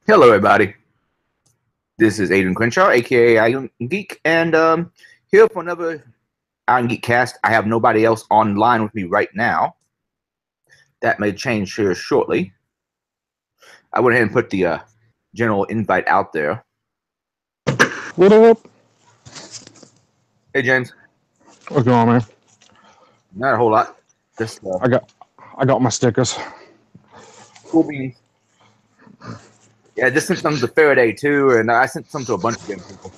Hello, everybody. This is Aiden Crenshaw, aka Irongeek, and here for another Irongeek cast. I have nobody else online with me right now. That may change here shortly. I went ahead and put the general invite out there. What up? Hey, James. What's going on, man? Not a whole lot. Just I got my stickers. cool beans. Yeah, just sent some to Faraday too, and I sent some to a bunch of different people.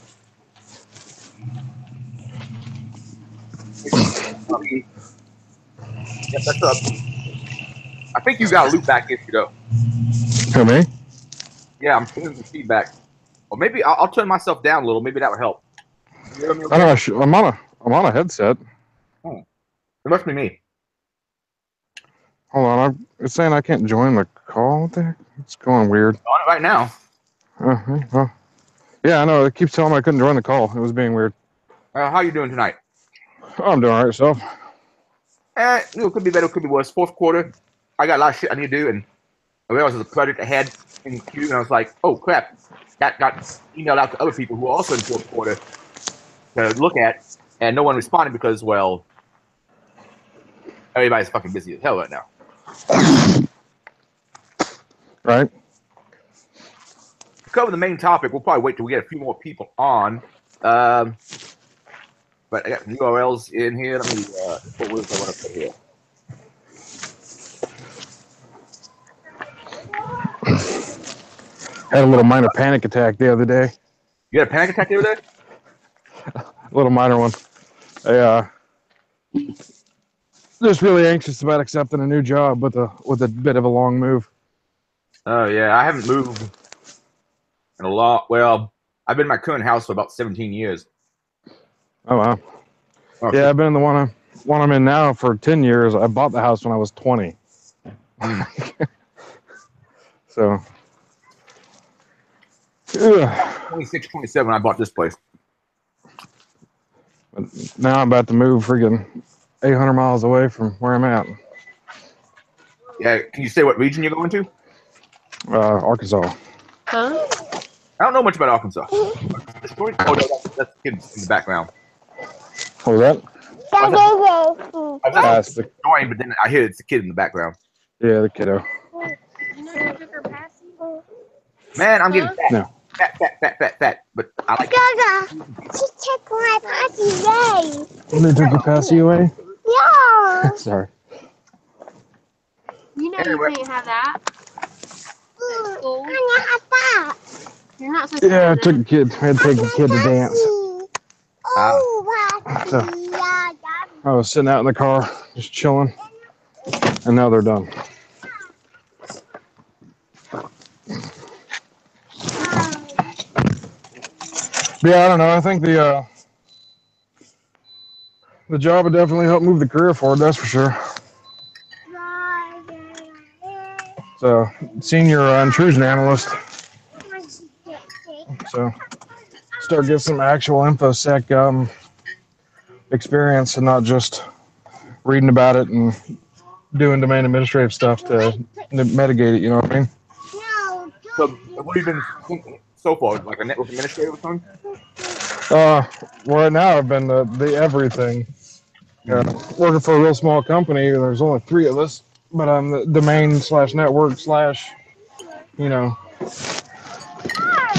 Yep, that's up. I think you got a loop back if you go. Who, me? Yeah, I'm putting some feedback. Or maybe I'll turn myself down a little. Maybe that would help. You hear me okay? I don't know. I'm on a headset. It must be me. Hold on. It's saying I can't join the call. What the heck? It's going weird. On it right now. Well, yeah, I know. It keeps telling me I couldn't join the call. It was being weird. How you doing tonight? I'm doing all right, yourself. It could be better, it could be worse. Fourth quarter, I got a lot of shit I need to do, and I realized there's a project ahead in queue, and I was like, oh crap, that got emailed out to other people who are also in fourth quarter to look at, and no one responded because, well, everybody's fucking busy as hell right now. Right? To cover the main topic, we'll probably wait till we get a few more people on. But I got some URLs in here. Let me, what words I want to put here? Had a little minor panic attack the other day. You had a panic attack the other day? A little minor one. I just really anxious about accepting a new job with a bit of a long move. Oh yeah, I haven't moved in a lot. Well, I've been in my current house for about 17 years. Oh wow. Yeah, I've been in the one I'm in now for 10 years. I bought the house when I was 20. So 26, 27 I bought this place. But now I'm about to move friggin' 800 miles away from where I'm at. Yeah, can you say what region you're going to? Arkansas. Huh? I don't know much about Arkansas. Oh, no, that's kids in the background. What was that? I was joining, but then I hear it's the kid in the background. Yeah, the kiddo. You know you took her passy? Man, I'm getting fat. No. Fat. But I like She took my passy away. They took your passy away? Yeah. Sorry. You know Anyway. you can't have that. I'm School. gonna have that. You're not supposed to Yeah, I have took that. a kid. I had to take a kid to dance. Oh, passy. So, Yeah, I was sitting out in the car, just chilling, and now they're done. Yeah, I don't know. I think the job would definitely help move the career forward. That's for sure. So, senior intrusion analyst. So, start getting some actual InfoSec experience and not just reading about it and doing domain administrative stuff to mitigate it. You know what I mean? So, what have you been thinking so far? Like a network administrator or something? Right now I've been the everything. Working for a real small company. There's only 3 of us, but I'm the domain/network/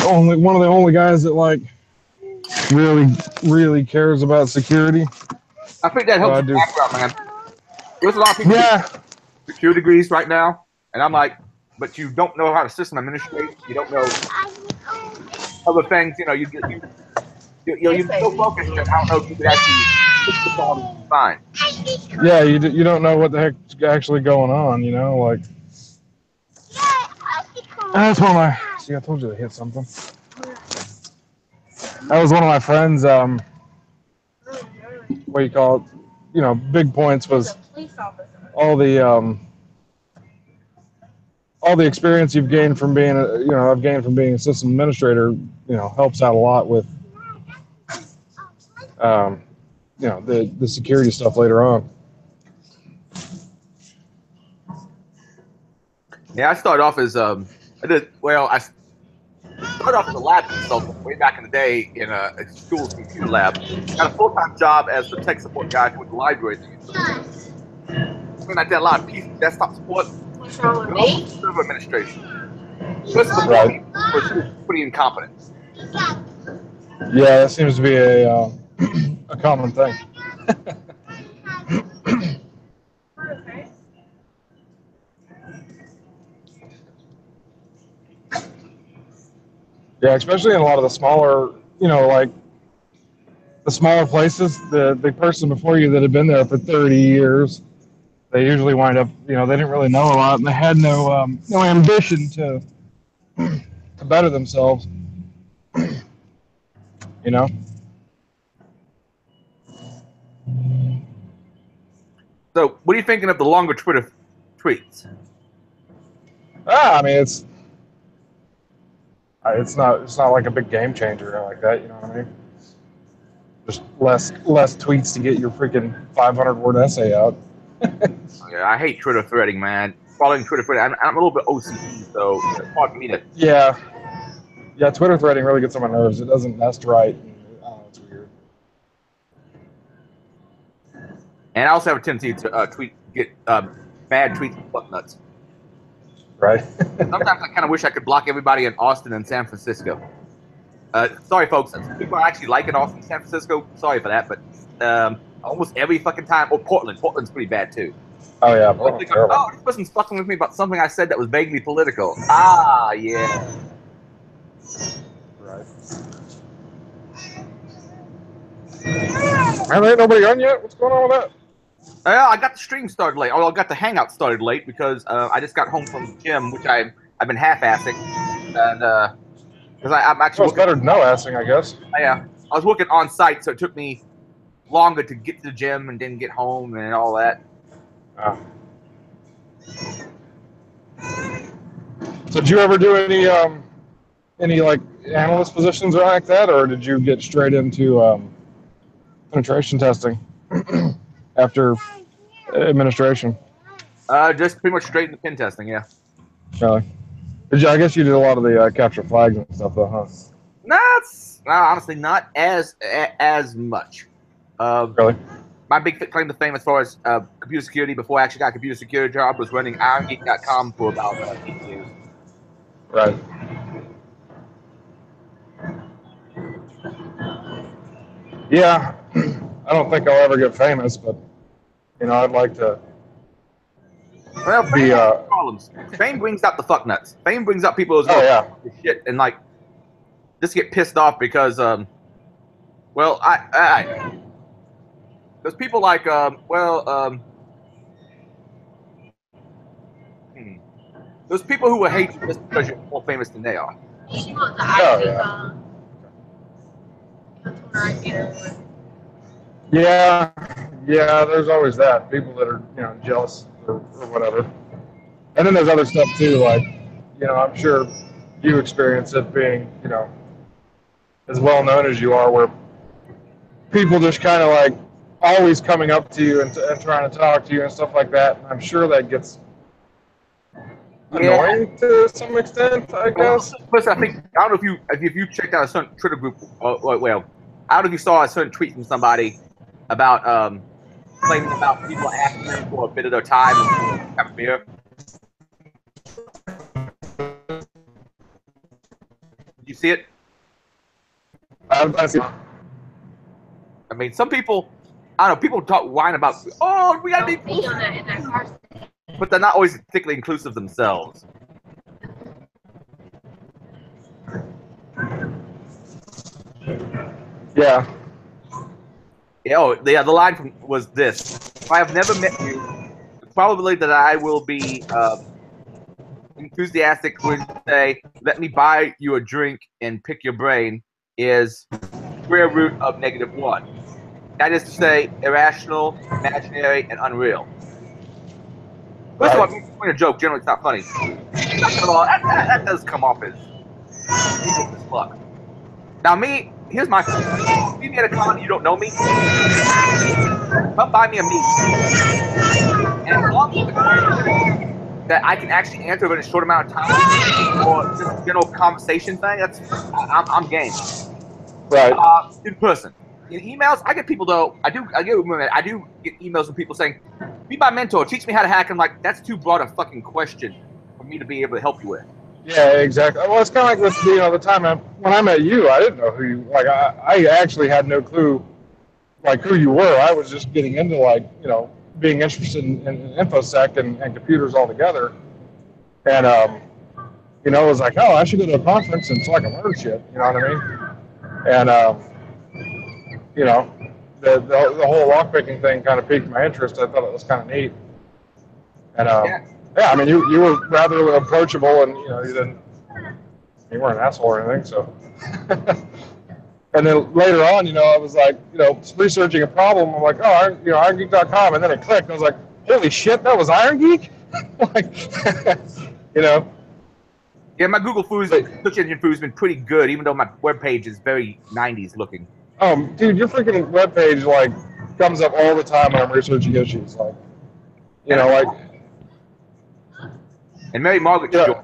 only one of the only guys that like really cares about security. I think that helps your background, man. There's a lot of people with security degrees right now, and I'm like, but you don't know how to system administrate. You don't know other things. You know, you're so focused that I don't know if you could actually fix the problem fine. Yeah, you don't know what the heck's actually going on. You know, like that's one of my. See, I told you to hit something. That was one of my friends. What do you call it? You know, big points was all the experience you've gained from being I've gained from being a system administrator. You know, helps out a lot with the security stuff later on. Yeah, I started off as I started off as a lab consultant way back in the day in a school's computer lab. Got a full-time job as the tech support guy for the library. I did a lot of PC desktop support, What's wrong with and also me? server administration. Most of the Right. was pretty incompetent. Yeah, that seems to be a common thing. Yeah, especially in a lot of the smaller, like the smaller places, the person before you that had been there for 30 years, they usually wind up, they didn't really know a lot, and they had no ambition to better themselves, you know. So, what are you thinking of the longer Twitter tweets? I mean, it's not like a big game changer like that, you know what I mean? Just less tweets to get your freaking 500-word essay out. Yeah, I hate Twitter threading, man. Following Twitter threading, I'm a little bit OCD, so it's hard for me to. Yeah, Twitter threading really gets on my nerves. It doesn't nest right. I don't know, it's weird. And I also have a tendency to get bad tweets and fuck nuts. Right. Sometimes I kind of wish I could block everybody in Austin and San Francisco. Sorry, folks. People I actually like in Austin, San Francisco. Sorry for that, but almost every fucking time. Or Portland. Portland's pretty bad too. Oh yeah. Like, oh, this person's fucking with me about something I said that was vaguely political. Ah, yeah. Right. Man, ain't nobody on yet. What's going on with that? I got the stream started late. Oh, I got the hangout started late because I just got home from the gym, which I've been half-assing, and because I'm actually. Well, it's better than no assing, I guess. Yeah, I was working on site, so it took me longer to get to the gym and then get home and all that. Oh. So did you ever do any like analyst positions or like that, or did you get straight into penetration testing after administration? Just pretty much straight into pin testing, yeah. Really? I guess you did a lot of the capture flags and stuff, though, huh? Honestly, not as much. Really? My big claim to fame as far as computer security before I actually got a computer security job was running Irongeek.com for about 8 years. Right. Yeah, I don't think I'll ever get famous, but I'd like to. Well, fame has problems. Fame brings out the fuck nuts. Fame brings out people who's shit and like just get pissed off because well there's people like there's people who will hate you just because you're more famous than they are. She wants the Irongeek on. Yeah, there's always that. People that are, jealous or whatever. And then there's other stuff too, like, I'm sure you experience it being, as well known as you are, where people just kind of like always coming up to you and trying to talk to you and stuff like that. And I'm sure that gets annoying to some extent, I guess. Plus, I don't know if you checked out a certain Twitter group. Well, I don't know if you saw a certain tweet from somebody about claiming about people asking them for a bit of their time and have a beer. Did you see it? I see. I mean, some people, I don't know, people whine about, oh, we gotta be, in that car. but they're not always particularly inclusive themselves. Yeah. The line was this: if I have never met you, the probability that I will be enthusiastic when say, "Let me buy you a drink and pick your brain," is square root of -1. That is to say, irrational, imaginary, and unreal. First of all, when a joke, generally it's not funny. Second of all, that does come off as luck. Now, here's my thing. If you meet at a con, you don't know me, come buy me a meat. And as long as that I can actually answer in a short amount of time, or just a general conversation thing, I'm game. Right. In person. In emails, I get people though. I do get emails from people saying, "Be my mentor, teach me how to hack." I'm like, that's too broad a fucking question for me to be able to help you with. Yeah, exactly. Well, it's kind of like with the time when I met you, I didn't know who you like. I actually had no clue like who you were. I was just getting into like being interested in infosec and computers altogether, and it was like, oh, I should go to a conference and so I can learn shit. You know what I mean? And the whole lockpicking thing kind of piqued my interest. I thought it was kind of neat. And yeah, I mean, you were rather approachable, and you weren't an asshole or anything. So, and then later on, I was like, researching a problem. I'm like, oh, Irongeek.com, and then it clicked. And I was like, holy shit, that was Irongeek. Like, Yeah, my Google search engine food has been pretty good, even though my webpage is very 90s looking. Dude, your freaking webpage like comes up all the time when I'm researching issues, like, like. And Mary Margaret. Yeah.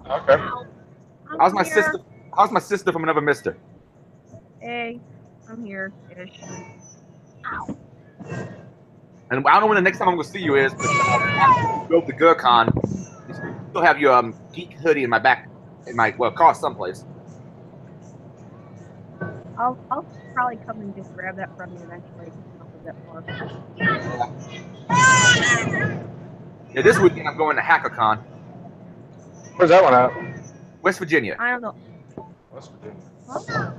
Okay. How's my sister? How's my sister from another mister? Hey, I'm here. Ish. Ow. And I don't know when the next time I'm going to see you is, but go to the Gurkon. You still have your geek hoodie in my car someplace. I'll probably come and just grab that from you eventually. Yeah, this weekend I'm going to HackerCon. Where's that one at? West Virginia. I don't know. West Virginia. Huh?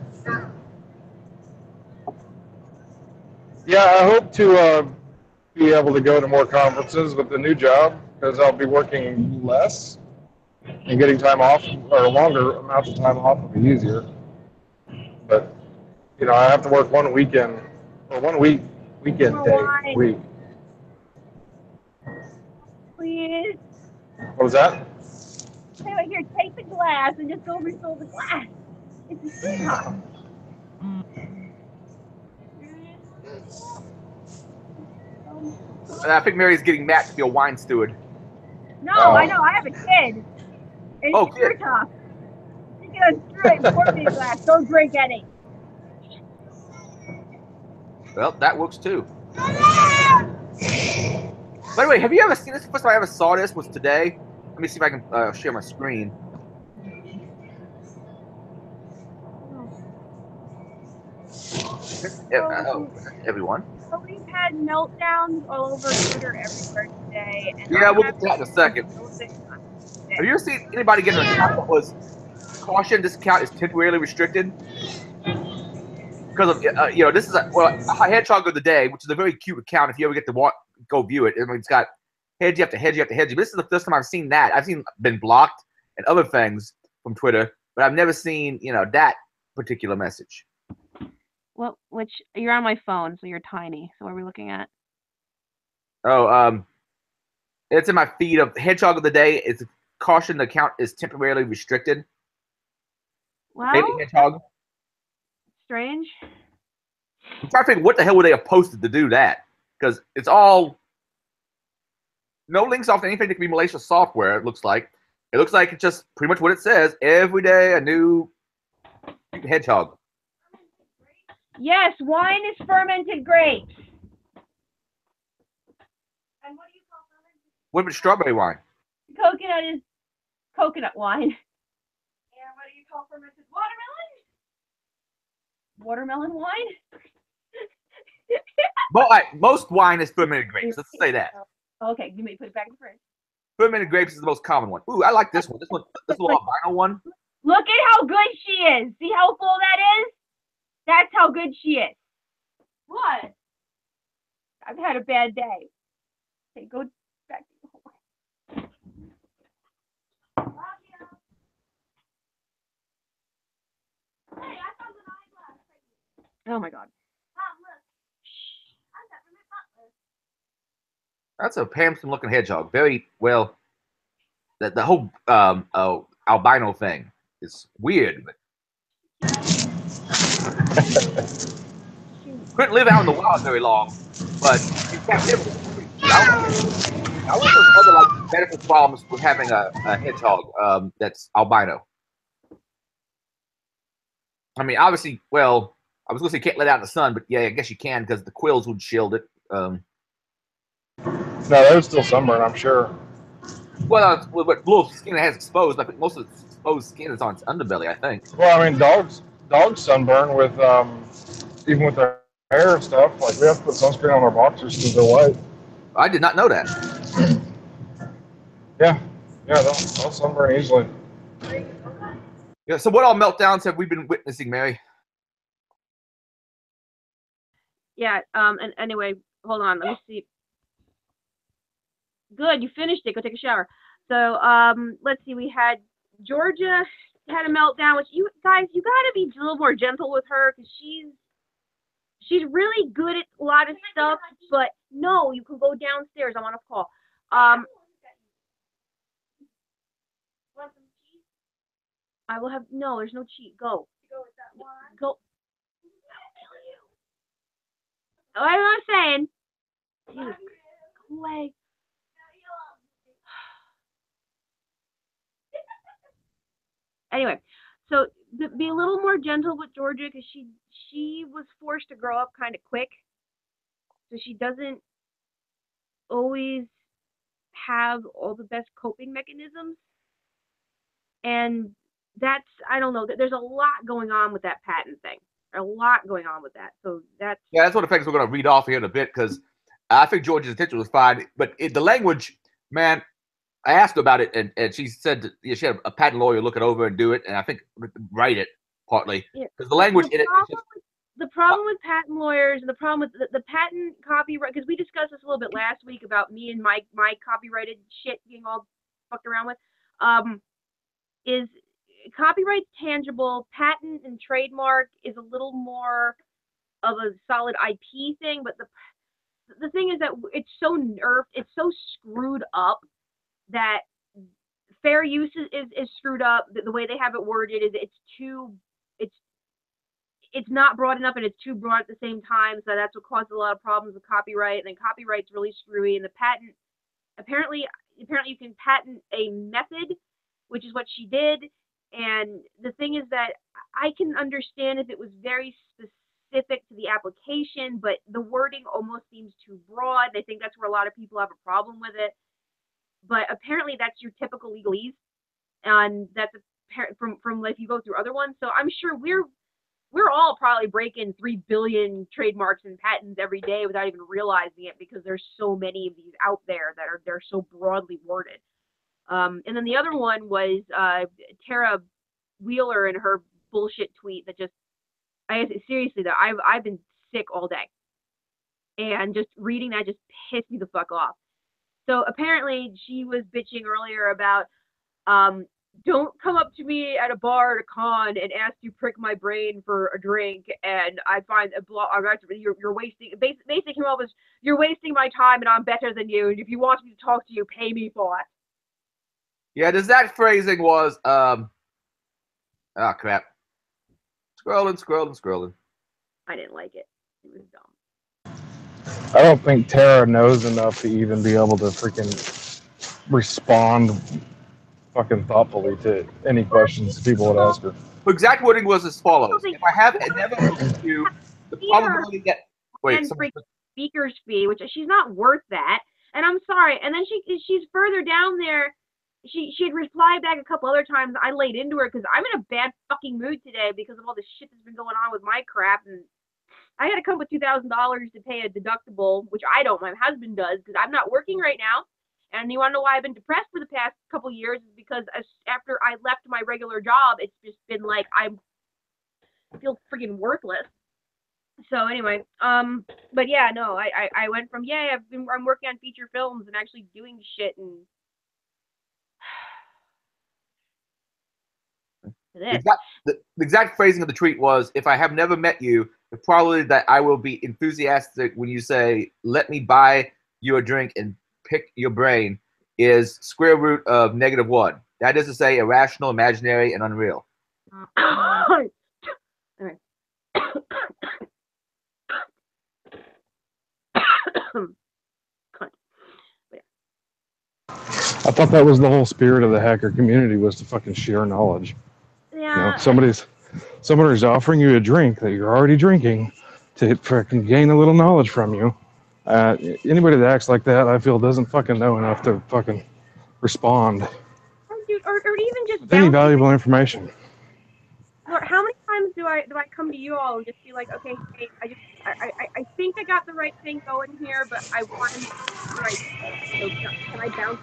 Yeah, I hope to be able to go to more conferences with the new job because I'll be working less and getting time off or longer amounts of time off will be easier. But I have to work one weekend or weekend day a week. Please. What was that? Hey, wait, here, take the glass and just go refill the glass. It's a sweetheart. I think Mary's getting Matt to be a wine steward. No, I know. I have a kid. And oh, it's your talk. You can drink, pour me a glass. Don't drink any. Well, that works too. By the way, have you ever seen this? The first time I ever saw this was today. Let me see if I can share my screen. Everyone. We've had meltdowns all over Twitter everywhere today. And yeah, we'll get to that in a second. Have you ever seen anybody get an account that was caution? This account is temporarily restricted because of this is a hedgehog of the day, which is a very cute account. If you ever get to go view it, I mean, it's got hedge after hedge after hedge. But this is the first time I've seen that. I've been blocked and other things from Twitter, but I've never seen that particular message. Well, which you're on my phone, so you're tiny. So what are we looking at? Oh, it's in my feed of hedgehog of the day. It's caution. The account is temporarily restricted. Well, Baby hedgehog. Strange. I'm trying to figure what the hell would they have posted to do that, because it's all no links off to anything that can be malicious software. It looks like it's just pretty much what it says. Every day a new hedgehog. Yes, wine is fermented grapes. And what do you call fermented? What about strawberry wine? Coconut is coconut wine. And what do you call fermented watermelon? Watermelon wine? Most wine is fermented grapes. Let's say that. Okay, you may put it back in the fridge. Fermented grapes is the most common one. Ooh, I like this one. This little albino one. Look at how good she is. See how full that is? That's how good she is. What? I've had a bad day. Okay, go back to the hallway. Hey, I found an eyeglass. Oh my God. Mom, look. Shh. I got from my butler. That's a handsome-looking hedgehog. Very well. The whole albino thing is weird. But couldn't live out in the wild very long, but in captivity. I wish there was other like medical problems with having a hedgehog that's albino. I mean, obviously, well, I was going to say can't let it out in the sun, but yeah, I guess you can because the quills would shield it. No, they would still sunburn, I'm sure. Well, but little skin it has exposed. I think most of the exposed skin is on its underbelly. I think. Well, I mean, dogs sunburn with even with their hair and stuff. Like we have to put sunscreen on our boxers because they're white. I did not know that. Yeah, they'll sunburn easily. Yeah. So, what all meltdowns have we been witnessing, Mary? Yeah. And anyway, hold on. Let me see. Good, you finished it. Go take a shower. So, let's see. We had Georgia had a meltdown, which you guys, you gotta be a little more gentle with her because she's really good at a lot of stuff. But no, you can go downstairs. I'm on a call. I will have no. There's no cheat. Go. Go. I'll kill you. Oh, I'm not saying. Dude, go away. Anyway, so be a little more gentle with Georgia because she was forced to grow up kind of quick, so she doesn't always have all the best coping mechanisms, and that's, I don't know, there's a lot going on with that patent thing, a lot going on with that. So that's one of the things we're going to read off here in a bit because I think Georgia's attention was fine, but the language, man. I asked her about it, and she said that, she had a patent lawyer look it over and do it, and I think write it partly because the language in it. The problem with patent lawyers and the problem with the patent copyright, because we discussed this a little bit last week about me and my copyrighted shit being all fucked around with, is copyright's tangible, patent and trademark is a little more of a solid IP thing, but the thing is that it's so nerfed, it's so screwed up that fair use is screwed up. The way they have it worded is it's not broad enough and it's too broad at the same time. So that's what causes a lot of problems with copyright. And then copyright's really screwy. And the patent, apparently you can patent a method, which is what she did. And the thing is that I can understand if it was very specific to the application, but the wording almost seems too broad. I think that's where a lot of people have a problem with it. But apparently that's your typical legalese, and that's from if you go through other ones. So I'm sure we're all probably breaking 3 billion trademarks and patents every day without even realizing it because there's so many of these out there that they're so broadly worded. And then the other one was Tara Wheeler and her bullshit tweet that just, seriously though, I've been sick all day, and just reading that just pissed me the fuck off. So apparently she was bitching earlier about, don't come up to me at a bar at a con and ask to prick my brain for a drink, and I find you're wasting. Basically, came up was, you're wasting my time, and I'm better than you. And if you want me to talk to you, pay me for it. Yeah, does that phrasing was crap. Scrolling. I didn't like it. It was dumb. I don't think Tara knows enough to even be able to freaking respond fucking thoughtfully to any questions people would ask her. The exact wording was as follows: if I have never met you, the probability that speaker's fee, which she's not worth that, and I'm sorry. And then she's further down there. She had replied back a couple other times. I laid into her because I'm in a bad fucking mood today because of all the shit that's been going on with my crap, and I had to come up with $2,000 to pay a deductible, which I don't. My husband does because I'm not working right now. And you want to know why I've been depressed for the past couple years is because after I left my regular job, it's just been like I feel freaking worthless. So anyway, but yeah, no, I went from I'm working on feature films and actually doing shit and the exact phrasing of the tweet was, if I have never met you, the probability that I will be enthusiastic when you say, let me buy you a drink and pick your brain is square root of -1. That is to say, irrational, imaginary, and unreal. thought that was the whole spirit of the hacker community, was to fucking share knowledge. Yeah. Somebody's offering you a drink that you're already drinking to fucking gain a little knowledge from you. Anybody that acts like that, I feel, doesn't fucking know enough to fucking respond Or, dude, or even just with any bounce. valuable information. Lord, how many times do I come to you all and just be like, okay, hey, I think I got the right thing going here, but I want to make sure can I bounce,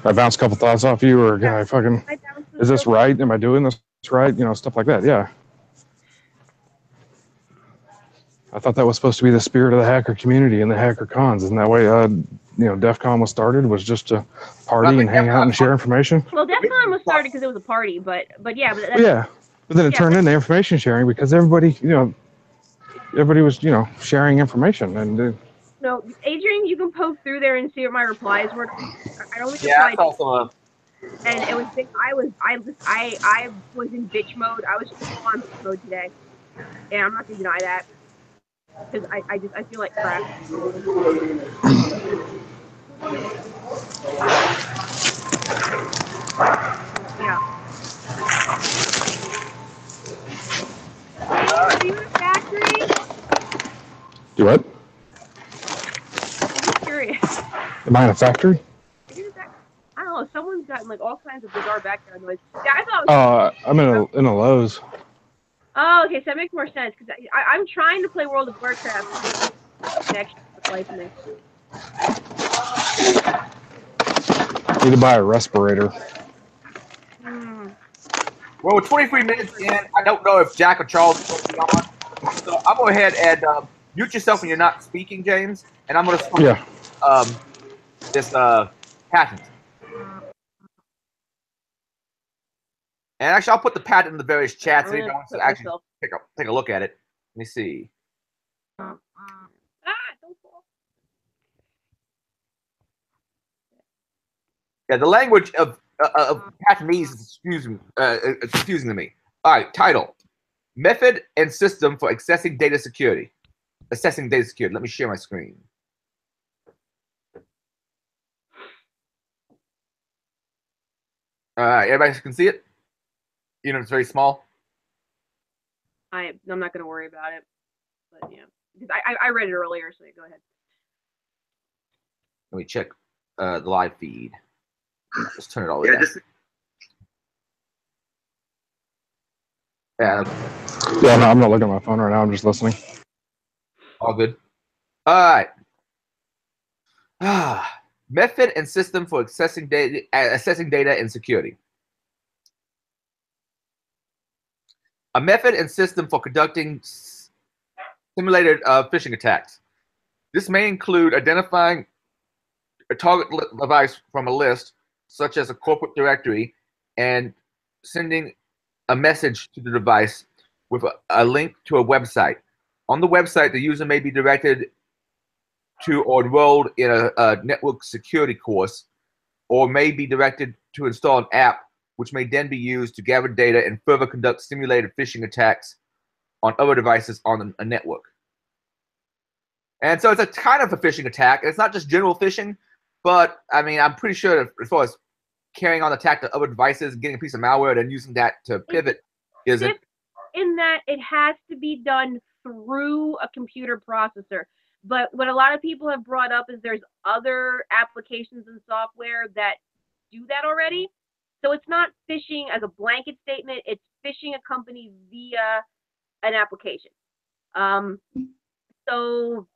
I bounce a couple thoughts off you, or can I fucking, I bounce is this right? Am I doing this right? Stuff like that. Yeah. I thought that was supposed to be the spirit of the hacker community and the hacker cons. Isn't that way, DEF CON was started, was just to party and hang out and share information? Well, DEF CON was started because it was a party, but yeah. But but then it turned into information sharing because everybody was, sharing information. And no, Adrian, you can poke through there and see what my replies were. I only Yeah, replied. also And it was I was in bitch mode. I was full on bitch mode today, and I'm not gonna deny that because I feel like crap. Yeah. Hey, are you in a factory? do what? I'm just curious. Am I in a factory? Are you in a factory? I don't know. Someone's gotten like all kinds of bizarre background noise. Yeah, I thought. I'm in a Lowe's. Oh, okay, so that makes more sense because I'm trying to play World of Warcraft connection with life in this. Need to buy a respirator. well, we're 23 minutes in. I don't know if Jack or Charles will be on, so I'll go ahead and mute yourself when you're not speaking, James, and I'm going to start this patent. And actually, I'll put the patent in the various chats so anyone wants to actually take a look at it. Let me see. Don't fall. Yeah, the language of Patanese is confusing to me. All right, title: Method and system for accessing data security. Assessing data security. Let me share my screen. All right, everybody can see it. It's very small. I'm not gonna worry about it, but yeah, because I read it earlier, so go ahead. Let me check the live feed. Just turn it all the way down. Yeah, no, I'm not looking at my phone right now. I'm just listening. All good. All right. Method and system for assessing data and security. A method and system for conducting simulated phishing attacks. This may include identifying a target device from a list, such as a corporate directory, and sending a message to the device with a link to a website. On the website, the user may be directed to or enrolled in a network security course, or may be directed to install an app, which may then be used to gather data and further conduct simulated phishing attacks on other devices on a network. And so it's a kind of a phishing attack. It's not just general phishing, but I mean, I'm pretty sure that as far as carrying on the attack to other devices, getting a piece of malware, and then using that to pivot isn't. In that it has to be done through a computer processor. But what a lot of people have brought up is there's other applications and software that do that already. So it's not phishing as a blanket statement. It's phishing a company via an application. So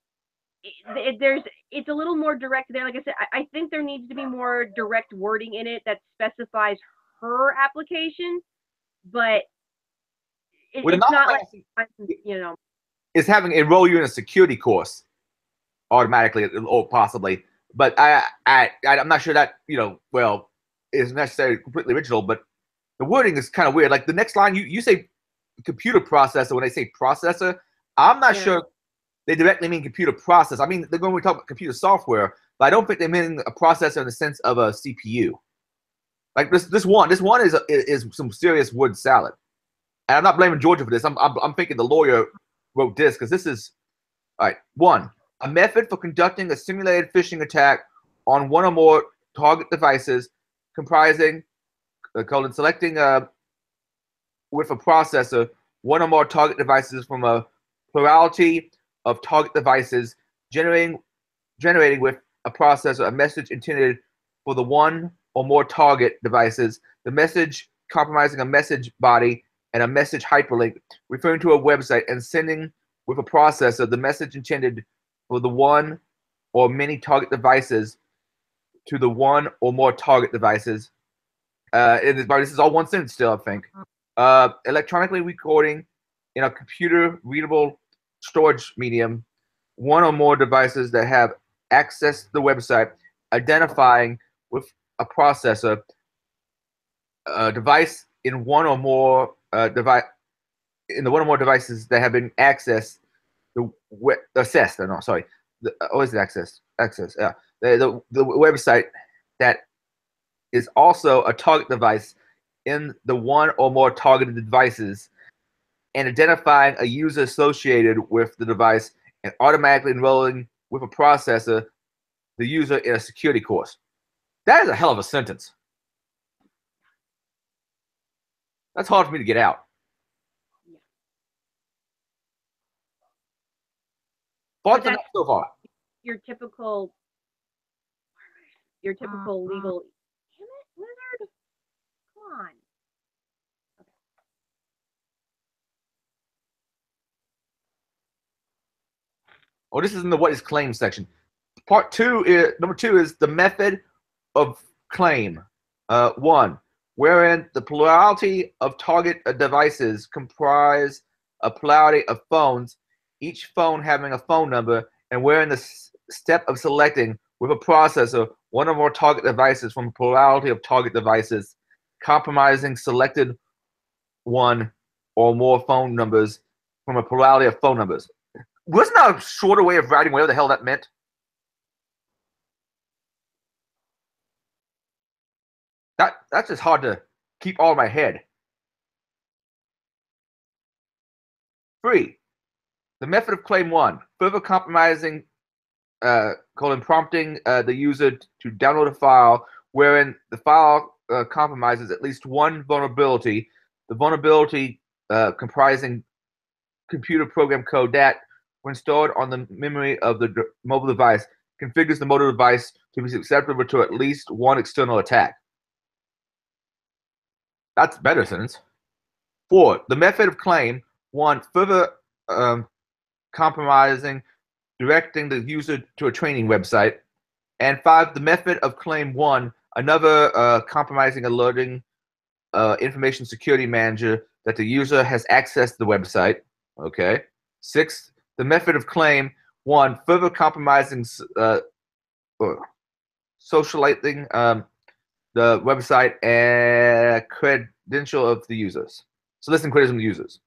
it's a little more direct there. Like I said, I think there needs to be more direct wording in it that specifies her application, but it's not like, It's having enroll you in a security course automatically or possibly, but I'm not sure that is necessarily completely original. But the wording is kind of weird. Like the next line, you say computer processor. When they say processor, I'm not sure they directly mean computer process. I mean, they're going to talk about computer software, but I don't think they mean a processor in the sense of a CPU. Like this one is some serious word salad, and I'm not blaming Georgia for this. I'm thinking the lawyer wrote this because this is all right. One, a method for conducting a simulated phishing attack on one or more target devices comprising, selecting with a processor one or more target devices from a plurality of target devices, generating with a processor a message intended for the one or more target devices, the message compromising a message body and a message hyperlink referring to a website, and sending with a processor the message intended for the one or many target devices to the one or more target devices. This is all one sentence still, I think. Electronically recording in a computer readable storage medium one or more devices that have access to the website, identifying with a processor a device in one or more one or more devices that have been accessed, assessed. No, sorry. What is it? Access. The website that is also a target device in the one or more targeted devices, and identifying a user associated with the device and automatically enrolling with a processor the user in a security course. That is a hell of a sentence. That's hard for me to get out. Thoughts on that so far? Your typical legal. Damn it, Lizard! Come on. Oh, this is in the what is claimed section. Part two is number 2 is the method of claim. 1, wherein the plurality of target devices comprise a plurality of phones, each phone having a phone number, and wherein the step of selecting with a processor one or more target devices from a plurality of target devices, compromising selected one or more phone numbers from a plurality of phone numbers. Wasn't that a shorter way of writing whatever the hell that meant? That's just hard to keep all in my head. 3, the method of claim 1, further compromising, prompting the user to download a file wherein the file compromises at least one vulnerability, the vulnerability comprising computer program code that, when stored on the memory of the mobile device, configures the mobile device to be susceptible to at least one external attack. That's a better sentence. 4, the method of claim 1, further compromising, directing the user to a training website. And 5, the method of claim 1, another compromising, alerting information security manager that the user has access to the website. Okay. 6, the method of claim 1, further compromising, socializing the website and credential of the users. Soliciting credential of the users.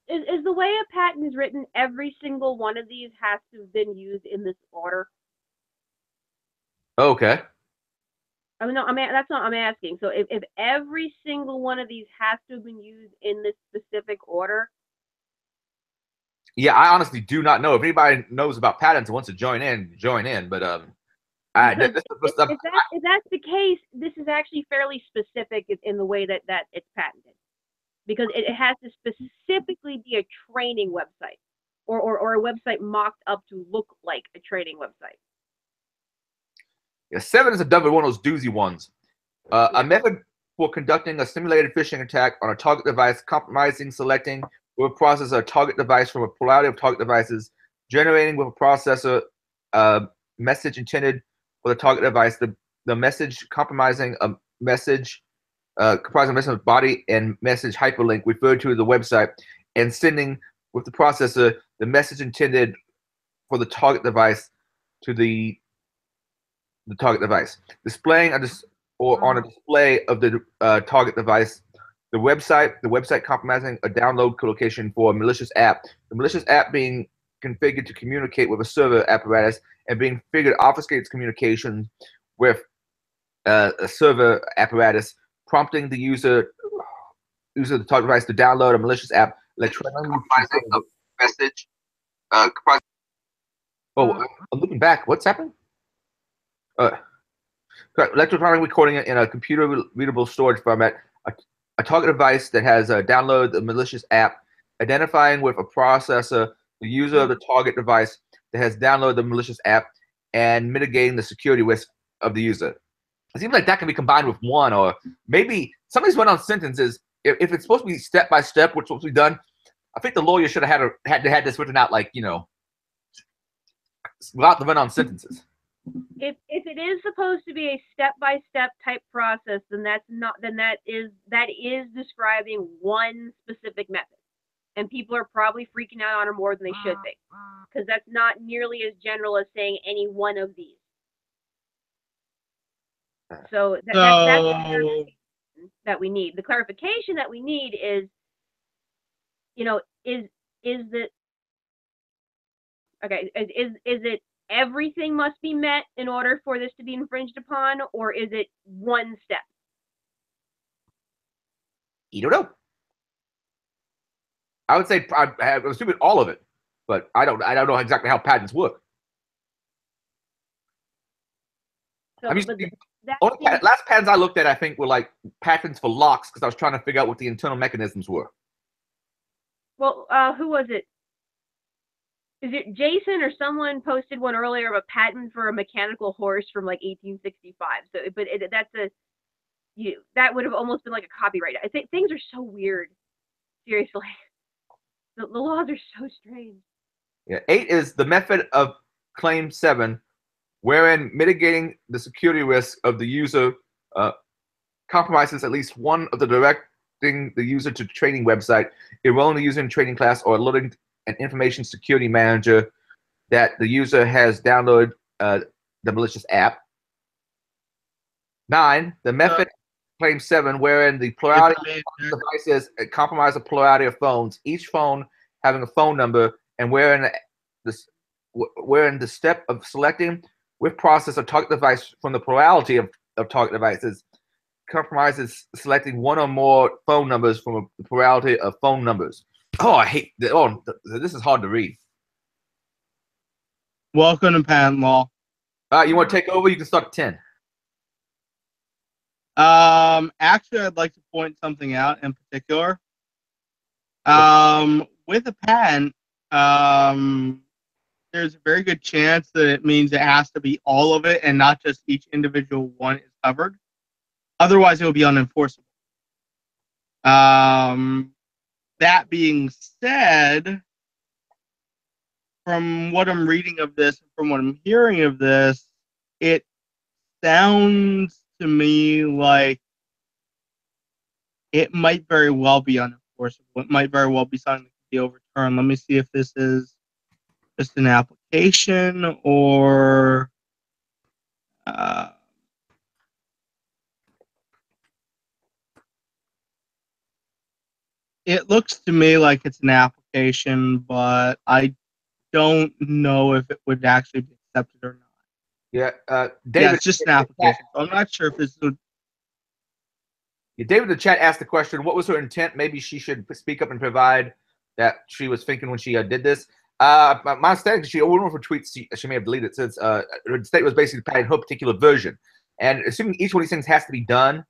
Is the way a patent is written, every single one of these has to have been used in this order? Okay. I mean, no, that's not I'm asking. So if every single one of these has to have been used in this specific order? Yeah, I honestly do not know. If anybody knows about patents and wants to join in. But if that's the case, this is actually fairly specific in the way that it's patented, because it has to specifically be a training website or a website mocked up to look like a training website. Yeah, 7 is one of those doozy ones. A method for conducting a simulated phishing attack on a target device, compromising, selecting with a processor a target device from a plurality of target devices, generating with a processor message intended for the target device, the message compromising a message comprising a message body and message hyperlink referred to the website, and sending with the processor the message intended for the target device to the target device, displaying on a display of the target device the website compromising a download location for a malicious app, the malicious app being configured to communicate with a server apparatus and being configured obfuscates communication with a server apparatus, prompting the user of the target device to download a malicious app electronically comprising a message. I'm looking back. What's happened? Electronic recording in a computer-readable storage format, a target device that has downloaded the malicious app, identifying with a processor the user of the target device that has downloaded the malicious app, and mitigating the security risk of the user. It seems like that can be combined with one, or maybe some of these run-on sentences. If it's supposed to be step by step, what's supposed to be done, I think the lawyer should have had this written out, like, you know, without the run-on sentences. If it is supposed to be a step-by-step type process, then that is describing one specific method, and people are probably freaking out on it more than they should be, because that's not nearly as general as saying any one of these. So that's the clarification that we need. The clarification that we need is, you know, is it everything must be met in order for this to be infringed upon, or is it one step? You don't know. I would say I'm assuming all of it, but I don't know exactly how patents work. So, last patents I looked at, I think, were like patents for locks, because I was trying to figure out what the internal mechanisms were. Well, who was it? Is it Jason or someone posted one earlier of a patent for a mechanical horse from like 1865? So, but that would have almost been like a copyright. I think things are so weird. Seriously, the laws are so strange. Yeah, 8 is the method of claim 7, wherein mitigating the security risk of the user compromises at least one of the directing the user to training website, enrolling the user in training class, or alerting an information security manager that the user has downloaded the malicious app. 9, the method claim 7, wherein the plurality of devices compromise a plurality of phones, each phone having a phone number, and wherein the step of selecting with process a target device from the plurality of target devices compromises selecting one or more phone numbers from a plurality of phone numbers. Oh, I hate that. Oh, this is hard to read. Welcome to patent law. You want to take over? You can start at 10. Actually, I'd like to point something out in particular. With a patent, there's a very good chance that it means it has to be all of it and not just each individual one is covered. Otherwise, it will be unenforceable. That being said, from what I'm reading of this, from what I'm hearing of this, it sounds to me like it might very well be unenforceable. It might very well be something that can be overturned. Let me see if this is just an application or it looks to me like it's an application, but I don't know if it would actually be accepted or not. Yeah, David. Yeah, it's just an application. So I'm not sure if this would. David in the chat asked the question, what was her intent? Maybe she should speak up and provide that she was thinking when she did this. My understanding is one of her tweets she may have deleted since her state was basically patenting her particular version. And assuming each one of these things has to be done,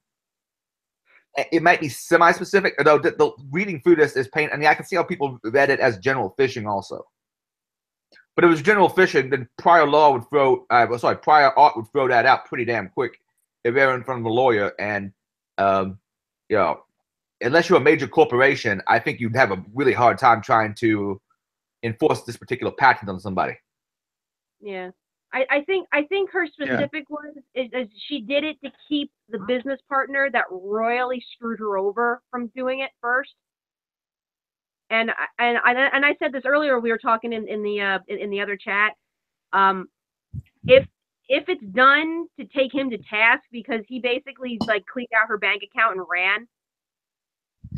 it might be semi-specific, though the reading through this is pain. I mean, I can see how people read it as general phishing also. But if it was general phishing, then prior law would throw, prior art would throw that out pretty damn quick if they're in front of a lawyer. And, you know, unless you're a major corporation, I think you'd have a really hard time trying to enforce this particular patent on somebody. Yeah. I think her specific one is she did it to keep the business partner that royally screwed her over from doing it first. And I said this earlier. We were talking in the other chat. If it's done to take him to task because he basically like cleaned out her bank account and ran,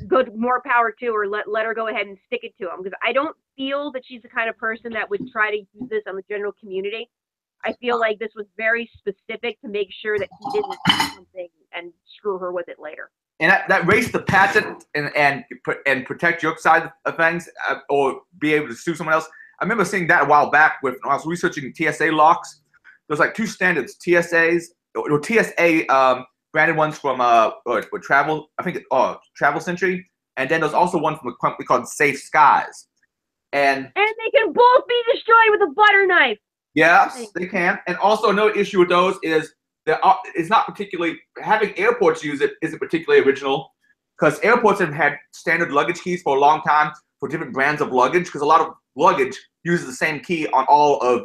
good, more power to her. Let her go ahead and stick it to him, because I don't feel that she's the kind of person that would try to use this on the general community. I feel like this was very specific to make sure that he didn't do something and screw her with it later. And that raised the patent and protect your side of things, or be able to sue someone else. I remember seeing that a while back when I was researching TSA locks. there's like two standards: TSA's or TSA branded ones from Travel. I think Travel Century, and then there's also one from a company called Safe Skies. And they can both be destroyed with a butter knife. Yes, they can. And also another issue with those is that it's not particularly having airports use it isn't particularly original, because airports have had standard luggage keys for a long time for different brands of luggage, because a lot of luggage uses the same key on all of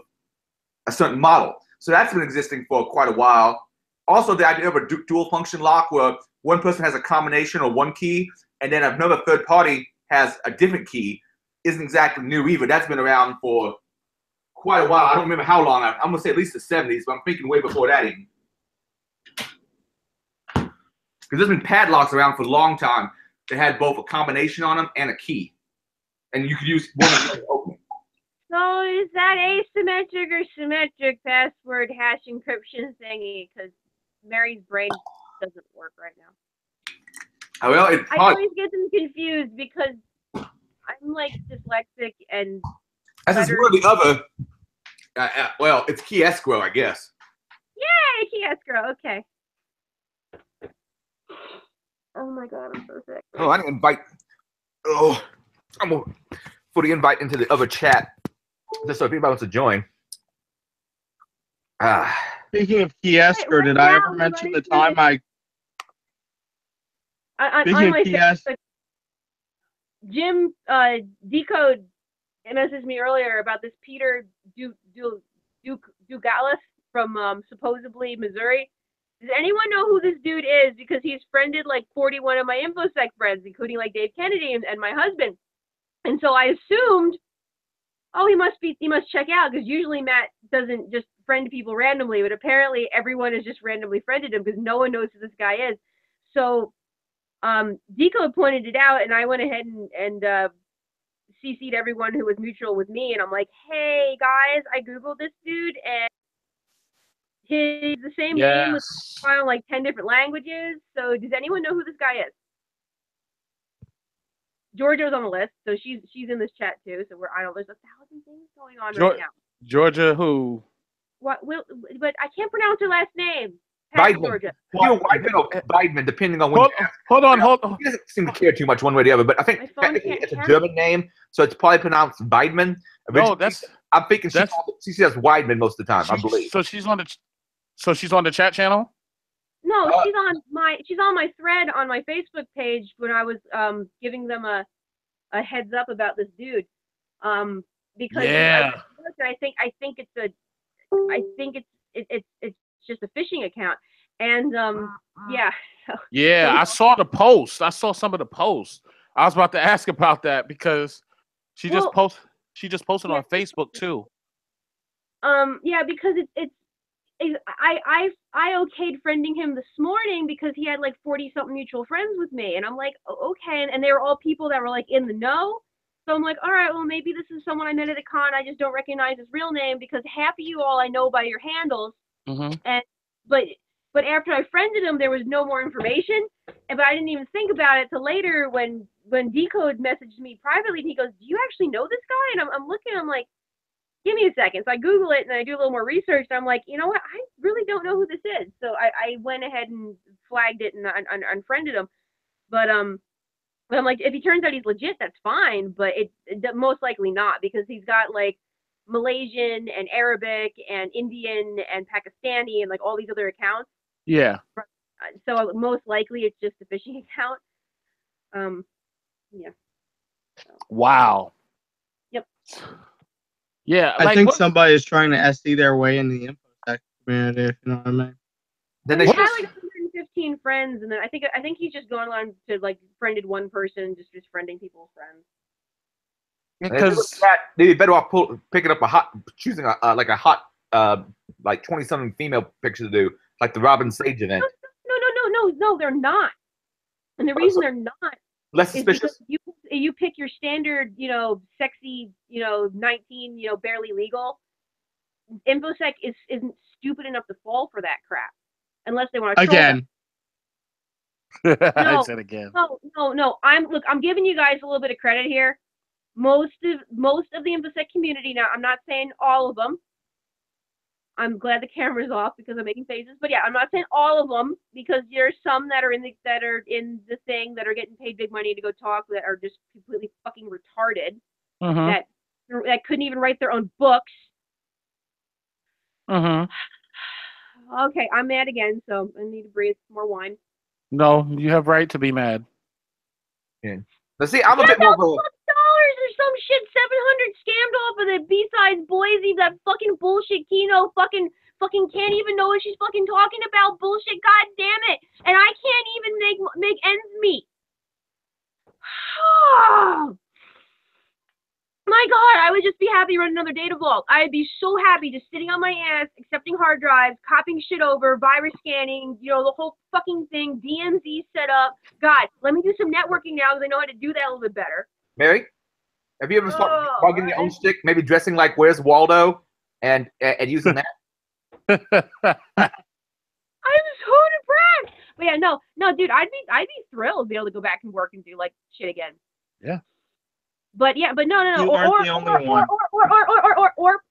a certain model. So that's been existing for quite a while. Also, the idea of a dual function lock where one person has a combination or one key and then another third party has a different key isn't exactly new either. That's been around for quite a while. I don't remember how long. I'm going to say at least the 70s, but I'm thinking way before that even. Because there's been padlocks around for a long time that had both a combination on them and a key. And you could use one of them to open. So is that asymmetric or symmetric password hash encryption thingy? Because Mary's brain doesn't work right now. Well, I always get them confused because I'm like dyslexic and that's just one of the other. Well, it's key escrow, I guess. Yay, key escrow. Okay. Oh my god, I'm so sick. Oh, I didn't invite. Oh, I'm gonna put the invite into the other chat just so if anybody wants to join. Speaking of key escrow, did I ever mention the time Speaking of key escrow, Jim Decode messaged me earlier about this Peter Dugalis from supposedly Missouri. Does anyone know who this dude is? Because he's friended like 41 of my InfoSec friends, including like Dave Kennedy and my husband. And so I assumed, oh, he must check out, because usually Matt doesn't just friend people randomly, but apparently everyone has just randomly friended him because no one knows who this guy is. So Decode pointed it out, and I went ahead and CC'd everyone who was mutual with me, and I'm like, hey guys, I googled this dude, and he's the same name with like 10 different languages. So does anyone know who this guy is? Georgia's on the list, so she's in this chat too. So there's 1,000 things going on right now. Georgia who? What? But I can't pronounce her last name. Biden. Georgia. Biden or Biden, depending on when. Hold on. He doesn't seem to care too much one way or the other, but I think technically it's a German name, so it's probably pronounced Weidman. No, I'm thinking she says Weidman most of the time. I believe. So she's on the chat channel. No, she's on my thread on my Facebook page when I was giving them a heads up about this dude. Because I think it's just a phishing account. And yeah. So, I saw the post. I saw some of the posts. I was about to ask about that because she just posted on Facebook too. Yeah, because I okayed friending him this morning because he had like 40-something mutual friends with me, and I'm like, okay, and they were all people that were like in the know. So I'm like, all right, well maybe this is someone I met at a con. I just don't recognize his real name because half of you all I know by your handles. Mm-hmm. And but after I friended him, there was no more information. But I didn't even think about it till later when Decode messaged me privately, and he goes, "Do you actually know this guy?" And I'm looking, I'm like, give me a second. So I Google it and I do a little more research. And I'm like, you know what? I really don't know who this is. So I went ahead and flagged it and unfriended him. But I'm like, if he turns out he's legit, that's fine. But it most likely not, because he's got like Malaysian and Arabic and Indian and Pakistani and like all these other accounts. Yeah. So most likely it's just a phishing account. Yeah. So. Wow. Yep. Yeah, I think somebody is trying to SE their way into the InfoSec community, if you know what I mean. Then they had like 115 friends, and then I think he's just going on to like friended one person, just friending people's friends. Because they'd be better off picking up choosing a hot 20-something female picture to do, like the Robin Sage event. No, they're not. And the reason they're not less suspicious. You pick your standard, sexy, 19, barely legal. InfoSec isn't stupid enough to fall for that crap, unless they want to again. No, I said again. No. I'm giving you guys a little bit of credit here. Most of the InfoSec community, now I'm not saying all of them, I'm glad the camera's off because I'm making faces. But yeah, I'm not saying all of them because there's some that are in the thing that are getting paid big money to go talk that are just completely fucking retarded. Mm-hmm. That couldn't even write their own books. Mm-hmm. Okay, I'm mad again, so I need to breathe more wine. No, you have right to be mad. Yeah. Let's see. I'm a bit more of a. $10,000 or some shit. 700 scammed off of the B-sides Boise. That fucking bullshit Kino fucking can't even know what she's fucking talking about. Bullshit. God damn it. And I can't even make ends meet. My God, I would just be happy to run another data vault. I'd be so happy just sitting on my ass, accepting hard drives, copying shit over, virus scanning, the whole fucking thing, DMZ set up. God, let me do some networking now because I know how to do that a little bit better. Mary, have you ever thought bugging your own stick, maybe dressing like Where's Waldo and using that? I'm so depressed. But yeah, no, dude, I'd be thrilled to be able to go back and work and do like shit again. Yeah. But yeah, but no. You aren't the only one. Or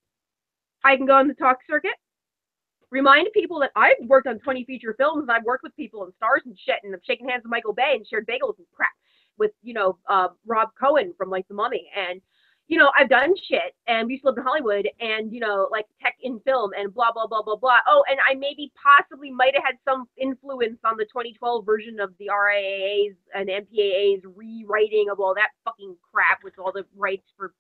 I can go on the talk circuit. Remind people that I've worked on 20 feature films and I've worked with people and stars and shit and I've shaken hands with Michael Bay and shared bagels and crap with, Rob Cohen from like The Mummy. And, I've done shit and we used to live in Hollywood and, like tech in film and blah, blah, blah, blah, blah. Oh, and I maybe possibly might have had some influence on the 2012 version of the RIAA's and MPAA's rewriting of all that fucking crap with all the rights for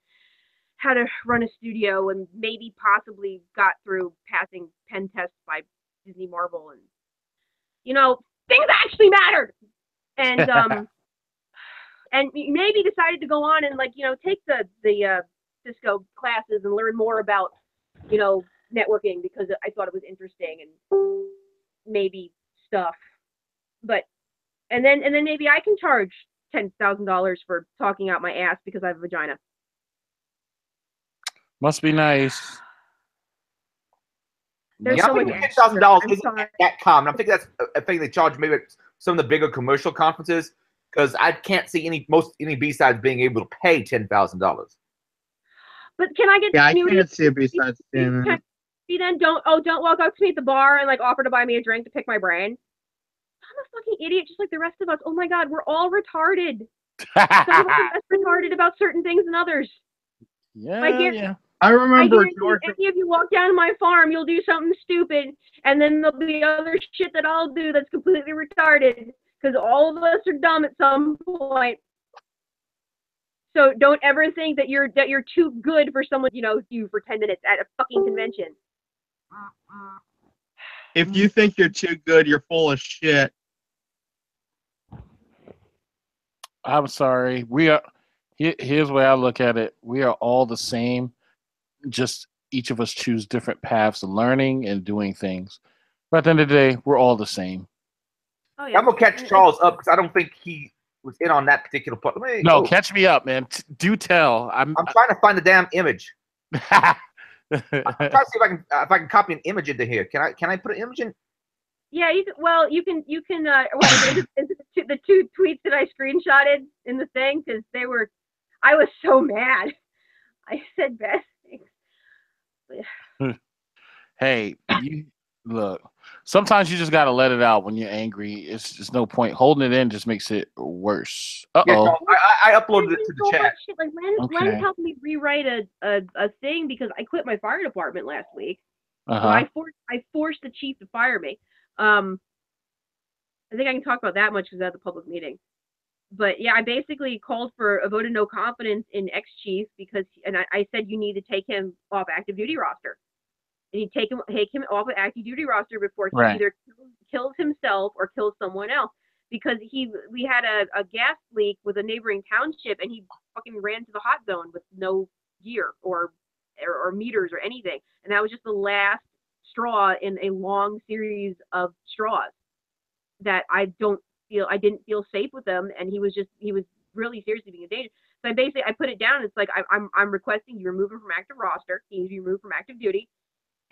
how to run a studio and maybe possibly got through passing pen tests by Disney Marvel and, things actually mattered. And, and maybe decided to go on and take the Cisco classes and learn more about, networking because I thought it was interesting and maybe stuff. But, and then maybe I can charge $10,000 for talking out my ass because I have a vagina. Must be nice. There's so much $10,000 isn't that common. I'm thinking that's a thing they charge maybe at some of the bigger commercial conferences because I can't see any B-sides being able to pay $10,000. But can I get? Yeah, I can't see a B-sides doing that. Then don't walk up to me at the bar and offer to buy me a drink to pick my brain. I'm a fucking idiot, just like the rest of us. Oh my God, we're all retarded. Some of us are less retarded about certain things than others. Yeah. I remember George. Any of you walk down my farm, you'll do something stupid, and then there'll be other shit that I'll do that's completely retarded because all of us are dumb at some point. So don't ever think that you're too good for someone you for 10 minutes at a fucking convention. If you think you're too good, you're full of shit. I'm sorry. Here's the way I look at it. We are all the same. Just each of us choose different paths of learning and doing things. But at the end of the day, we're all the same. Oh, yeah. I'm gonna catch Charles up because I don't think he was in on that particular part. Catch me up, man. Do tell. I'm trying to find the damn image. I'm trying to see if I can copy an image into here. Can I put an image in? Yeah, you can. The two tweets that I screenshotted in the thing because I was so mad. I said bad things. Hey, look. Sometimes you just gotta let it out when you're angry. It's just no point holding it in. Just makes it worse. Yeah, no, I uploaded it to the chat. Like Len helped me rewrite a thing because I quit my fire department last week. Uh-huh. So I forced the chief to fire me. I think I can talk about that much because that's a public meeting. But yeah, I basically called for a vote of no confidence in ex-chief because, and I said you need to take him off active duty roster. And you take him off of active duty roster before he either kills himself or kills someone else. Because we had a gas leak with a neighboring township, and he fucking ran to the hot zone with no gear or meters or anything. And that was just the last straw in a long series of straws that I didn't feel safe with him, and he was really seriously being a danger. So I put it down. It's like I'm requesting you remove him from active roster. He needs to be removed from active duty.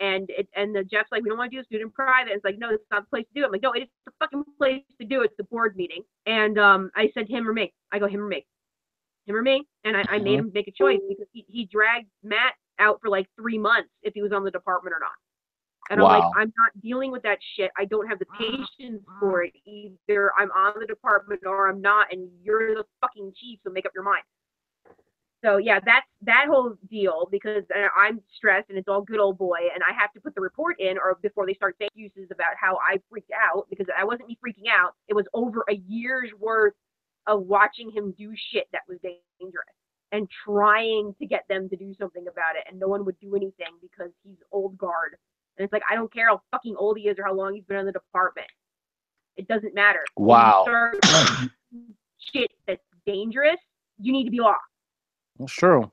And the Jeff's like, we don't want to do this, do it in private. It's like, no, it's not the place to do it. I'm like, no, it's the fucking place to do it. It's the board meeting. And I said him or me. I go him or me. Him or me. And I made him make a choice because he dragged Matt out for like 3 months if he was on the department or not. And I'm like, I'm not dealing with that shit. I don't have the patience for it. Either I'm on the department or I'm not, and you're the fucking chief, so make up your mind. So yeah, that's that whole deal, because I'm stressed and it's all good old boy, and I have to put the report in or before they start saying excuses about how I freaked out, because I wasn't me freaking out. It was over a year's worth of watching him do shit that was dangerous and trying to get them to do something about it, and no one would do anything because he's old guard. And it's like, I don't care how fucking old he is or how long he's been in the department. It doesn't matter. Wow. When you start shit that's dangerous, you need to be lost. That's true.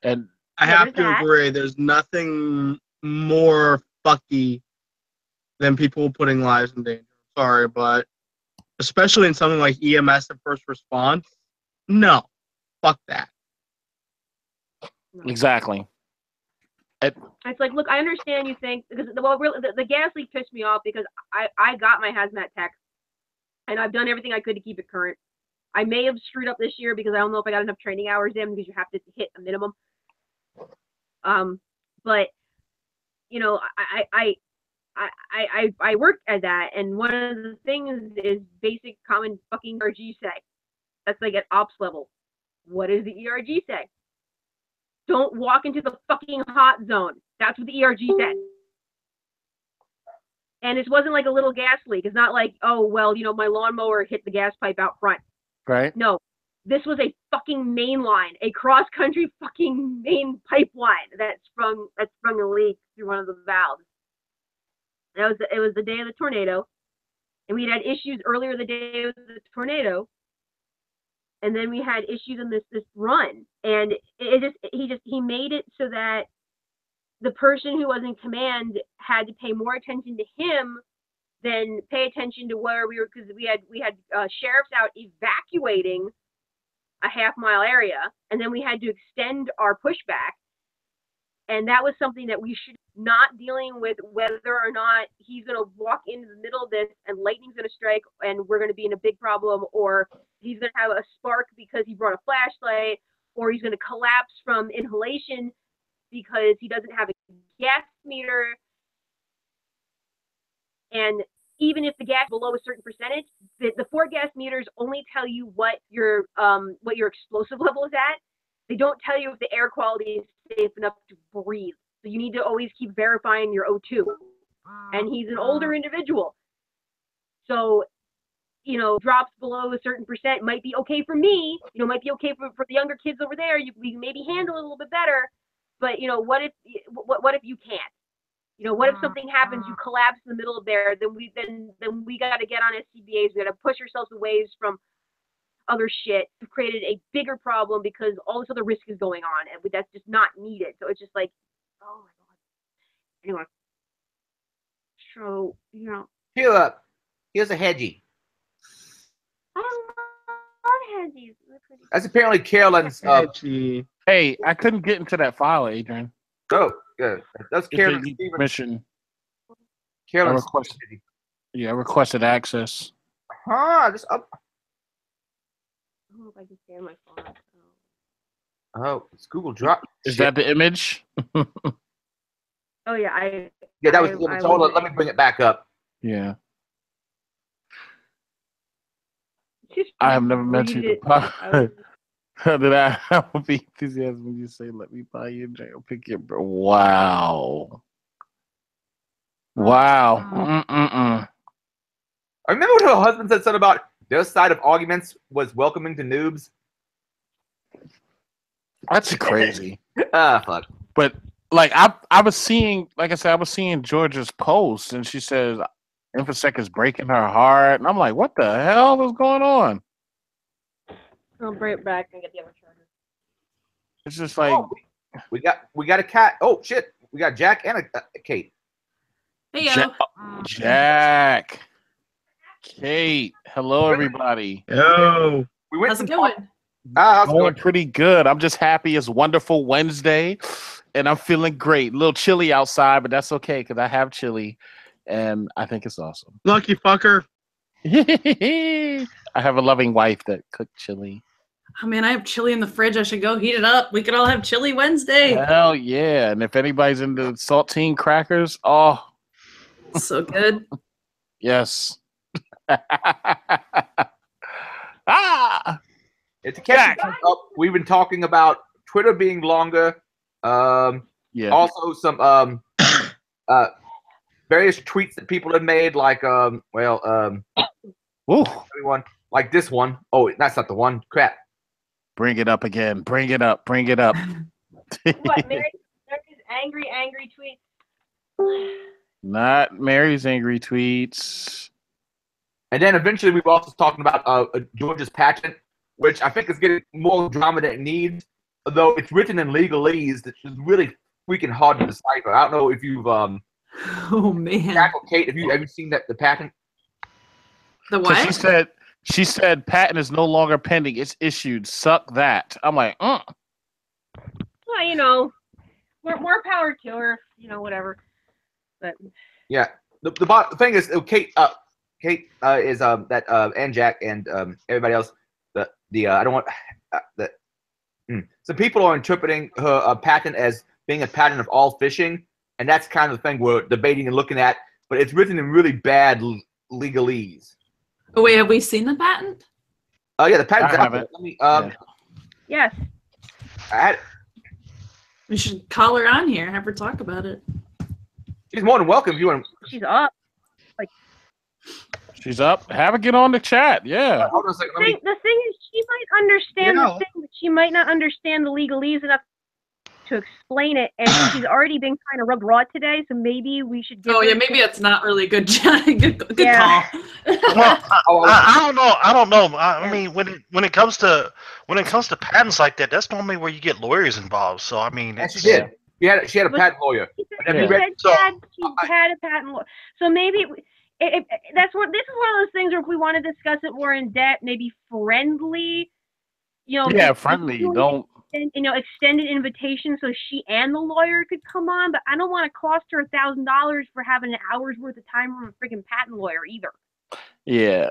And I have to agree. There's nothing more fucky than people putting lives in danger. Sorry, but especially in something like EMS and first response, no, fuck that. Exactly. It's like, look, I understand you think, because the gas leak pissed me off because I got my hazmat tech, and I've done everything I could to keep it current. I may have screwed up this year because I don't know if I got enough training hours in, because you have to hit a minimum. But you know, I work at that, and one of the things is basic common fucking ERG say. That's like at ops level. What does the ERG say? Don't walk into the fucking hot zone. That's what the ERG said. And it wasn't like a little gas leak. It's not like, oh, well, you know, my lawnmower hit the gas pipe out front. Right. No, this was a fucking main line, a cross-country fucking main pipeline that sprung a leak through one of the valves. It was the day of the tornado, and we had issues earlier the day of the tornado, and then we had issues in this run, and he made it so that the person who was in command had to pay more attention to him than pay attention to where we were, because we had sheriffs out evacuating a half-mile area, and then we had to extend our pushback. And that was something that we should not dealing with, whether or not he's going to walk into the middle of this and lightning's going to strike and we're going to be in a big problem, or he's going to have a spark because he brought a flashlight, or he's going to collapse from inhalation because he doesn't have a gas meter. And even if the gas is below a certain percentage, the 4 gas meters only tell you what your explosive level is at. They don't tell you if the air quality is safe enough to breathe. So you need to always keep verifying your O2. And he's an older individual. So, you know, drops below a certain percent might be okay for me, you know, might be okay for the younger kids over there. We can maybe handle it a little bit better. But, you know, what if you can't? You know, what if something happens, you collapse in the middle of there, then we got to get on SCBAs, we got to push ourselves away from other shit. We've created a bigger problem because all this other risk is going on, and that's just not needed. So it's just like, oh my god. Anyway, so you know, here's a hedgie. I love hedgies. That's apparently Carolyn's. Hey, I couldn't get into that file, Adrian. Oh, good. That's Carolyn's permission. Carolyn's. I requested access. Just up. I don't know if I can stay on my phone. Oh, it's Google Drive. Is that the image? Oh yeah, that was the image. Hold on, let me bring it back up. Yeah. I have never met you. Did I have enthusiasm when you say, "Let me buy you a jail picket, bro"? Wow. I remember when her husband said something about their side of arguments was welcoming to noobs. That's crazy. Fuck. But like I was seeing, like I said, I was seeing Georgia's post, and she says InfoSec is breaking her heart, and I'm like, what the hell is going on? I'll bring it back and get the other charger. It's just like we got a cat. Oh shit, we got Jack and a Kate. Hey yo, Jack. Kate, hello everybody. Yo, how's it going? Going pretty good. I'm just happy it's wonderful Wednesday, and I'm feeling great. A little chilly outside, but that's okay because I have chili, and I think it's awesome. Lucky fucker. I have a loving wife that cooked chili. Oh man, I have chili in the fridge. I should go heat it up. We could all have chili Wednesday. Hell yeah! And if anybody's into saltine crackers, oh So good. yes. Ah, It's a catch up. We've been talking about Twitter being longer. yeah. Also, some various tweets that people have made, like Ooh. everyone like this one. Oh, that's not the one. Crap. Bring it up again. Bring it up. Bring it up. What, Mary's angry tweet? Not Mary's angry tweets. And then eventually we were also talking about Georgia's patent, which I think is getting more drama than it needs, though it's written in legalese that is really freaking hard to decipher. I don't know if you've Oh man. Jack or Kate, have you seen the patent? The So what? she said patent is no longer pending. It's issued. Suck that. I'm like, Well, you know, more power to her. You know, whatever. But Yeah. The thing is, Kate is that and Jack and everybody else. I don't want So people are interpreting her patent as being a patent of all fishing, and that's kind of the thing we're debating and looking at. But it's written in really bad legalese. Oh wait, have we seen the patent? Oh yeah, the patent's I out there. haven't. Let me yes, We should call her on here, have her talk about it. she's more than welcome if you want. she's up. she's up. Have her get on the chat. Yeah. Hold on a second. The thing is, she might understand Yeah. the thing, but she might not understand the legalese enough to explain it. And she's already been kind of rubbed raw today, so maybe we should give Oh her yeah, maybe it's not really good. Good Yeah. call. Well, I don't know. I don't know. I Yeah. mean, when it comes to patents like that, that's normally where you get lawyers involved. So I mean, And she it's, did. She had a But- patent lawyer. She Have you said read? she had a patent law. So maybe that's what this is one of those things where if we want to discuss it more in depth, maybe friendly, you know, Yeah, just friendly. doing Don't. extended invitation so she and the lawyer could come on. But I don't want to cost her $1,000 for having an hour's worth of time from a freaking patent lawyer either. Yeah.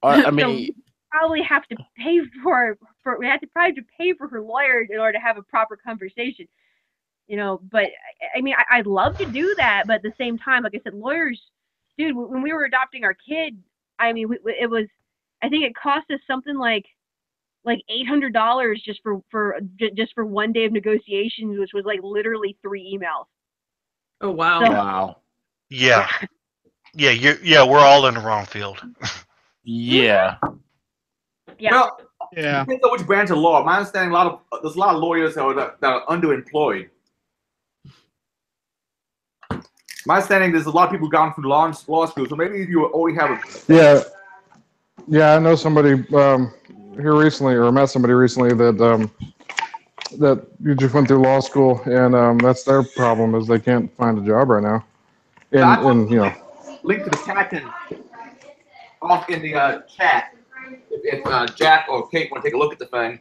I So mean, we probably have to pay we have to probably pay for her lawyer in order to have a proper conversation. You know, but I mean, I'd love to do that, but at the same time, like I said, lawyers, dude, when we were adopting our kid, I mean, it was, I think it cost us something like $800 just for one day of negotiations, which was like literally 3 emails. Oh wow. So- wow. yeah, we're all in the wrong field. Yeah. Yeah. Well, Yeah. depends on which branch of law. My understanding, there's a lot of lawyers that are underemployed. My understanding, there's a lot of people gone through law school, so maybe if you already have a Yeah, I know somebody here recently, or met somebody recently that you just went through law school, and that's their problem is they can't find a job right now. And you know, link to the patent off in the chat if Jack or Kate want to take a look at the thing.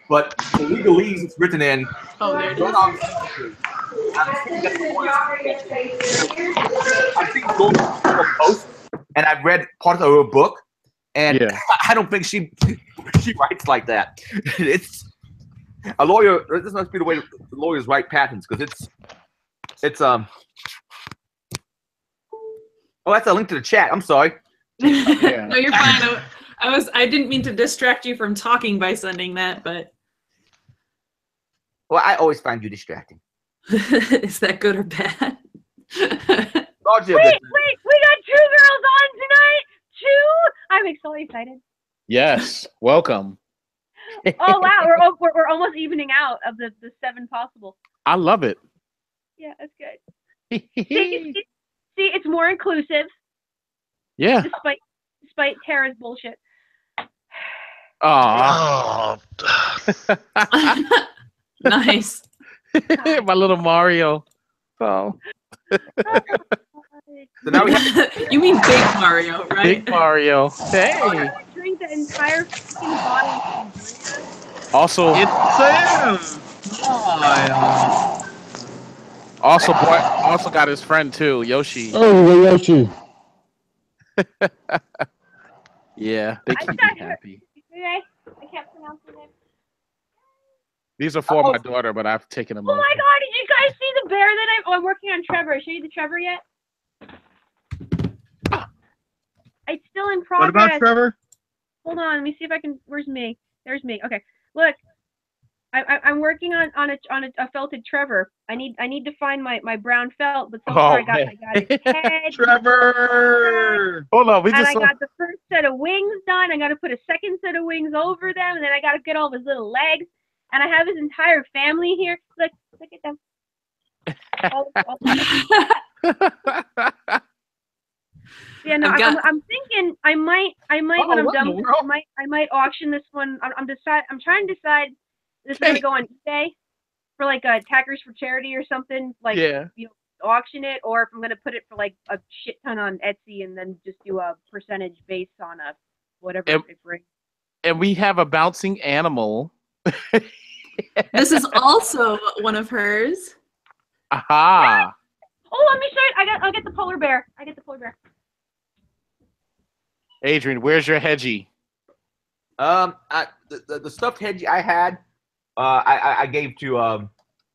But the legalese it's written in. Oh, there it Right is. on signature. I've seen Gold's posts, and I've read part of her book, and Yeah. I don't think she writes like that. It's a lawyer. This must be the way lawyers write patents, because it's Oh, that's a link to the chat. I'm sorry. Yeah. No, you're fine. I didn't mean to distract you from talking by sending that, but Well, I always find you distracting. is that good or bad? Roger, Wait, we got 2 girls on tonight. 2? I'm so excited. Yes. Welcome. Oh wow, we're almost evening out of the 7 possible. I love it. Yeah, that's good. See, it's more inclusive, Yeah. despite Tara's bullshit. Aw. Oh, Nice. My little Mario. Oh. So now we have You mean Big Mario, right? Big Mario. Hey. I drink the entire fucking bottle. Also, It's Sam. Oh, also got his friend too, Yoshi. oh, Yoshi. Yeah, they keep me happy. Okay, I can't pronounce the name. These are for my daughter, but I've taken them. Oh my God! Did you guys see the bear that I'm working on? Trevor, show you the Trevor yet? It's still in progress. What about Trevor? Hold on, let me see if I can. Where's me? There's me. Okay, look, I'm working on a felted Trevor. I need to find my brown felt, but so far I got his head. Trevor. Hold on, I got the first set of wings done. I got to put a second set of wings over them, and then I got to get all his little legs. And I have his entire family here. Look at them. Yeah, no, I'm thinking I might when I'm done with this, I might auction this one. I'm trying to decide this is gonna go on eBay for like Tackers for Charity or something, like auction it, or if I'm gonna put it for like a shit ton on Etsy and then just do a percentage based on a whatever it brings. And we have a bouncing animal. This is also one of hers. Aha! Oh, let me show you. I'll get the polar bear. Adrian, where's your hedgie? The stuffed hedgie I had, I gave to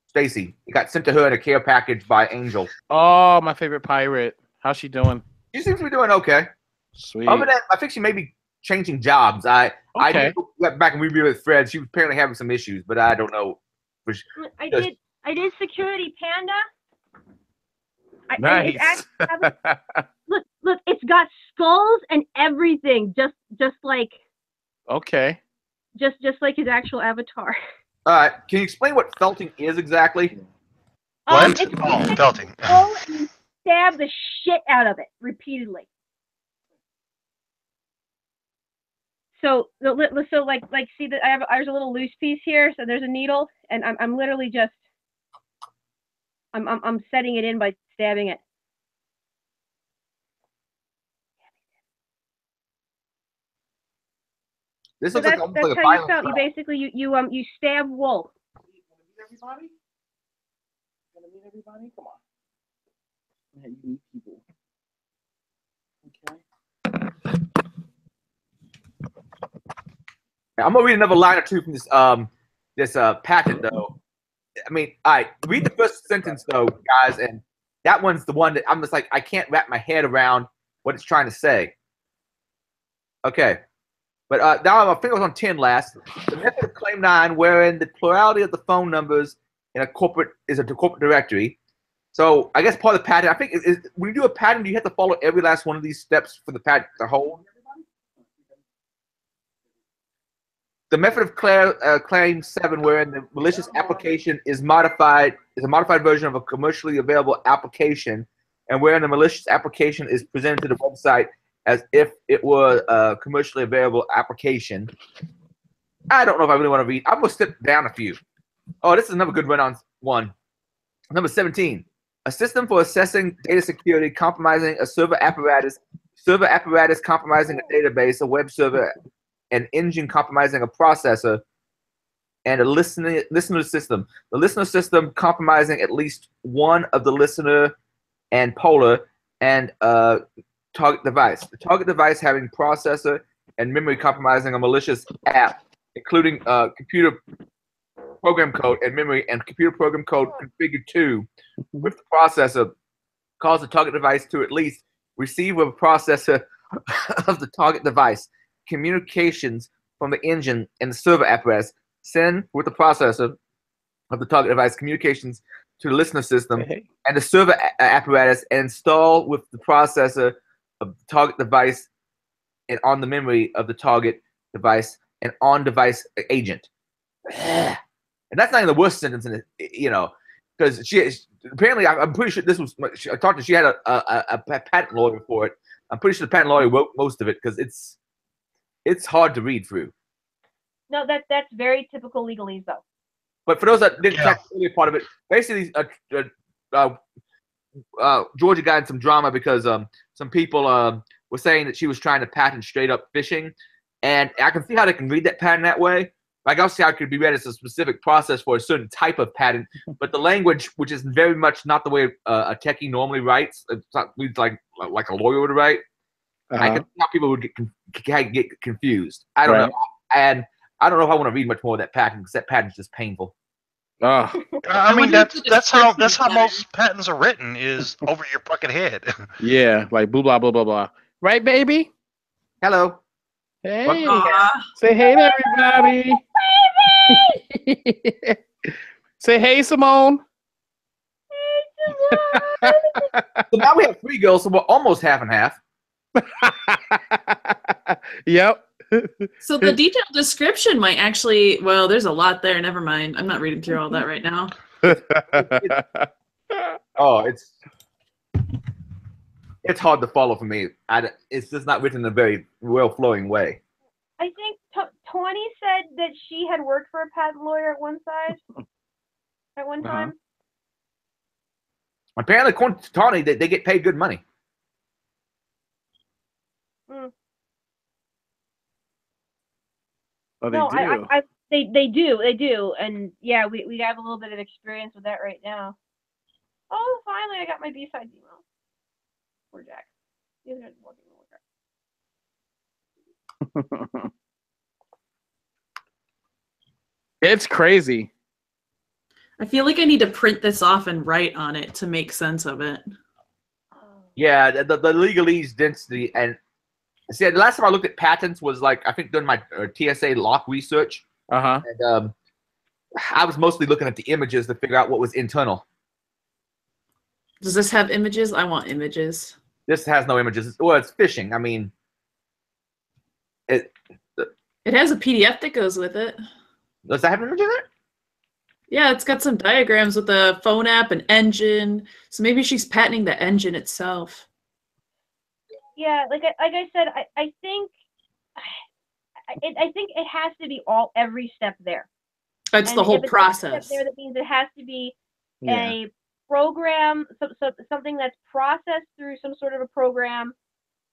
Stacy. It got sent to her in a care package by Angel. Oh, my favorite pirate. How's she doing? She seems to be doing okay. Sweet. Other than that, I think she may be changing jobs. I did go back and review with Fred. She was apparently having some issues, but I don't know. I did security panda. Nice. Look, it's got skulls and everything, just like. Okay. Just like his actual avatar. All right. Can you explain what felting is exactly? What? It's felting. Go and stab the shit out of it repeatedly. So like see that there's a little loose piece here. So there's a needle, and I'm literally just I'm setting it in by stabbing it. This so looks that's like how a you felt. You basically you stab wool. Everybody? Gonna meet everybody? Come on. Yeah, you meet people. Okay. I'm gonna read another line or two from this patent though. I mean, all right, read the first sentence though, guys, and that one's the one that I'm just like I can't wrap my head around what it's trying to say. Okay, but now I think I was on 10 last. The method of Claim 9, wherein the plurality of the phone numbers in a corporate directory. So I guess part of the patent, I think, is when you do a patent, you have to follow every last one of these steps for the patent to hold. The method of Claim 7, wherein the malicious application is a modified version of a commercially available application, and wherein the malicious application is presented to the website as if it were a commercially available application. I don't know if I really want to read. I'm going to step down a few. Oh, this is another good one. Number 17. A system for assessing data security compromising a server apparatus compromising a database, a web server, an engine compromising a processor, and a listener system. The listener system compromising at least one of the listener and polar and target device. The target device having processor and memory compromising a malicious app, including computer program code and memory and computer program code configured to with the processor, cause the target device to at least receive with a processor of the target device communications from the engine and the server apparatus, send with the processor of the target device communications to the listener system and the server apparatus, and install with the processor of the target device and on the memory of the target device and on device agent. And that's not even the worst sentence in it, you know, because she apparently, I'm pretty sure this was. I talked to. She had a patent lawyer for it. I'm pretty sure the patent lawyer wrote most of it because it's hard to read through. No, that's very typical legalese though. But for those that didn't catch the earlier part of it, basically, Georgia got in some drama because some people were saying that she was trying to patent straight up phishing, and I can see how they can read that patent that way. Like I'll see how it could be read as a specific process for a certain type of patent, but the language, which is very much not the way a techie normally writes, it's not reads like a lawyer would write. I can see how people would get confused. I don't know. And I don't know if I want to read much more of that patent because that patent's just painful. Oh, I mean, wonder if the that's how description's most patents are written is over your fucking head. yeah, like blah blah blah blah blah. Right, baby? Hello. Hey, Aw. say hey to everybody. Say hey, Simone. So now we have 3 girls, so we're almost half and half. Yep. So the detailed description might actually, well, there's a lot there. Never mind. I'm not reading through all that right now. Oh, it's hard to follow for me. It's just not written in a very well flowing way. I think Tawny said that she had worked for a patent lawyer at one time. Apparently, according to Tawny, they get paid good money. Mm. Oh, they No, do. they do, and yeah, we have a little bit of experience with that right now. Oh, finally, I got my B-side email. Poor Jack. These are working. It's crazy. I feel like I need to print this off and write on it to make sense of it. Yeah, the legalese density and see. The last time I looked at patents was like I think during my TSA lock research, Uh-huh. and I was mostly looking at the images to figure out what was internal. Does this have images? I want images. This has no images. Well, it's phishing. I mean, It has a PDF that goes with it. does that have images in it? Yeah, it's got some diagrams with a phone app, an engine. So maybe she's patenting the engine itself. Yeah, like I said, I think it has to be every step there. That's And the whole if it's every process. step there, that means it has to be Yeah. a program, something that's processed through some sort of a program,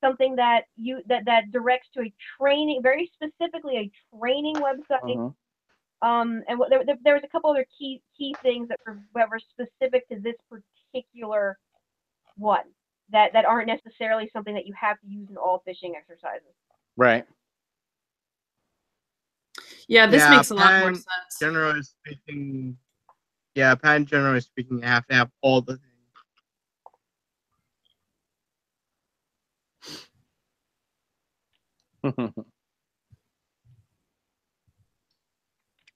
something that that directs to a training, very specifically a training website. Uh-huh. And there was a couple other key things that were specific to this particular one that aren't necessarily something that you have to use in all phishing exercises. Right. Yeah, this makes a lot more patent, sense. Generally speaking, patent generally speaking, you have to have all the things.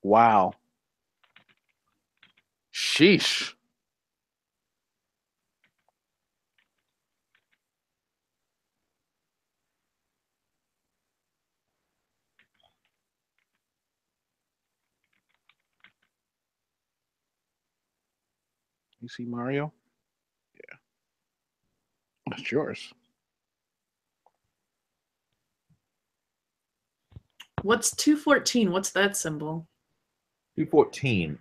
Wow. Sheesh. You see Mario? Yeah. That's yours. What's 214? What's that symbol? 214.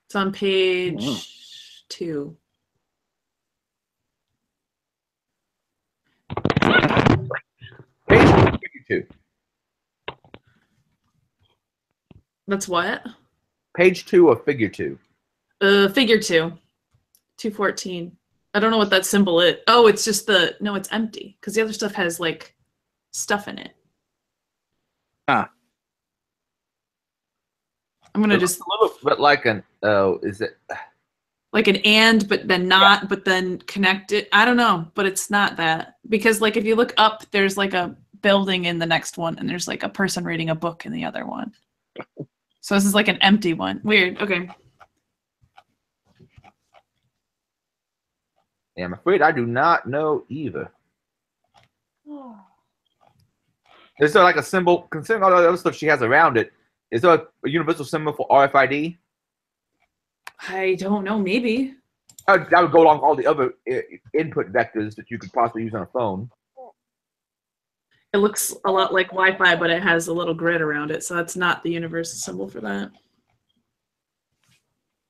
It's on page 2. Page 2. That's what? Page 2 of figure 2. Figure 2. 214. I don't know what that symbol is. Oh, it's just no, it's empty because the other stuff has like stuff in it. Ah. I'm gonna It just looks a little bit like an is it like an and, but then not, but then connect it. I don't know, but it's not that because like if you look up, there's like a building in the next one, and there's like a person reading a book in the other one. So this is like an empty one. Weird. Okay. Yeah, I'm afraid I do not know either. Is there like a symbol, considering all the other stuff she has around it, is there a universal symbol for RFID? I don't know. Maybe. That would go along all the other input vectors that you could possibly use on a phone. It looks a lot like Wi-Fi, but it has a little grid around it, so that's not the universal symbol for that.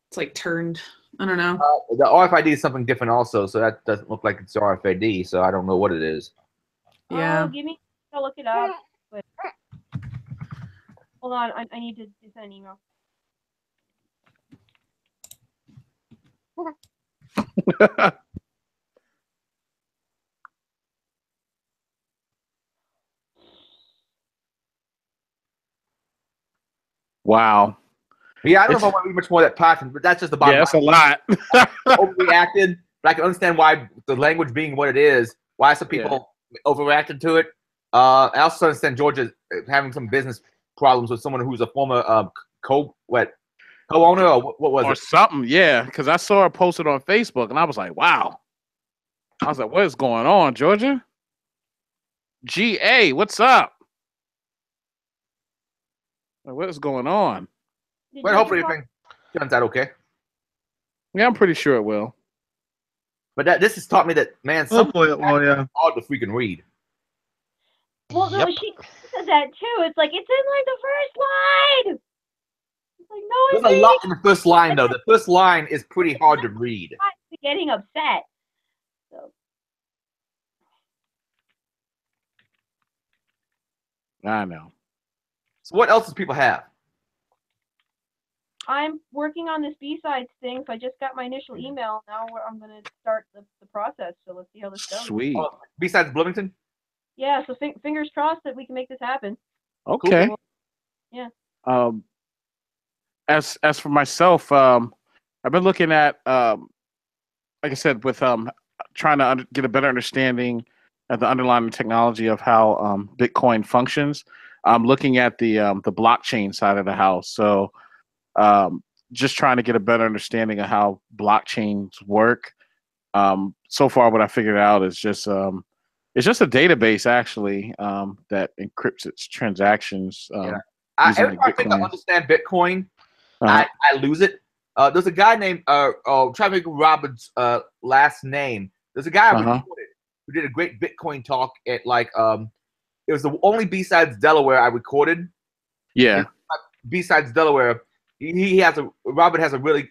It's like turned. I don't know. The RFID is something different also, so that doesn't look like it's RFID, so I don't know what it is. Yeah. Oh, I'll look it up. But hold on, I need to send an email. Wow. Yeah, I don't know if I want to read much more of that pattern, but that's just the bottom Yeah, that's a line. lot. Overreacted, but I can understand why the language being what it is, why some Yeah. people overreacted to it. I also understand Georgia having some business problems with someone who's a former co-owner or what was Or it? something, yeah. Because I saw her posted on Facebook, and I was like, wow. I was like, what is going on, Georgia? GA, what's up? What is going on? Did But Georgia hopefully call- everything turns out okay. Yeah, I'm pretty sure it will. But this has taught me that, man, some Hopefully, well, yeah. hard to freaking read. Well, no, Yep. she said that too. It's like it's in like the first line. It's like no, There's I'm a lot reading. in the first line, though. The first line is pretty hard to read. I'm getting upset. So I know. So what else does people have? I'm working on this B-sides thing. So I just got my initial email. Now I'm gonna start the process. So let's see how this goes. Sweet. Oh, besides Bloomington? Yeah. So fingers crossed that we can make this happen. Okay. Cool. Yeah. As for myself, I've been looking at like I said, with trying to get a better understanding of the underlying technology of how Bitcoin functions. I'm looking at the blockchain side of the house. So just trying to get a better understanding of how blockchains work. So far, what I figured out is just it's just a database actually that encrypts its transactions. Yeah. Using Every time I think I Bitcoin. understand Bitcoin, Uh-huh. I lose it. There's a guy named trying to think of Robert's last name. There's a guy I Uh-huh. recorded who did a great Bitcoin talk at it was the only B-sides Delaware I recorded. Yeah. B-sides Delaware. Robert has a really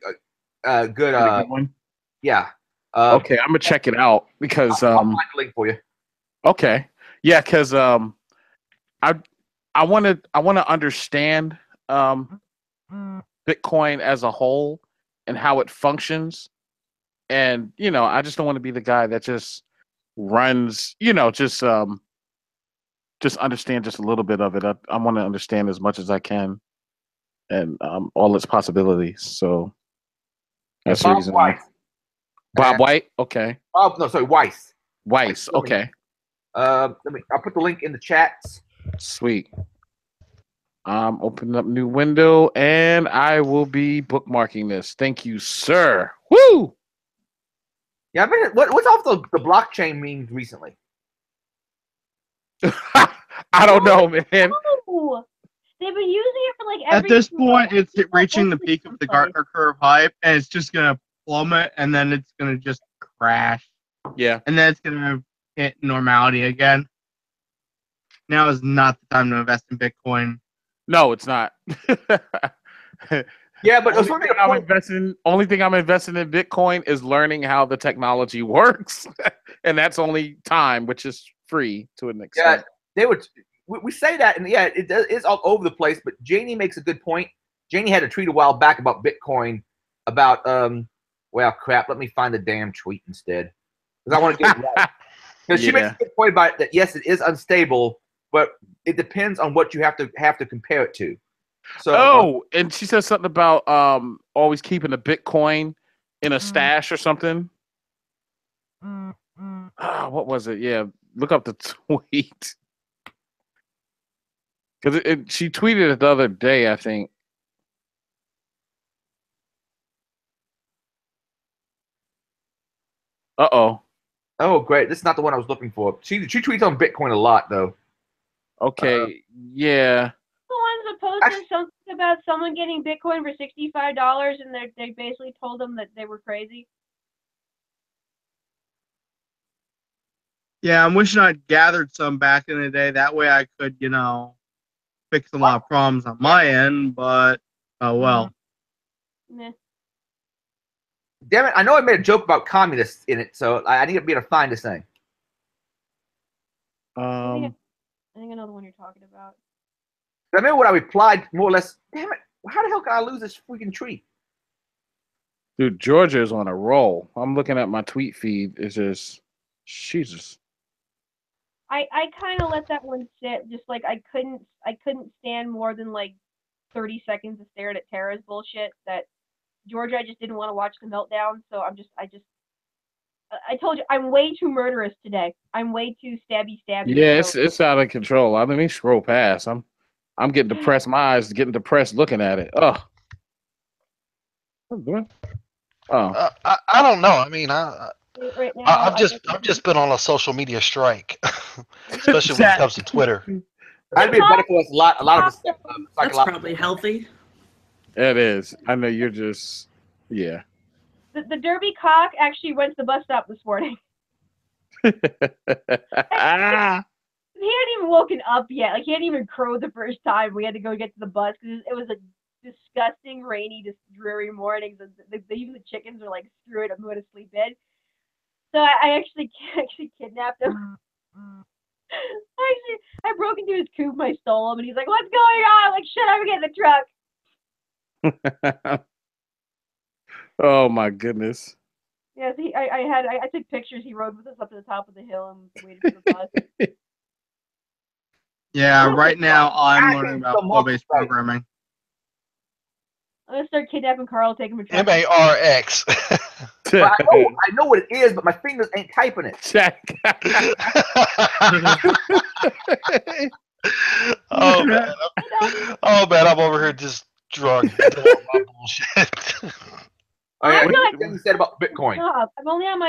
good Good one. yeah. Okay, I'm gonna check it out because I'll find the link for you. okay, yeah, because I want to understand Bitcoin as a whole and how it functions, and I just don't want to be the guy that just runs, just understand just a little bit of it. I want to understand as much as I can and all its possibilities. So that's the Bob reason. White. Bob White, okay. Oh no, sorry, Weiss. Weiss, okay. I'll put the link in the chats. Sweet. I'm opening up new window and I will be bookmarking this. Thank you, sir. Woo! Yeah, what's off the blockchain memes recently? I don't know, man. Oh, they've been using it for like At every. this point, it's reaching the peak of the Gartner curve hype, and it's just gonna plummet, and then it's gonna just crash, Yeah. and then it's gonna hit normality again. Now is not the time to invest in Bitcoin. No, it's not. Yeah, but only thing I'm investing in Bitcoin is learning how the technology works, and that's only time, which is free to an extent. Yeah, we say that, and yeah, it's all over the place. But Janie makes a good point. Janie had a tweet a while back about Bitcoin, about well, crap. Let me find the damn tweet instead, because I want to get it right. Because she makes a good point about it, that yes, it is unstable, but it depends on what you have to compare it to. So, and she said something about always keeping a Bitcoin in a stash or something. What was it? Yeah, look up the tweet. Because she tweeted it the other day, I think. Uh-oh. Oh, great. This is not the one I was looking for. She tweets on Bitcoin a lot, though. Okay, yeah. The ones that posted something about someone getting Bitcoin for $65, and they basically told them that they were crazy. Yeah, I'm wishing I'd gathered some back in the day. That way I could, fix a lot of problems on my end, but oh well. Nah. Damn it, I know I made a joke about communists in it, so I need to be able to find this thing. I think I know the one you're talking about. I remember what I replied, more or less. Damn it, how the hell can I lose this freaking tree? Dude, Georgia is on a roll. I'm looking at my tweet feed. It's just, Jesus. I kind of let that one sit. Just like I couldn't stand more than like 30 seconds of staring at Tara's bullshit that Georgia, I just didn't want to watch the meltdown, so I told you, I'm way too murderous today. I'm way too stabby. Yeah, so. it's out of control. I mean, scroll past. I'm getting depressed. My eyes getting depressed looking at it. Oh. Oh. I don't know. I mean, Right now, I've just been on a social media strike, especially when it comes to Twitter. That'd be better for us. A lot of us. That's probably healthy. It is. I know you're just. Yeah. The Derby cock actually went to the bus stop this morning. He hadn't even woken up yet. Like, he hadn't even crowed the first time. We had to go get to the bus because it was a disgusting, rainy, just dreary morning. Even the chickens were like, screw it, I'm going to sleep in. So I actually kidnapped him. I broke into his coop and I stole him, and he's like, "What's going on?" I'm like, "Shit, I'm gonna get in the truck." Oh my goodness. Yes, I took pictures. He rode with us up to the top of the hill and waited for the bus. Yeah, right now I'm learning about flow-based programming. I'm gonna start kidnapping Carl, take him to truck. MARX. Well, I know what it is, but my fingers ain't typing it. Oh man, I'm over here just drunk. Doing my bullshit. Oh, yeah, I'm what you said about Bitcoin? Stop. I'm only on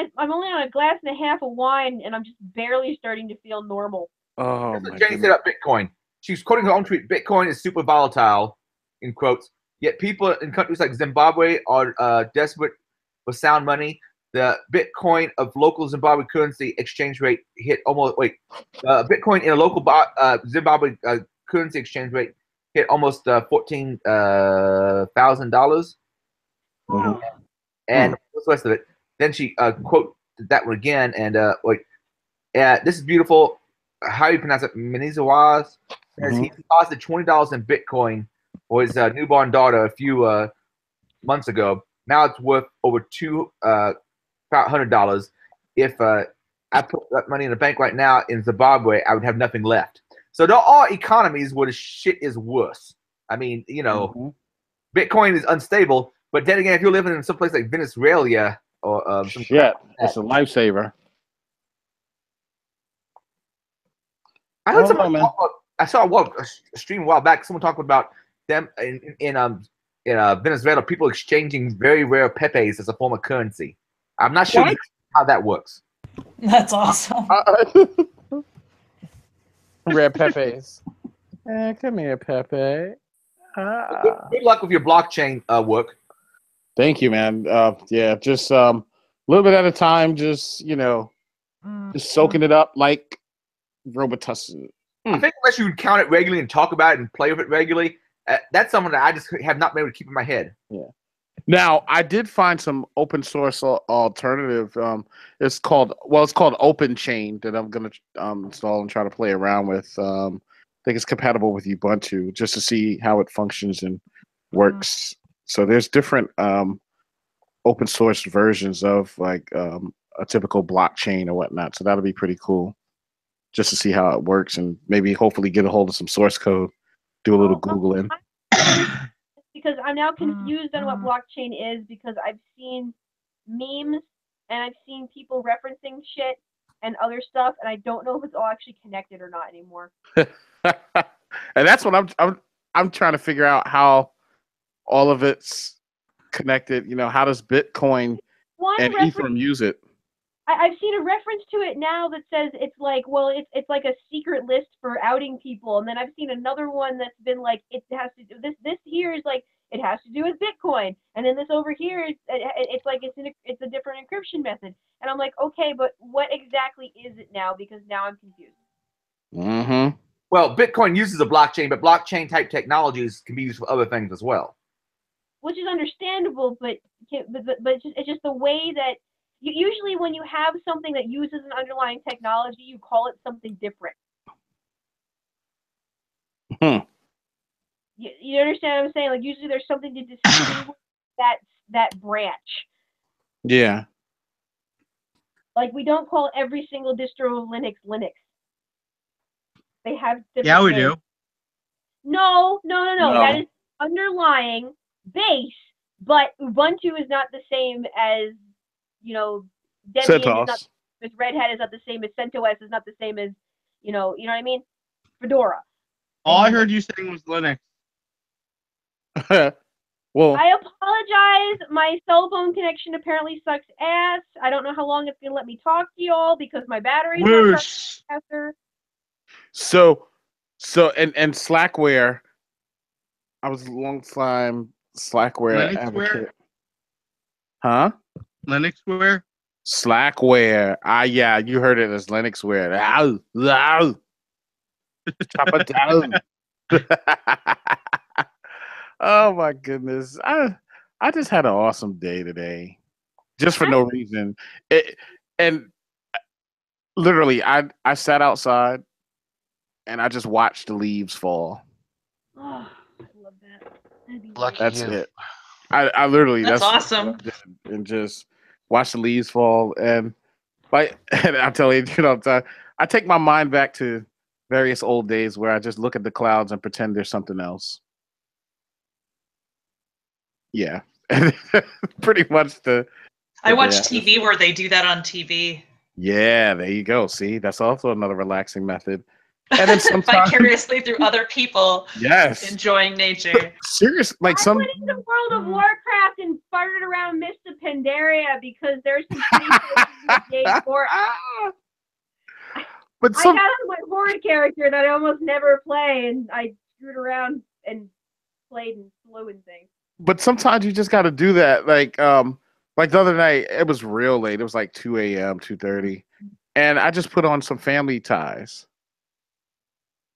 a glass and a half of wine, and I'm just barely starting to feel normal. Oh, That's what Jenny said about Bitcoin. She's quoting her own tweet. Bitcoin is super volatile, in quotes. Yet people in countries like Zimbabwe are desperate for sound money. The Bitcoin of local Zimbabwe currency exchange rate hit almost. Bitcoin in a local Zimbabwe currency exchange rate hit almost $14,000. Mm-hmm. And what's the rest of it? Then she quote that one again, and this is beautiful. How you pronounce it? Menizawaz says he deposited $20 in Bitcoin for his newborn daughter a few months ago. Now it's worth over $200. If I put that money in the bank right now in Zimbabwe, I would have nothing left. So there are economies where the shit is worse. I mean, Bitcoin is unstable, but then again, if you're living in some place like Venezuela or some shit, it's a lifesaver. I heard someone talk about, I saw a stream a while back. Someone talking about them in Venezuela, people exchanging very rare pepes as a form of currency. I'm not sure how that works. That's awesome. Rare pepes. Come here, Pepe. Good luck with your blockchain work. Thank you, man. Yeah, just a little bit at a time. Just just soaking it up like Robitussin. I think unless you count it regularly and talk about it and play with it regularly, that's something that I just have not been able to keep in my head. Yeah. Now I did find some open source alternative. It's called Open Chain that I'm gonna install and try to play around with. I think it's compatible with Ubuntu just to see how it functions and works. So there's different open source versions of like a typical blockchain or whatnot. So that'll be pretty cool just to see how it works and maybe hopefully get a hold of some source code, do a little Googling. Because I'm now confused on what blockchain is because I've seen memes and I've seen people referencing shit and other stuff, and I don't know if it's all actually connected or not anymore. And that's what I'm trying to figure out how all of it's connected. How does Bitcoin and Ethereum use it? I've seen a reference to it now that says it's like, well, it's like a secret list for outing people, and then I've seen another one that's been like, it has to do this here is like it has to do with Bitcoin, and then this over here it's like it's a different encryption method, and I'm like, okay, but what exactly is it now? Because now I'm confused. Mm-hmm. Well, Bitcoin uses a blockchain, but blockchain type technologies can be used for other things as well. Which is understandable, but it's just the way that. Usually when you have something that uses an underlying technology, you call it something different. You understand what I'm saying? Like usually there's something to distinguish that branch. Yeah. Like we don't call every single distro of Linux. They have different Yeah, we names. do. No. That is underlying base, but Ubuntu is not the same as, Debian is not CentOS. the same as Red Hat is not the same as CentOS is not the same as, you know what I mean? Fedora. All I heard you saying was Linux. Well, I apologize. My cell phone connection apparently sucks ass. I don't know how long it's gonna let me talk to y'all because my battery's not Whoosh. faster. so and Slackware. I was a long time Slackware advocate. Huh? Linuxware? Slackware. Yeah, you heard it as Linuxware. Ow, ow. Chop it down. Oh my goodness. I just had an awesome day today. Just for no reason. And literally I sat outside and I just watched the leaves fall. Oh, I love that. Lucky That's you. it. I literally That's what awesome. I did, and just watch the leaves fall and and I'm telling you, I take my mind back to various old days where I just look at the clouds and pretend there's something else. Yeah. Pretty much I watch yeah. TV where they do that on TV. Yeah, there you go. See, that's also another relaxing method. And then sometimes Vicariously through other people yes. enjoying nature. Serious, like I some went into World of Warcraft and farted around Mista Pandaria because there's some pretty places in the game for it. but I some got on my horde character that I almost never play, and I screwed around and played and flew and things. but sometimes you just got to do that. Like the other night, it was real late. It was like 2 a.m., 2:30, and I just put on some Family Ties.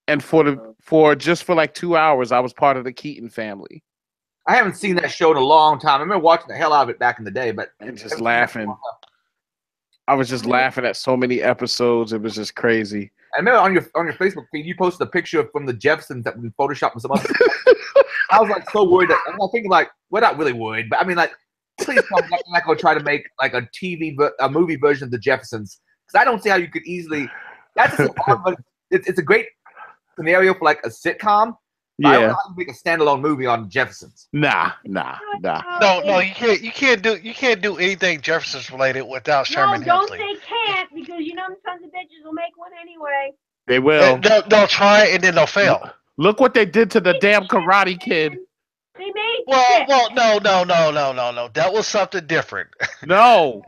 And for like 2 hours, I was part of the Keaton family. I haven't seen that show in a long time. I remember watching the hell out of it back in the day, but And just laughing. I was just laughing at so many episodes. It was just crazy. I remember on your Facebook feed, you posted a picture from the Jeffersons that was photoshopped and some other. I was like so worried. I'm thinking like we're not really worried, but I mean like, please tell me they're not going to try to make like a movie version of the Jeffersons, because I don't see how you could easily. That's just hard, but it's a great scenario for like a sitcom. But I don't know how to make a standalone movie on Jeffersons. Nah. No, you can't do anything Jefferson's related without Sherman No, don't Hemsley. say can't, because you know them sons of bitches will make one anyway. They will. They'll try and then they'll fail. Look what they did to the damn Karate Kid. They made Well, no. That was something different. No.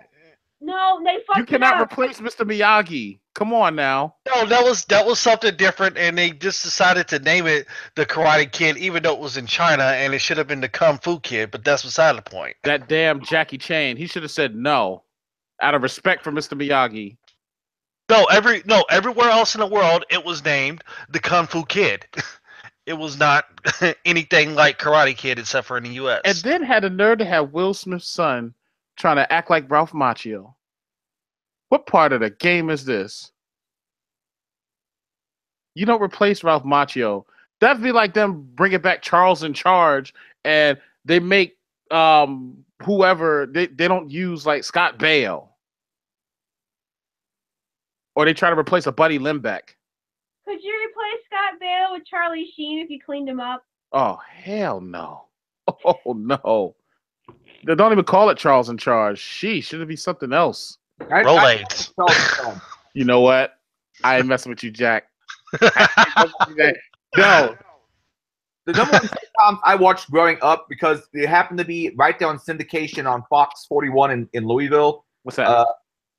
No, they fucked You cannot it up. replace Mr. Miyagi. Come on now. No, that was something different, and they just decided to name it the Karate Kid, even though it was in China, and it should have been the Kung Fu Kid. But that's beside the point. That damn Jackie Chan. He should have said no, out of respect for Mr. Miyagi. No, everywhere else in the world, it was named the Kung Fu Kid. It was not anything like Karate Kid, except for in the U.S. And then had a nerve to have Will Smith's son trying to act like Ralph Macchio. What part of the game is this? You don't replace Ralph Macchio. That'd be like them bringing back Charles in Charge, and they make whoever they don't use like Scott Baio, or they try to replace a Buddy Limbeck. Could you replace Scott Baio with Charlie Sheen if you cleaned him up? Oh hell no! Oh no! They don't even call it Charles in Charge. Should it be something else? Rolaids. You know what? I ain't messing with you, Jack. No. The number one sitcoms I watched growing up, because they happened to be right there on syndication on Fox 41 in Louisville. What's that?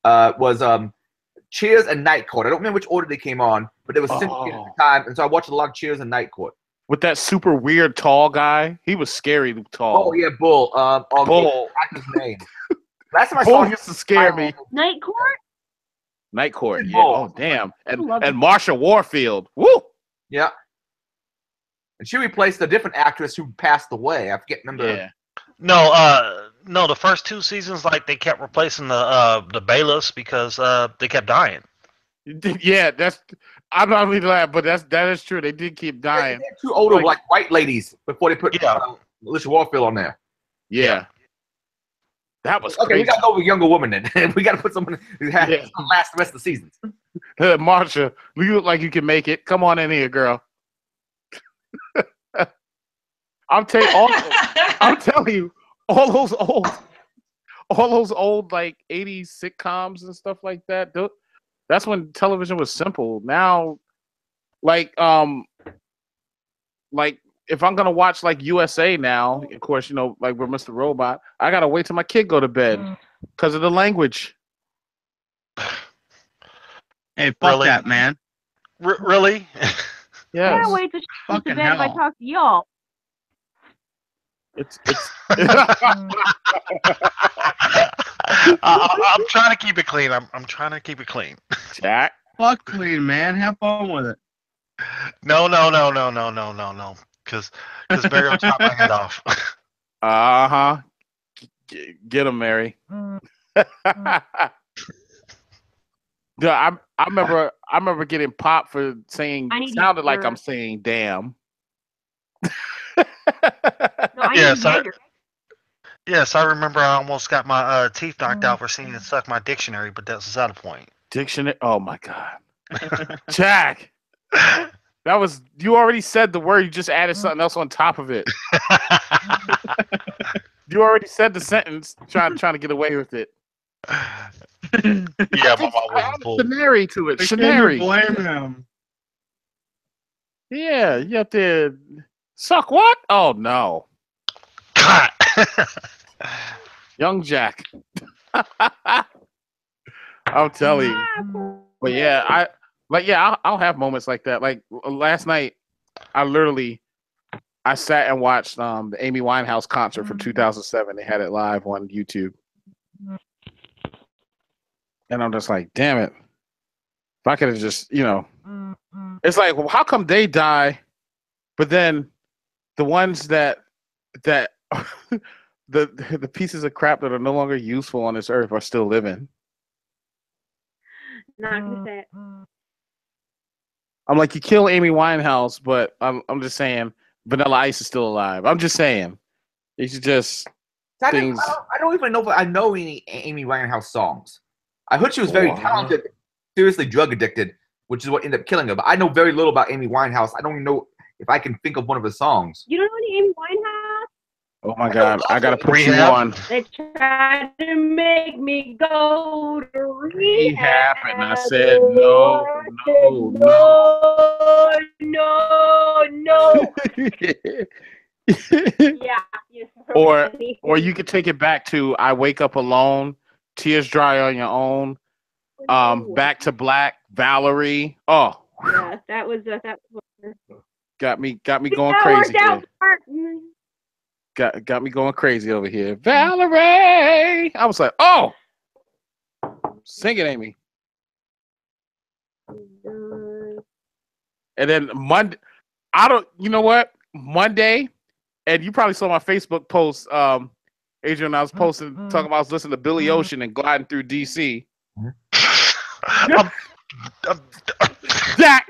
Was Cheers and Night Court. I don't remember which order they came on, but they was syndicated at the time, and so I watched a lot of Cheers and Night Court. With that super weird tall guy, he was scary tall. Oh yeah, Bull. Bull. That's his name. Last time I Bull saw him, used to scare me. Night Court? Night Court, yeah. Bull. Oh damn. And love it. Marsha Warfield. Woo! yeah. And she replaced a different actress who passed away. I forget. Remember? Yeah. No, the first two seasons, like they kept replacing the bailiffs because they kept dying. Yeah, I'm not really glad, but that is true. They did keep dying. They're two older like white ladies before they put Alicia Warfield on there. Yeah. That was Okay, crazy. we got to go with a younger woman then. We got to put someone who has last the rest of the seasons. Marsha, you look like you can make it. Come on in here, girl. I'm telling I'm telling you, all those old like 80s sitcoms and stuff like that. That's when television was simple. Now, like like if I'm gonna watch like USA now, of course, like we're Mr. Robot, I gotta wait till my kid go to bed because of the language. Hey, fuck Really? that, man. Really? Yes. Yeah, wait till she goes to Fucking bed if I hell. talk to y'all. It's I'm trying to keep it clean. I'm trying to keep it clean. Jack. Fuck clean, man. Have fun with it. No. Because Barry will chop my head off. Uh-huh. Get him, Mary. Yeah, I remember getting popped for saying I need sounded like your- I'm saying damn. No, I Yes, need Jaeger. Yes, I remember I almost got my teeth knocked out for seeing suck my dictionary, but that's beside the point. Dictionary. Oh my god. Jack. That was you already said the word, you just added something else on top of it. You already said the sentence, trying to get away with it. Yeah, my mom I was a added fool. Shanary to it. Why can't Shanary. you blame him? Yeah, you have to suck what? Oh no. God. Young Jack. I'm telling you. But yeah, I'll have moments like that. Like last night, I sat and watched the Amy Winehouse concert from 2007. They had it live on YouTube. And I'm just like, damn it. If I could have just, it's like, well, how come they die, but then the ones that the pieces of crap that are no longer useful on this earth are still living? Not gonna say it. I'm like, you kill Amy Winehouse, but I'm just saying Vanilla Ice is still alive. I'm just saying. It's just I things. don't even know if I know any Amy Winehouse songs. I heard she was very What? talented, seriously drug addicted, which is what ended up killing her. But I know very little about Amy Winehouse. I don't even know if I can think of one of her songs. You don't know any Amy Winehouse? Oh my God! I gotta put you Rehab? on They tried to make me go to rehab, rehab, and I said no. Yeah. Or you could take it back to I Wake Up Alone, Tears Dry on Your Own, Back to Black, Valerie. Oh, Yeah, that was got me going that crazy worked out. here. Got me going crazy over here. Valerie. I was like, oh, sing it, Amy. And then Monday, you know what? Monday, and you probably saw my Facebook post, Adrian, I was posting, talking about I was listening to Billy Ocean and gliding through DC. Jack!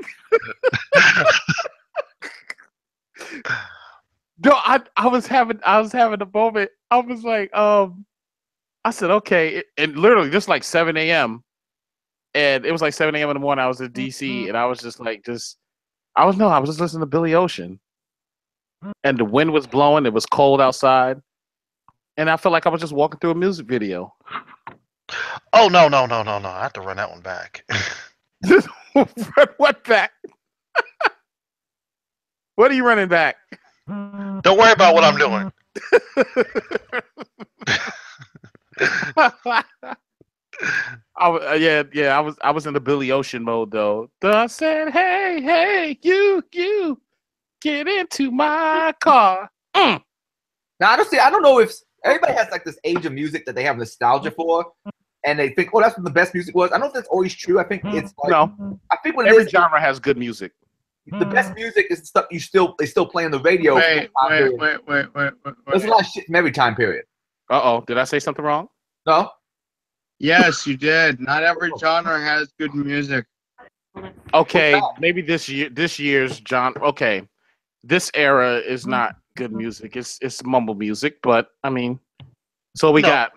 No, I was having a moment. I was like, I said, okay. And literally just like 7 a.m. And it was like 7 a.m. in the morning. I was in DC and I was just like, I was just listening to Billy Ocean. And the wind was blowing. It was cold outside. And I felt like I was just walking through a music video. Oh, no. I have to run that one back. What back? What are you running back? Don't worry about what I'm doing. I was in the Billy Ocean mode though. I said, hey, you get into my car. Now I don't know if everybody has like this age of music that they have nostalgia for, and they think, oh, that's what the best music was. I don't know if that's always true. I think it's like, No. I think when Every genre has good music. the best music is stuff they still play on the radio. Wait. There's a lot of shit from every time period. Uh-oh, did I say something wrong? No? Yes, you did. Not every genre has good music. Okay, maybe this year's genre. Okay, this era is not good music. It's mumble music, but I mean, so we got.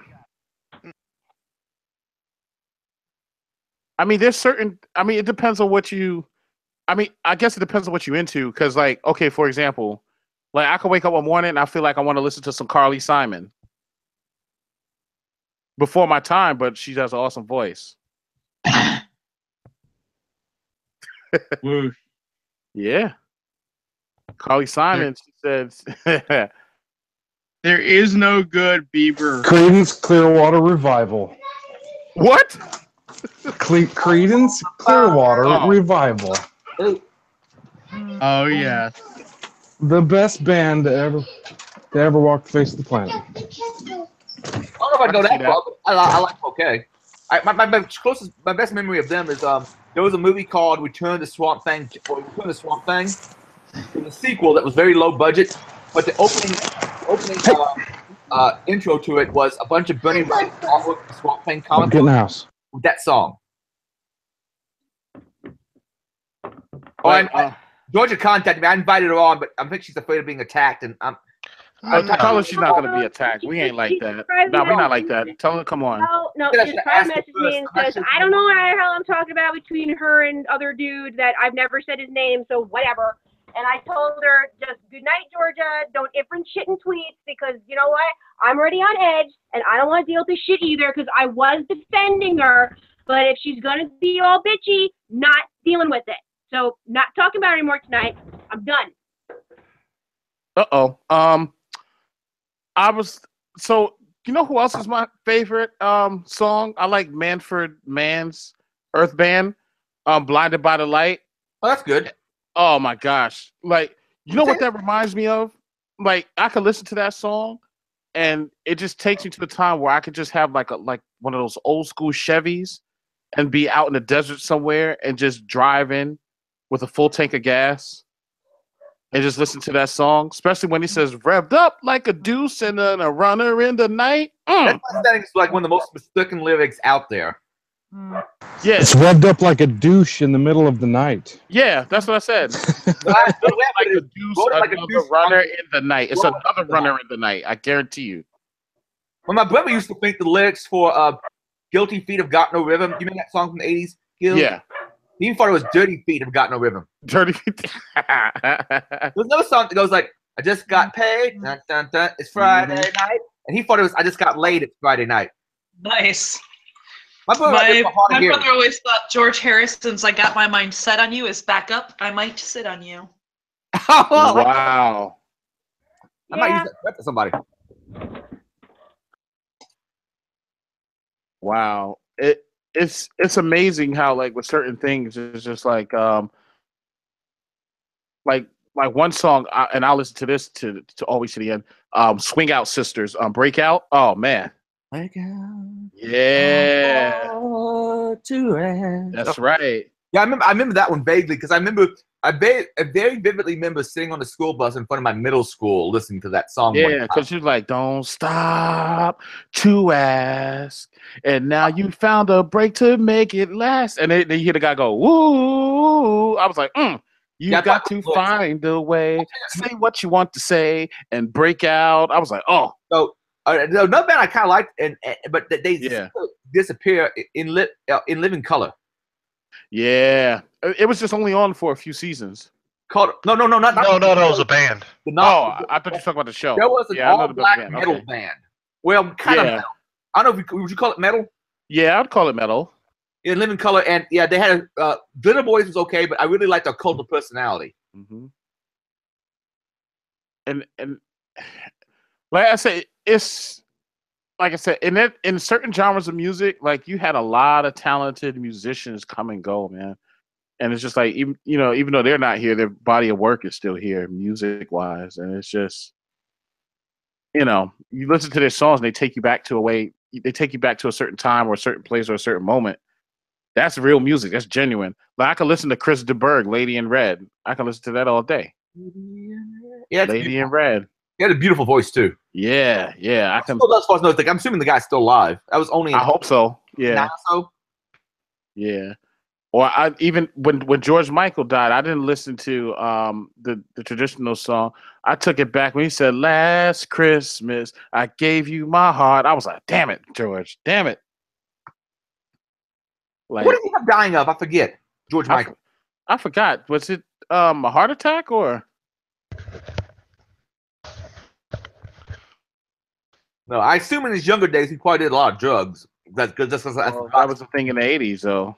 I mean, there's certain. I mean, it depends on what you. I mean, I guess it depends on what you're into. Because, like, okay, for example, Like I can wake up one morning and I feel like I want to listen to some Carly Simon. Before my time, but she has an awesome voice. Whoosh. Yeah. Carly Simon, she said There is no good Bieber. Credence Clearwater Revival. what? Credence Clearwater Oh. Revival. Oh yes. The best band to ever walk the face of the planet. I don't know if I'd go I can see that far, but I like them okay. My best memory of them is there was a movie called Return to Swamp Thing, or Return to Swamp Thing. It was a sequel that was very low budget, but the opening intro to it was a bunch of Bernie Wright off of the Swamp Thing comic Get in the book house. with that song. Georgia contacted me. I invited her on, but I think she's afraid of being attacked, and tell her she's not going to be attacked. We ain't like that. No, we're not like that. Tell her, come on. No, Yeah, she I probably asked her messaged me and first. says, I don't know what the hell I'm talking about between her and other dude that I've never said his name, so whatever. And I told her, just good night, Georgia. Don't different shit in tweets because you know what? I'm already on edge and I don't want to deal with this shit either because I was defending her. But if she's going to be all bitchy, not dealing with it. So not talking about it anymore tonight. I'm done. Uh-oh. You know who else is my favorite song? I like Manfred Mann's Earth Band, Blinded by the Light. oh, that's good. Oh my gosh. Like, you know what that reminds me of? Like, I could listen to that song and it just takes me to the time where I could just have like one of those old school Chevys and be out in the desert somewhere and just drive in with a full tank of gas and just listen to that song, especially when he says revved up like a deuce and then a runner in the night. That's like one of the most mistaken lyrics out there. Yeah, It's revved up like a douche in the middle of the night. yeah, that's what I said. Like a deuce, another runner in the night. It's another runner in the night. I guarantee you. Well, my brother used to think the lyrics for "Guilty Feet Have Got No Rhythm." You remember that song from the '80s? Yeah. He thought it was "Dirty Feet Have Got No Rhythm." Dirty Feet. There's another song that goes like, "I just got paid, dun, dun, dun, it's Friday night," and he thought it was, "I just got laid, it's Friday night." Nice. My brother always thought George Harrison's "I Got My Mind Set on You" is back up. I might sit on you. Wow. I might use that threat to somebody. Wow. It's amazing how like with certain things it's just like one song and I'll listen to this to always to the end. Swing Out Sisters, Breakout. Oh man. Yeah. That's right. Yeah, I remember that one vaguely because I very vividly remember sitting on the school bus in front of my middle school listening to that song. Yeah, because you're like, don't stop to ask, and now you found a break to make it last, and then you hear the guy go, woo! I was like, you got to find a way, say what you want to say, and break out. I was like, oh. So another band I kind of liked, but they disappear in Living Color. Yeah, it was just only on for a few seasons. No, it was a band. I thought you were talking about the show. There was an all-black metal band. Well, kind of metal. I don't know would you call it metal? Yeah, I'd call it metal. In Living Color, and yeah, they had Glitter Boys was okay, but I really liked their Cult of Personality. Mm-hmm. And like I said, it's like I said, in certain genres of music, like you had a lot of talented musicians come and go, man. And it's just like even though they're not here, their body of work is still here, music wise. And it's just, you listen to their songs and they take you back to a certain time or a certain place or a certain moment. That's real music. That's genuine. Like I could listen to Chris DeBerg, Lady in Red. I can listen to that all day. Yeah, Lady in Red. He had a beautiful voice too. Yeah. I can. I'm assuming the guy's still alive. I was only. I hope so. Yeah. Yeah. Or even when George Michael died, I didn't listen to the traditional song. I took it back when he said, "Last Christmas, I gave you my heart." I was like, "Damn it, George! Damn it!" Like, what did he end up dying of? I forget. George Michael. I forgot. Was it a heart attack or? No, I assume in his younger days he probably did a lot of drugs. That's good. Well, that was the thing in the 80s, though,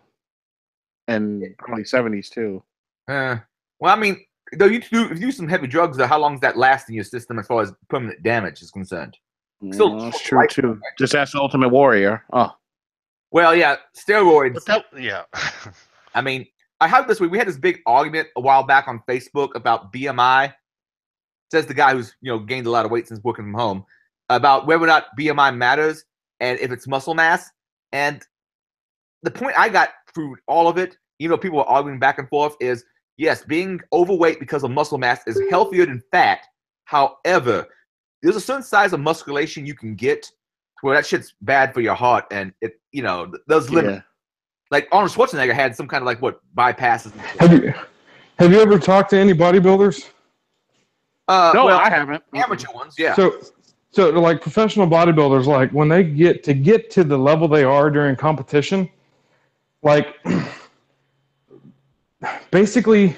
and probably 70s too. Well, I mean, though if you do some heavy drugs, how long does that last in your system as far as permanent damage is concerned? Still, That's true too. Just ask the Ultimate Warrior. Oh, well, yeah, steroids. Yeah. I mean, I have this. We had this big argument a while back on Facebook about BMI. Says the guy who's gained a lot of weight since working from home, about whether or not BMI matters and if it's muscle mass. And the point I got through all of it, people were arguing back and forth, is yes, being overweight because of muscle mass is healthier than fat. However, there's a certain size of musculation you can get to where that shit's bad for your heart, and it those limits. Like Arnold Schwarzenegger had some kind of bypasses. Have you ever talked to any bodybuilders? No, I haven't. Amateur ones, yeah. So like professional bodybuilders, like when they get to the level they are during competition, like basically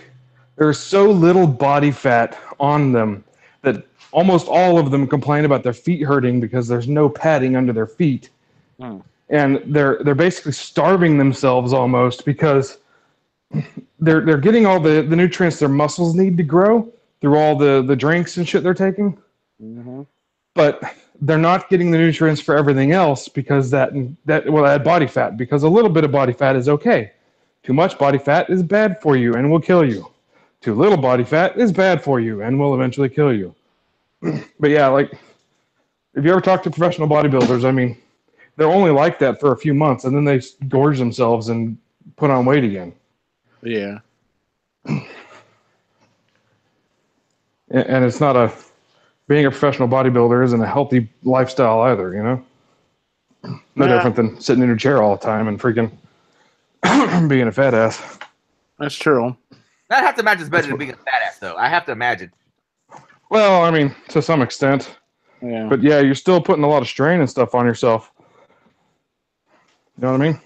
there's so little body fat on them that almost all of them complain about their feet hurting because there's no padding under their feet. And they're basically starving themselves almost because they're getting all the nutrients their muscles need to grow through all the drinks and shit they're taking. But they're not getting the nutrients for everything else because that add body fat, because a little bit of body fat is okay. Too much body fat is bad for you and will kill you. Too little body fat is bad for you and will eventually kill you. But yeah, like if you ever talk to professional bodybuilders, I mean, they're only like that for a few months and then they gorge themselves and put on weight again. Yeah. And it's not being a professional bodybuilder isn't a healthy lifestyle either, No different than sitting in your chair all the time and freaking being a fat ass. That's true. I have to imagine it's better than being a fat ass, though. I have to imagine. Well, I mean, to some extent. Yeah. But yeah, you're still putting a lot of strain and stuff on yourself. You know what I mean?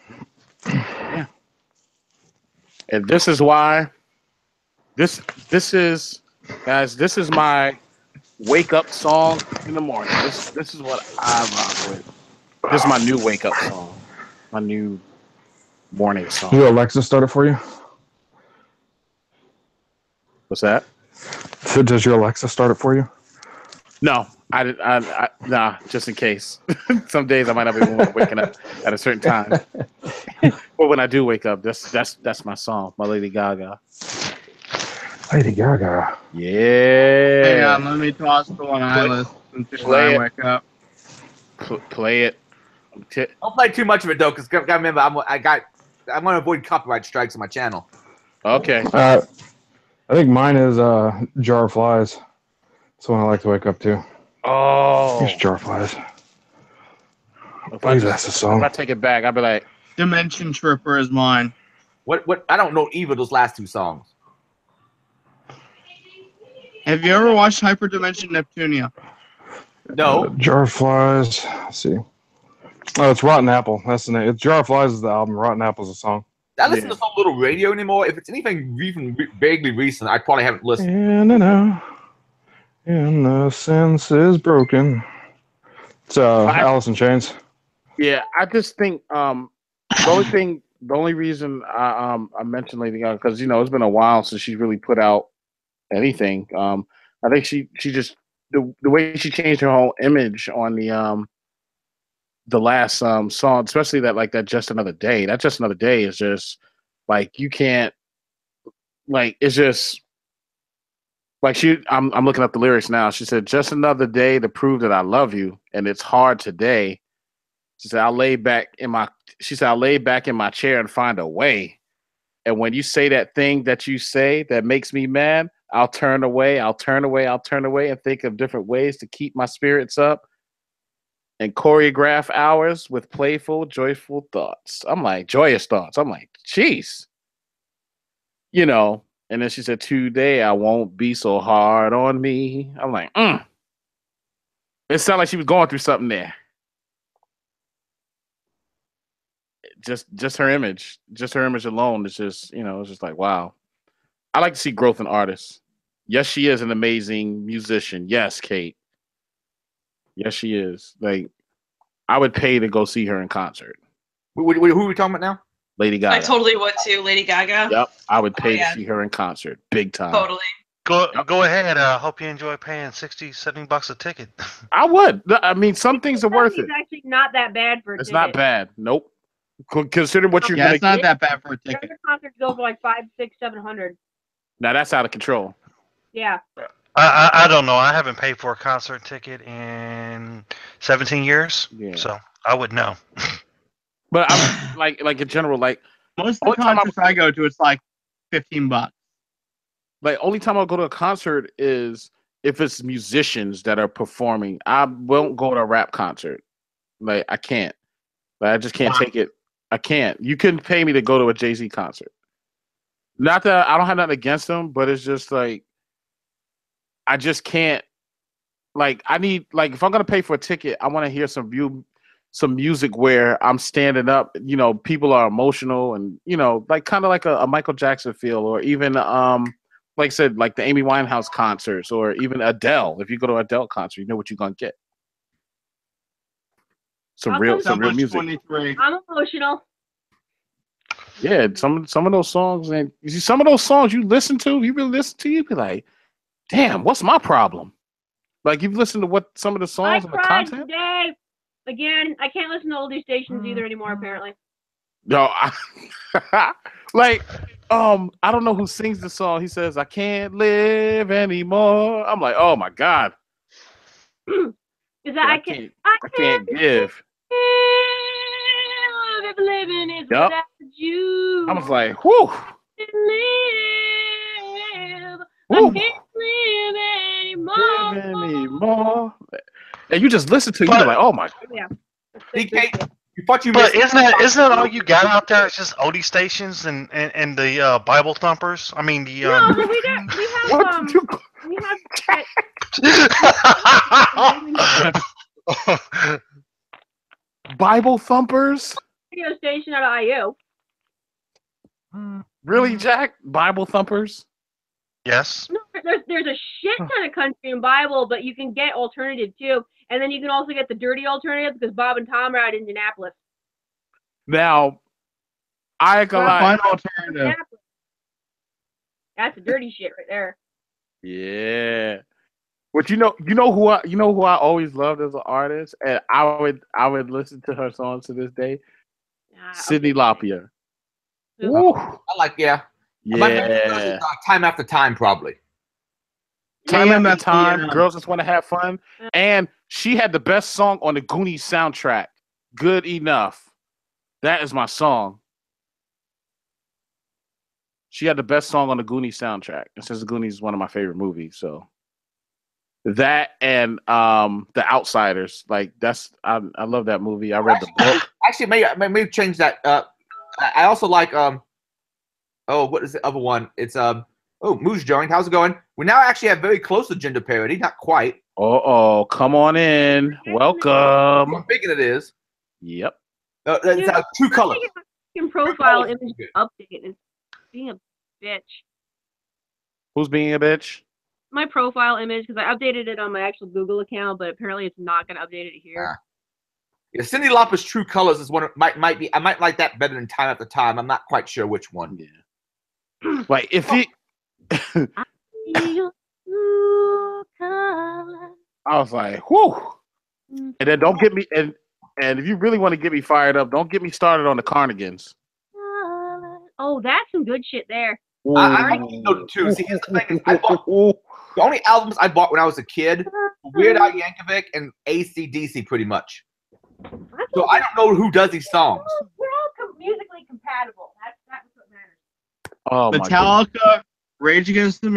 Yeah. And this is why this is, guys, this is my wake up song in the morning. This is what I rock with. This is my new wake up song. My new morning song. Did Alexa start it for you? What's that? So does your Alexa start it for you? No, nah, just in case. Some days I might not be waking up at a certain time. But when I do wake up, that's my song, my Lady Gaga. Lady Gaga. Yeah. Hang on, let me toss the one I listen to when I wake up. Play it. Don't play too much of it though, because gotta remember, I'm gonna avoid copyright strikes on my channel. Okay. I think mine is Jar of Flies. That's the one I like to wake up to. Oh. Here's Jar of Flies. If That's the song. If I take it back, I'll be like, Dimension Tripper is mine. What? I don't know either of those last two songs. Have you ever watched Hyperdimension Neptunia? No. Jar of Flies. Let's see. Oh, it's Rotten Apple. That's the name. It's Jar of Flies is the album. Rotten Apple is the song. I listen to so little radio anymore. If it's anything even vaguely recent, I probably haven't listened. And the sense is broken. It's Alice in Chains. yeah, I just think the only reason I mentioned Lady Gaga, because it's been a while since she's really put out anything. I think she just the way she changed her whole image on the last song, especially that Just Another Day. That Just Another Day is just like, you can't, like, it's just like I'm looking up the lyrics now. She said, "Just another day to prove that I love you, and it's hard today." She said, "I'll lay back in my chair and find a way. And when you say that thing that you say that makes me mad, I'll turn away, and think of different ways to keep my spirits up and choreograph hours with playful, joyful thoughts." I'm like, joyous thoughts. I'm like, jeez. And then she said, "Today I won't be so hard on me." I'm like, It sounded like she was going through something there. Just her image. Just her image alone is just, it's just like, wow. I like to see growth in artists. Yes, she is an amazing musician. Yes, Kate. Yes, she is. Like, I would pay to go see her in concert. Who are we talking about now? Lady Gaga. I totally would too. Lady Gaga. Yep, I would pay yeah. to see her in concert, big time. Totally. Go ahead. Hope you enjoy paying $60-$70 a ticket. I would. I mean, some things are worth it. It's actually not that bad for a It's ticket. not bad. Nope. Consider what you're Yeah, gonna it's not get. that bad for a ticket. Other concerts go for like 500, 600, 700. Now that's out of control. Yeah. I don't know. I haven't paid for a concert ticket in 17 years, Yeah. so I would know. But I'm like in general, like Most of Only the time concerts I go to, it's like $15. only time I'll go to a concert is if it's musicians that are performing. I won't go to a rap concert. Like I can't. Like I just can't take it. I can't. You couldn't pay me to go to a Jay-Z concert. Not that I don't have nothing against them, but it's just like I just can't. Like I need if I'm gonna pay for a ticket, I want to hear some music where I'm standing up. You know, people are emotional and like kind of like a Michael Jackson feel, or even like I said, like the Amy Winehouse concerts, or even Adele. If you go to an Adele concert, you know what you're gonna get. Some real music. 23. I'm emotional. Yeah, some of those songs, and you see some of those songs you really listen to, you be like, damn, what's my problem? Like you've listened to what some of the songs and the cried content. today. Again, I can't listen to oldies stations either anymore. Apparently. No, like, I don't know who sings the song. He says, "I can't live anymore." I'm like, oh my god. Is that I can't give. If living is Yup. without you. I was like, whew. Live. I Whew. can't live Live anymore. anymore. And you just listen to it, you're like, oh my. Yeah. DK, you thought you But missed. isn't that all you got out there? It's just oldie stations and the Bible thumpers. I mean the No, but we have What did you? we have Bible thumpers? radio station out of IU. Really, Jack? Bible thumpers? Yes. No, there's a shit ton of country and Bible, but you can get alternative too, and then you can also get the dirty alternative because Bob and Tom are out in Indianapolis. Now, I ain't gonna lie. Fine alternative. Indianapolis. That's the dirty shit right there. Yeah. But you know who I always loved as an artist, and I would listen to her songs to this day. Sydney Lapierre. Woo. I like, yeah. Yeah. Time After Time, probably. Time after time, girls just want to have fun. And she had the best song on the Goonies soundtrack. Good Enough. That is my song. She had the best song on the Goonies soundtrack. And since the Goonies is one of my favorite movies, so that and The Outsiders. Like I love that movie. I read the book. Actually, maybe change that. I also like what is the other one? It's Moose Joint. How's it going? We now actually have very close to gender parity. Not quite. Oh, come on in. Welcome. How big it is. Yep. It's True Colors. Your profile image update is being a bitch. Who's being a bitch? My profile image, because I updated it on my actual Google account, but apparently it's not going to update it here. Yeah, Cyndi Lauper's True Colors is one of might be. I might like that better than Time After Time. I'm not quite sure which one. Yeah. Like if he, I was like, whoo. And then don't get me and if you really want to get me fired up, don't get me started on the Carnigans. Oh, that's some good shit there. I know too. See, here's the thing: is the only albums I bought when I was a kid, Weird Al Yankovic and AC/DC, pretty much. So I don't know who does these songs. We're all musically compatible. That's what matters. Oh, Metallica, Rage Against the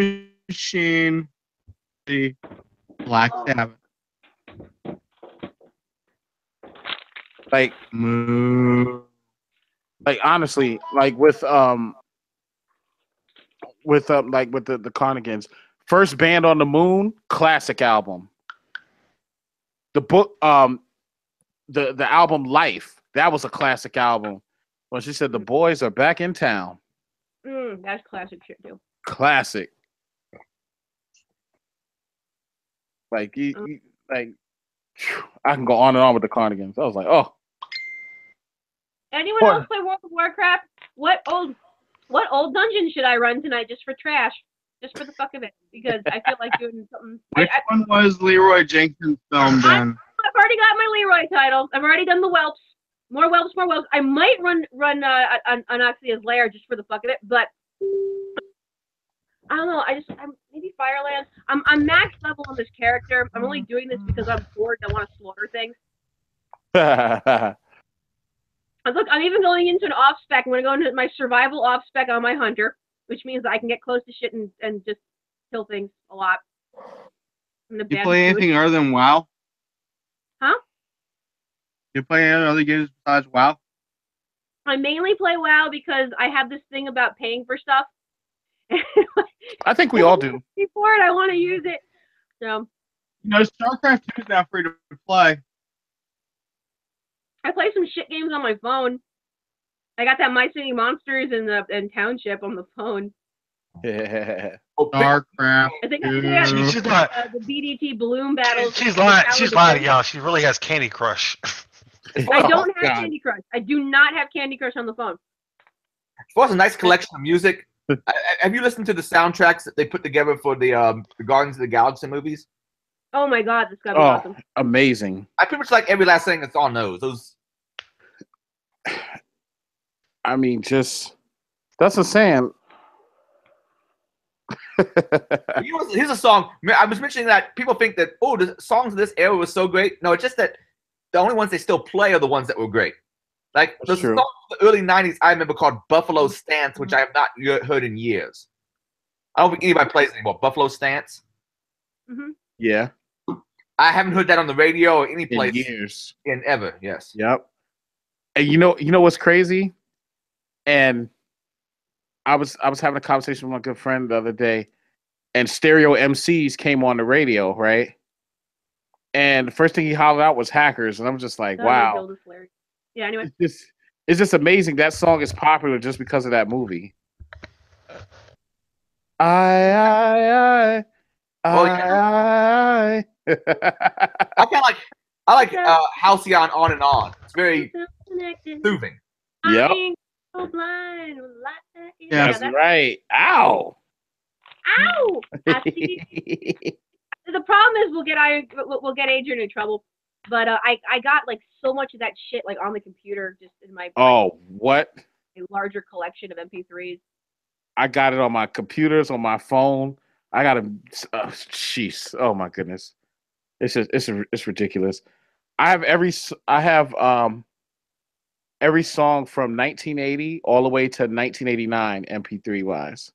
Machine, the Black Sabbath. Like honestly, like with the Carnigans, First Band on the Moon, classic album. The book, the album Life, that was a classic album. When she said the boys are back in town. That's classic shit too. Classic. Like I can go on and on with the cardigans. I was like, oh, Anyone else play World of Warcraft? What old dungeon should I run tonight just for trash? Just for the fuck of it. Because I feel like doing something. Which one was Leroy Jenkins filmed in? I've already got my Leroy titles. I've already done the whelps. More whelps, more whelps. I might run Anoxia's Lair just for the fuck of it, but I don't know. I'm maybe Fireland. I'm max level on this character. I'm only doing this because I'm bored and I want to slaughter things. Look, I'm even going into an off spec. I'm going to go into my survival off spec on my hunter, which means that I can get close to shit and just kill things a lot. You play anything other than WoW? Huh? You play any other games besides WoW? I mainly play WoW because I have this thing about paying for stuff. I think we all do. Before it, I want to use it. So. You know, StarCraft 2 is now free to play. I play some shit games on my phone. I got that My City Monsters and Township on the phone. Yeah. StarCraft. I think She's not. The BDT Bloom battles. She's lying. She's lying to y'all. She really has Candy Crush. I don't have Candy Crush. I do not have Candy Crush on the phone. Well, it's a nice collection of music. Have you listened to the soundtracks that they put together for the Guardians of the Galaxy movies? Oh my god, this gotta be awesome. Amazing. I pretty much like every last thing that's on those. I mean, just that's a saying. Here's a song. I was mentioning that people think that the songs of this era was so great. No, it's just that the only ones they still play are the ones that were great. Like the song of the early '90s, I remember called "Buffalo Stance," which I have not heard in years. I don't think anybody plays it anymore. Buffalo Stance. Mm-hmm. Yeah. I haven't heard that on the radio or any place in years. In ever. Yes. Yep. And you know what's crazy? And I was having a conversation with my good friend the other day, and Stereo MCs came on the radio, right? And the first thing he hollered out was Hackers, and I'm just like, wow. Yeah, anyway. It's just amazing that song is popular just because of that movie. I I like Halcyon On and On. It's very soothing. Yep. Yeah, that's right. Ow. Ow. The problem is we'll get Adrian in trouble. But I got like so much of that shit like on the computer just in my what? A larger collection of MP3s. I got it on my computers, on my phone. I got them. Jeez. Oh my goodness. It's just it's ridiculous. I have every song from 1980 all the way to 1989 MP3 wise.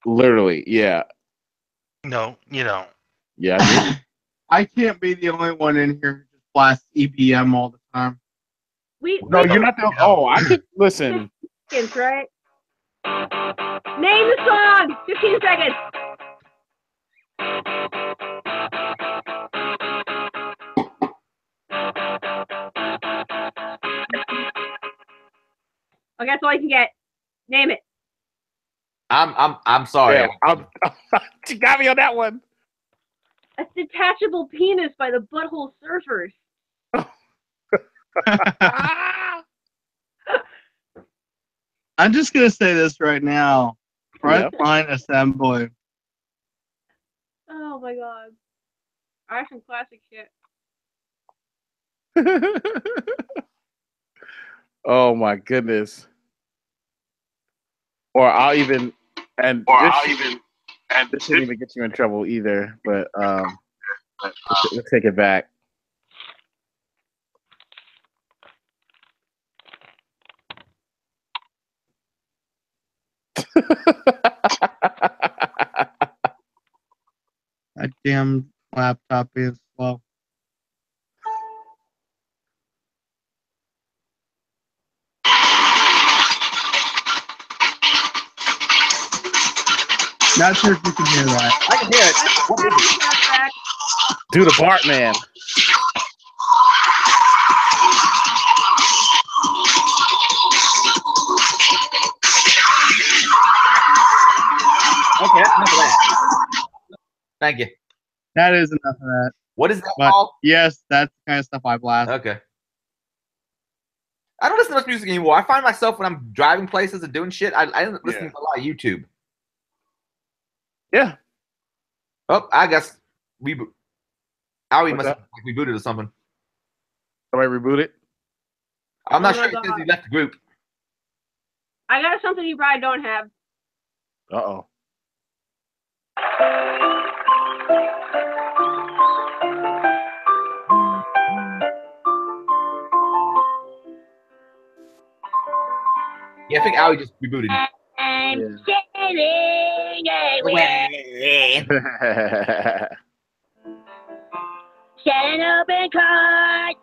Literally, yeah. No, you don't. Yeah, I do. I can't be the only one in here who just blasts EBM all the time. No, you're not the. Oh, I could listen. Right? Name the song. 15 seconds. Okay, that's all I can get. Name it. I'm sorry. Yeah, you got me on that one. A Detachable Penis by the Butthole Surfers. I'm just gonna say this right now. Frontline Assembly. Oh my god. I have some classic shit. Oh my goodness. This shouldn't even get you in trouble either, but let's take it back. That damn laptop is slow. Not sure if you can hear that. I can hear it. What is it? Do the Bartman. Okay, that's enough of that. Thank you. That is enough of that. What is that But called? yes, that's the kind of stuff I blast. Okay. I don't listen to much music anymore. I find myself when I'm driving places and doing shit, I end up listening to a lot of YouTube. Yeah. Oh, I guess we Howie What's must that? have rebooted or something. Somebody reboot it? I'm not Oh sure my because he God. left the group. I got something you probably don't have. Uh-oh. Yeah, I think Howie just rebooted. I'm Yeah. sailing away. Set an open card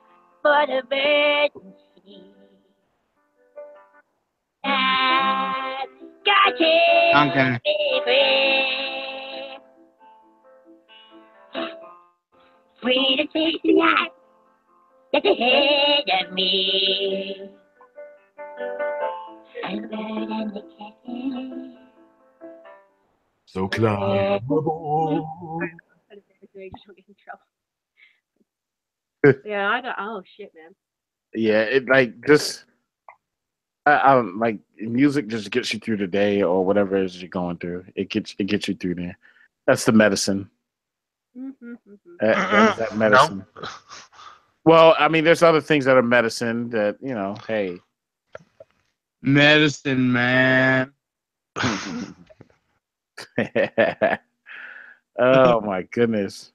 for the birds and sea. I've got Okay. to be free. Free to take the life that's ahead of me. And the bird and the cat. So climb aboard. Yeah, I got. Oh shit, man. Yeah, it like just I'm like music just gets you through the day or whatever it is you're going through. It gets you through there. That's the medicine. That is that medicine. No. Well, I mean, there's other things that are medicine that hey. Medicine, man. Oh my goodness.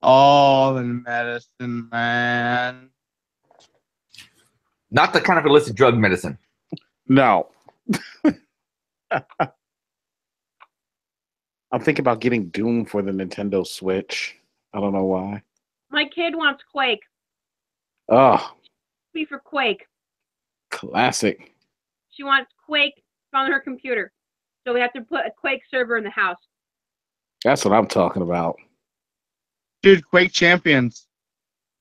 All the medicine, man. Not the kind of illicit drug medicine. No. I'm thinking about getting Doom for the Nintendo Switch. I don't know why. My kid wants Quake. Oh, Me for Quake. classic. She wants Quake on her computer. So we have to put a Quake server in the house. That's what I'm talking about. Dude, Quake Champions.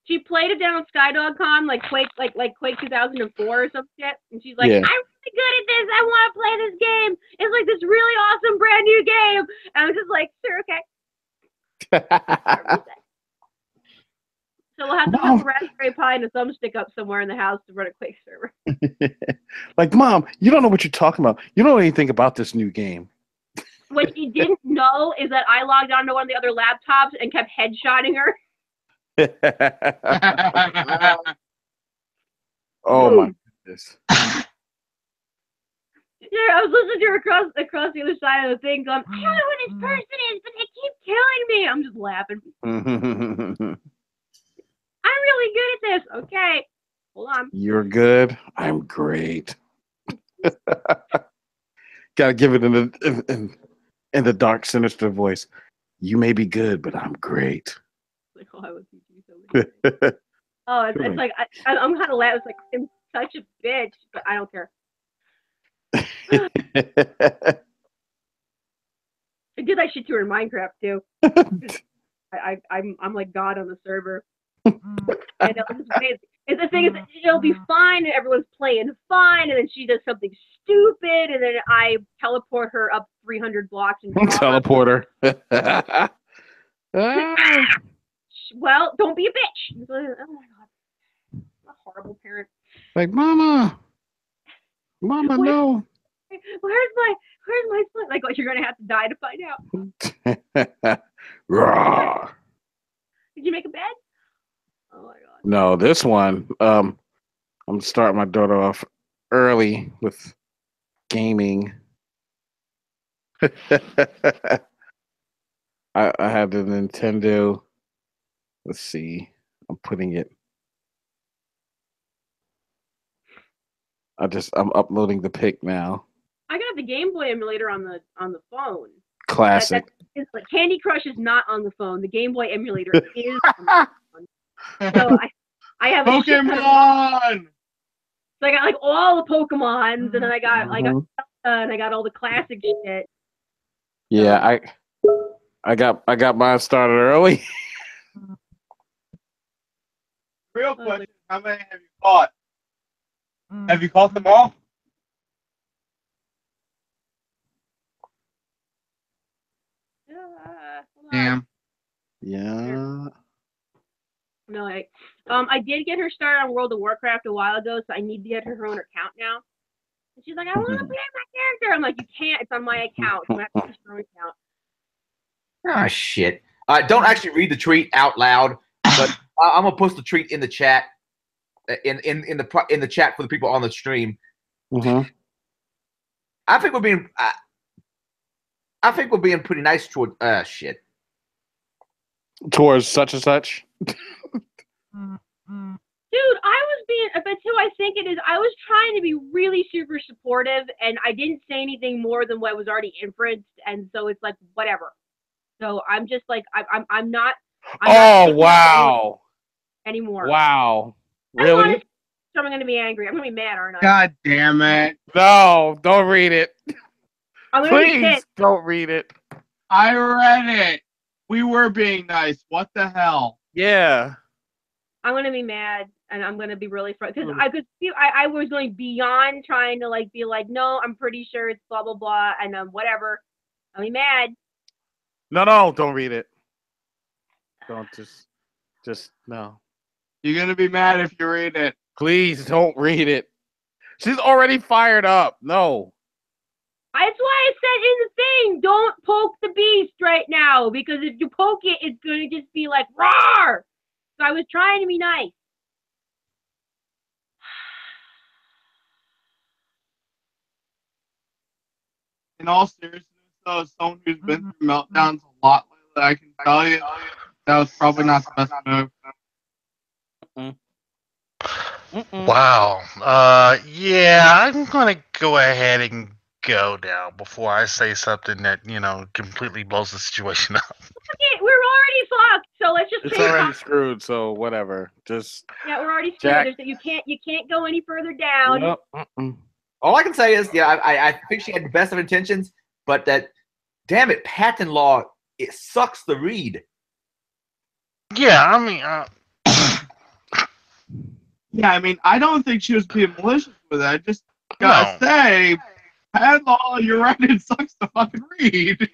She played it down on SkyDogCon, like Quake 2004 or some shit, and she's like, Yeah. "I'm really good at this. I want to play this game. It's like this really awesome brand new game." And I was just like, "Sure, okay." So we'll have to Mom. put a Raspberry Pi and a thumbstick up somewhere in the house to run a Quake server. Like, Mom, you don't know what you're talking about. You don't know anything about this new game. What she didn't know is that I logged onto one of the other laptops and kept headshotting her. Oh my goodness. Yeah, I was listening to her across the other side of the thing going, "I don't know who this person is, but they keep killing me." I'm just laughing. I'm really good at this. Okay. Hold on. You're good. I'm great. Gotta give it in the dark, sinister voice. You may be good, but I'm great. Like, oh, I would teach you so many things. Oh, it's like I'm kind of laughing. It's like I'm such a bitch, but I don't care. I did that shit to her in Minecraft too. I'm like God on the server. And the thing is, it'll be fine, and everyone's playing fine, and then she does something stupid, and then I teleport her up 300 blocks and Teleporter. Well, don't be a bitch. Oh my god, a horrible parent. Like, Mama, no. Where's my son? Like, what, you're gonna have to die to find out. Rawr. Did you make a bed? Oh my god. No, this one. I'm gonna start my daughter off early with gaming. I have the Nintendo. Let's see. I'm putting it. I'm uploading the pic now. I got the Game Boy emulator on the phone. Classic. Like Candy Crush is not on the phone. The Game Boy emulator is on the phone. So I have a shit ton of Pokemon. So I got like all the Pokemons, and then I got and I got all the classic shit. Yeah, I got mine started early. Real question: how many have you caught? Have you caught them all? Yeah. Damn. Yeah. No, I did get her started on World of Warcraft a while ago, so I need to get her own account now. And she's like, I want to play my character. I'm like, you can't. It's on my account. So I have to use your own account. Ah, shit. Don't actually read the tweet out loud, but I'm gonna post the tweet in the chat, in the chat for the people on the stream. Mm-hmm. I think we're being pretty nice toward shit. Towards such and such. Dude, but who I think it is, I was trying to be really super supportive, and I didn't say anything more than what was already inferenced, and so it's like, whatever. So I'm just like, I'm not. Oh, wow. Anymore. Wow. Really? So I'm going to be angry. I'm going to be mad, aren't I? God damn it. No, don't read it. I'm going to be Please pissed. don't read it. I read it. We were being nice. What the hell? Yeah. I'm going to be mad, and I'm going to be really frustrated. Because I was going beyond trying to, like, be like, no, I'm pretty sure it's blah, blah, blah, and whatever. I'll be mad. No, don't read it. Don't just no. You're going to be mad if you read it. Please don't read it. She's already fired up. No. That's why I said in the thing, don't poke the beast right now, because if you poke it, it's going to just be like, roar! So I was trying to be nice. In all seriousness, though, as someone who's been through meltdowns a lot lately, I can tell you that was probably not the best move. Wow. Yeah, I'm gonna go ahead and go now before I say something that completely blows the situation up. Okay, we're already fucked, so let's just. It's already screwed, so whatever. Just yeah, we're already screwed. So you can't go any further down. Yep. All I can say is, yeah, I think she had the best of intentions, but that, damn it, patent law, it sucks to read. Yeah, I mean, yeah, I mean, I don't think she was being malicious with it. I just gotta say, patent law, you're right, it sucks to fucking read. It's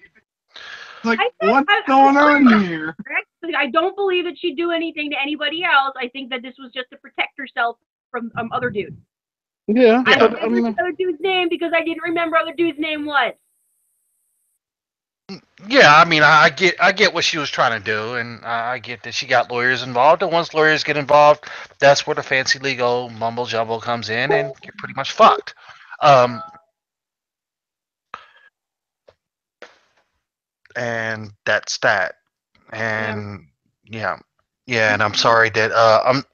like, what's going on here? I don't believe that she'd do anything to anybody else. I think that this was just to protect herself from other dudes. Yeah. I don't remember the other dude's name because I didn't remember other dude's name was. Yeah, I mean, I get what she was trying to do, and I get that she got lawyers involved. And once lawyers get involved, that's where the fancy legal mumble jumble comes in, and you're pretty much fucked. And that's that. And yeah, and I'm sorry that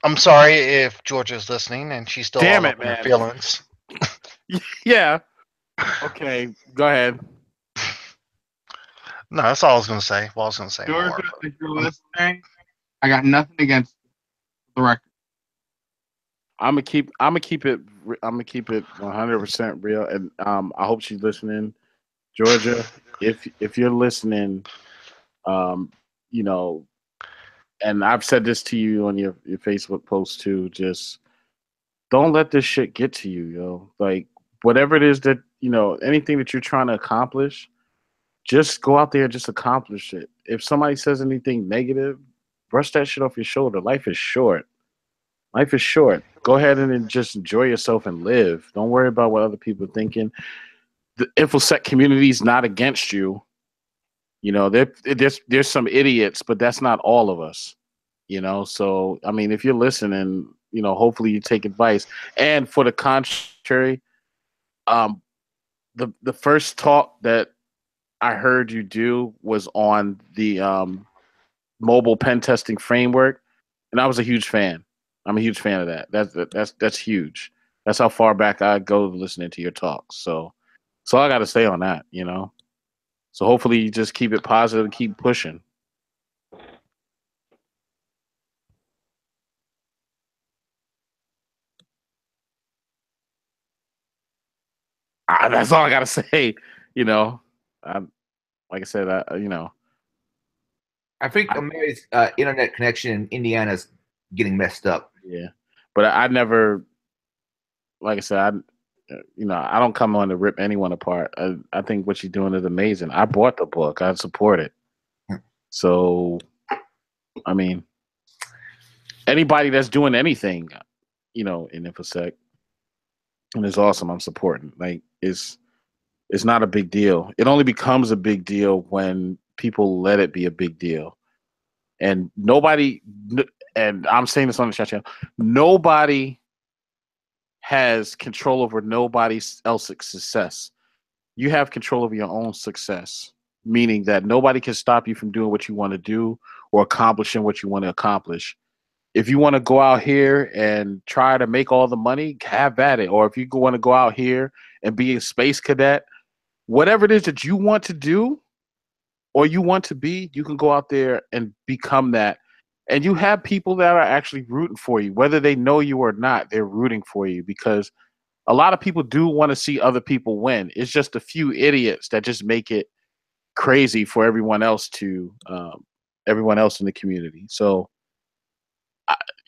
I'm sorry if Georgia's listening and she's still all up in her feelings. Yeah. Okay, go ahead. No, that's all I was gonna say. Georgia, if you're listening, I got nothing against the record. I'm gonna keep it 100% real, and I hope she's listening, Georgia. If you're listening, and I've said this to you on your Facebook post too. Just don't let this shit get to you, yo. Like whatever it is that anything that you're trying to accomplish, just go out there and just accomplish it. If somebody says anything negative, brush that shit off your shoulder. Life is short. Life is short. Go ahead and just enjoy yourself and live. Don't worry about what other people are thinking. The InfoSec community is not against you. There's some idiots, but that's not all of us. So I mean, if you're listening, hopefully you take advice. And for the contrary, the first talk that I heard you do was on the mobile pen testing framework, and I was a huge fan. I'm a huge fan of that. That's huge. That's how far back I go listening to your talks. So I got to say on that, So hopefully you just keep it positive and keep pushing. That's all I got to say. Like I said, I think Mary's internet connection in Indiana is getting messed up. Yeah, but I never, like I said, I don't come on to rip anyone apart. I think what you're doing is amazing. I bought the book. I support it. So, I mean, anybody that's doing anything, in InfoSec, and it's awesome. I'm supporting. Like, it's not a big deal. It only becomes a big deal when people let it be a big deal. And nobody, and I'm saying this on the chat channel, nobody has control over nobody else's success. You have control over your own success, meaning that nobody can stop you from doing what you want to do or accomplishing what you want to accomplish. If you want to go out here and try to make all the money, have at it. Or if you want to go out here and be a space cadet, whatever it is that you want to do or you want to be, you can go out there and become that. And you have people that are actually rooting for you, whether they know you or not, they're rooting for you, because a lot of people do want to see other people win. It's just a few idiots that just make it crazy for everyone else everyone else in the community. So,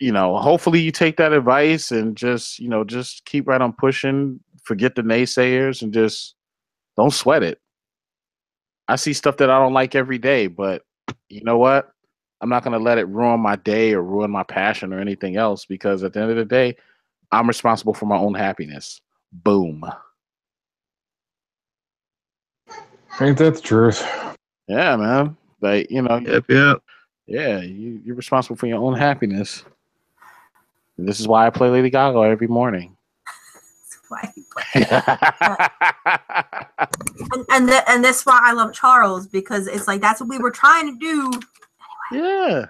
hopefully you take that advice and just keep right on pushing, forget the naysayers, and just don't sweat it. I see stuff that I don't like every day, but you know what? I'm not going to let it ruin my day or ruin my passion or anything else, because at the end of the day, I'm responsible for my own happiness. Boom. Ain't that the truth? Yeah, man. Like, Yep. Yeah, you're responsible for your own happiness. And this is why I play Lady Gaga every morning. Why you play. and that's why I love Charles, because it's like that's what we were trying to do. Yeah.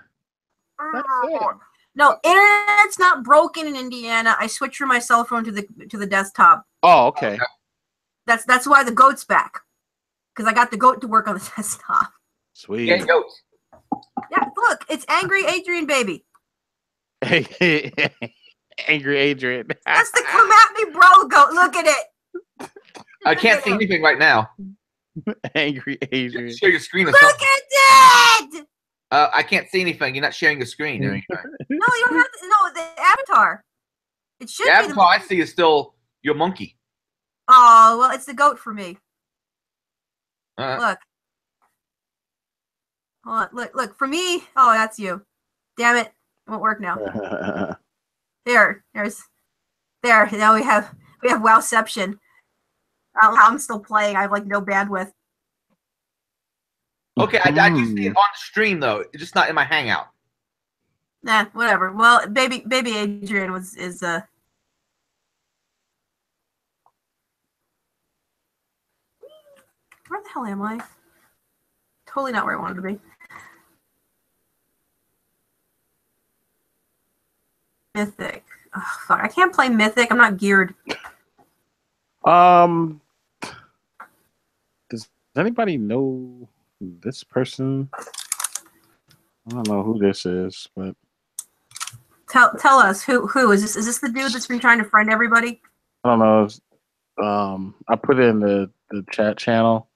That's it. No, internet's not broken in Indiana. I switched from my cell phone to the desktop. Oh, okay. That's why the goat's back, because I got the goat to work on the desktop. Sweet. Yeah, goats. Yeah, look, it's Angry Adrian baby. Angry Adrian. That's the come at me bro goat. Look at it. I can't see anything right now. Angry Adrian. Share your screen or Look something. at it. I can't see anything. You're not sharing your screen. No, you don't have to. No, the avatar. It should The be avatar I see is still your monkey. Oh, well, it's the goat for me. Look. Hold on. Look. For me, oh, that's you. Damn it. It won't work now. There. Now we have Wowception. I don't know how I'm still playing. I have like no bandwidth. Okay, I do see it on the stream though. It's just not in my Hangout. Nah, whatever. Well, baby Adrian is where the hell am I? Totally not where I wanted to be. Mythic. Oh, fuck. I can't play Mythic. I'm not geared. Does anybody know this person? I don't know who this is, but Tell us who is this? Is this the dude that's been trying to friend everybody? I don't know. I put it in the chat channel.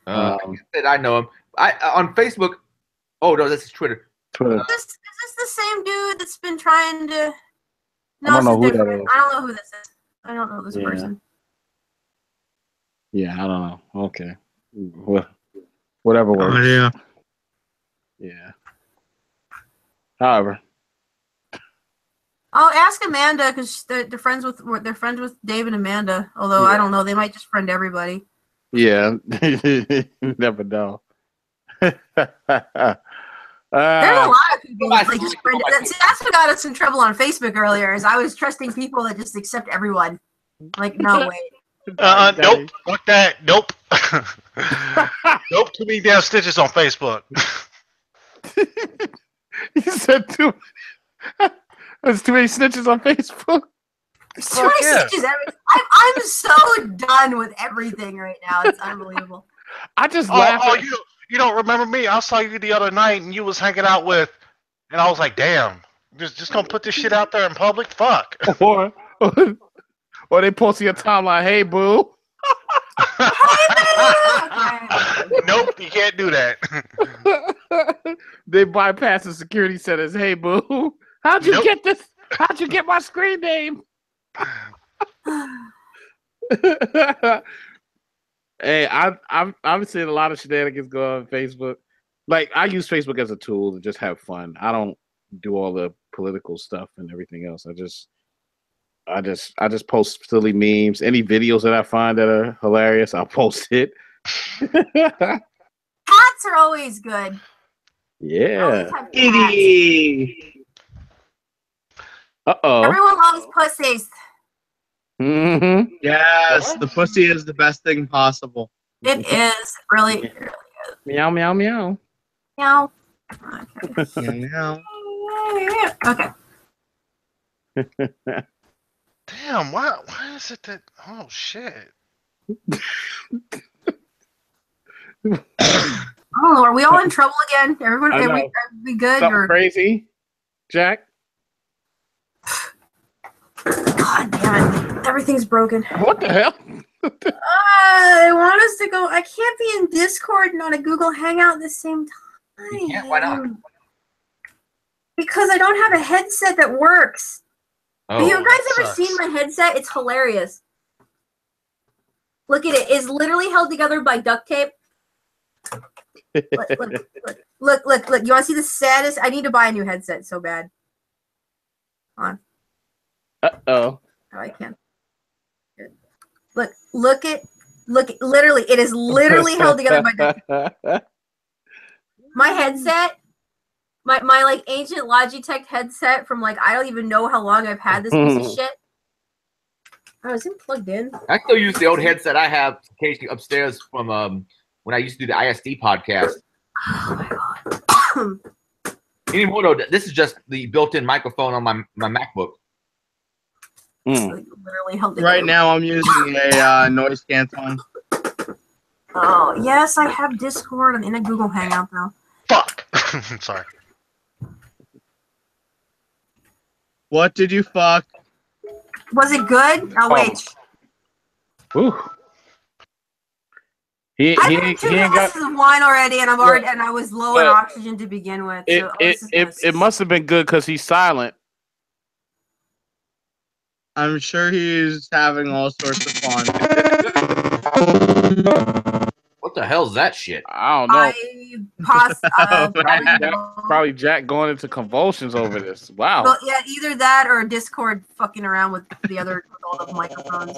I said I know him. On Facebook. Oh no, this is Twitter. Twitter. Is this the same dude that's been trying to? No, I don't know who that different. is. I don't know who this is. I don't know this person. Yeah, I don't know. Okay. Whatever works. Oh, yeah. Yeah. However. I'll ask Amanda, because they're friends with Dave and Amanda. Although I don't know, they might just friend everybody. Yeah. Never know. There's a lot of people that just friend. That's what got us in trouble on Facebook earlier. Is I was trusting people that just accept everyone. Like, no way. Nope. Fuck that. Nope. Nope. Too many damn stitches on Facebook. You said there's too many snitches on Facebook. Too many stitches. I'm so done with everything right now. It's unbelievable. I just laugh. Oh, you don't remember me? I saw you the other night and you was hanging out with, and I was like, damn, just gonna put this shit out there in public? Fuck. Or they post your timeline, hey boo. Nope, you can't do that. They bypass the security centers. Hey boo, how'd you get this? How'd you get my screen name? Hey, I've seen a lot of shenanigans go on Facebook. Like I use Facebook as a tool to just have fun. I don't do all the political stuff and everything else. I just post silly memes. Any videos that I find that are hilarious, I'll post it. Cats are always good. Yeah. Kitty. Uh-oh. Everyone loves pussies. Mm-hmm. Yes, the pussy is the best thing possible. It is really, really good. Meow, meow, meow. Meow. Yeah. Okay. Damn, why is it that? Oh shit! Oh, are we all in trouble again? Everyone, I are know. we good? Something Or crazy, Jack? God damn it! Everything's broken. What the hell? I want us to go. I can't be in Discord and on a Google Hangout at the same time. You can't? Why not? Because I don't have a headset that works. Oh, Have you guys that ever sucks. seen my headset? It's hilarious. Look at it. It's literally held together by duct tape. Look. You want to see the saddest? I need to buy a new headset so bad. Hold on. Uh-oh. Oh, I can't. Look at literally, it is literally held together by duct tape. My headset, my like ancient Logitech headset from like I don't even know how long I've had this piece of shit. Oh, is it plugged in? I still use the old headset I have occasionally upstairs from when I used to do the ISD podcast. Oh my god. Anymore though, this is just the built-in microphone on my MacBook. Like, literally held together. Right now, I'm using a noise canceling. Oh yes, I have Discord. I'm in a Google Hangout though. Fuck. Sorry. What did you fuck? Was it good? Oh wait. Ooh. He I've ain't had two got. glasses of wine already, and I was low in oxygen to begin with. So It must have been good because he's silent. I'm sure he's having all sorts of fun. What the hell's that shit? I don't know. Probably Jack going into convulsions over this. Wow. Well, yeah, either that or Discord fucking around with the other with all the microphones.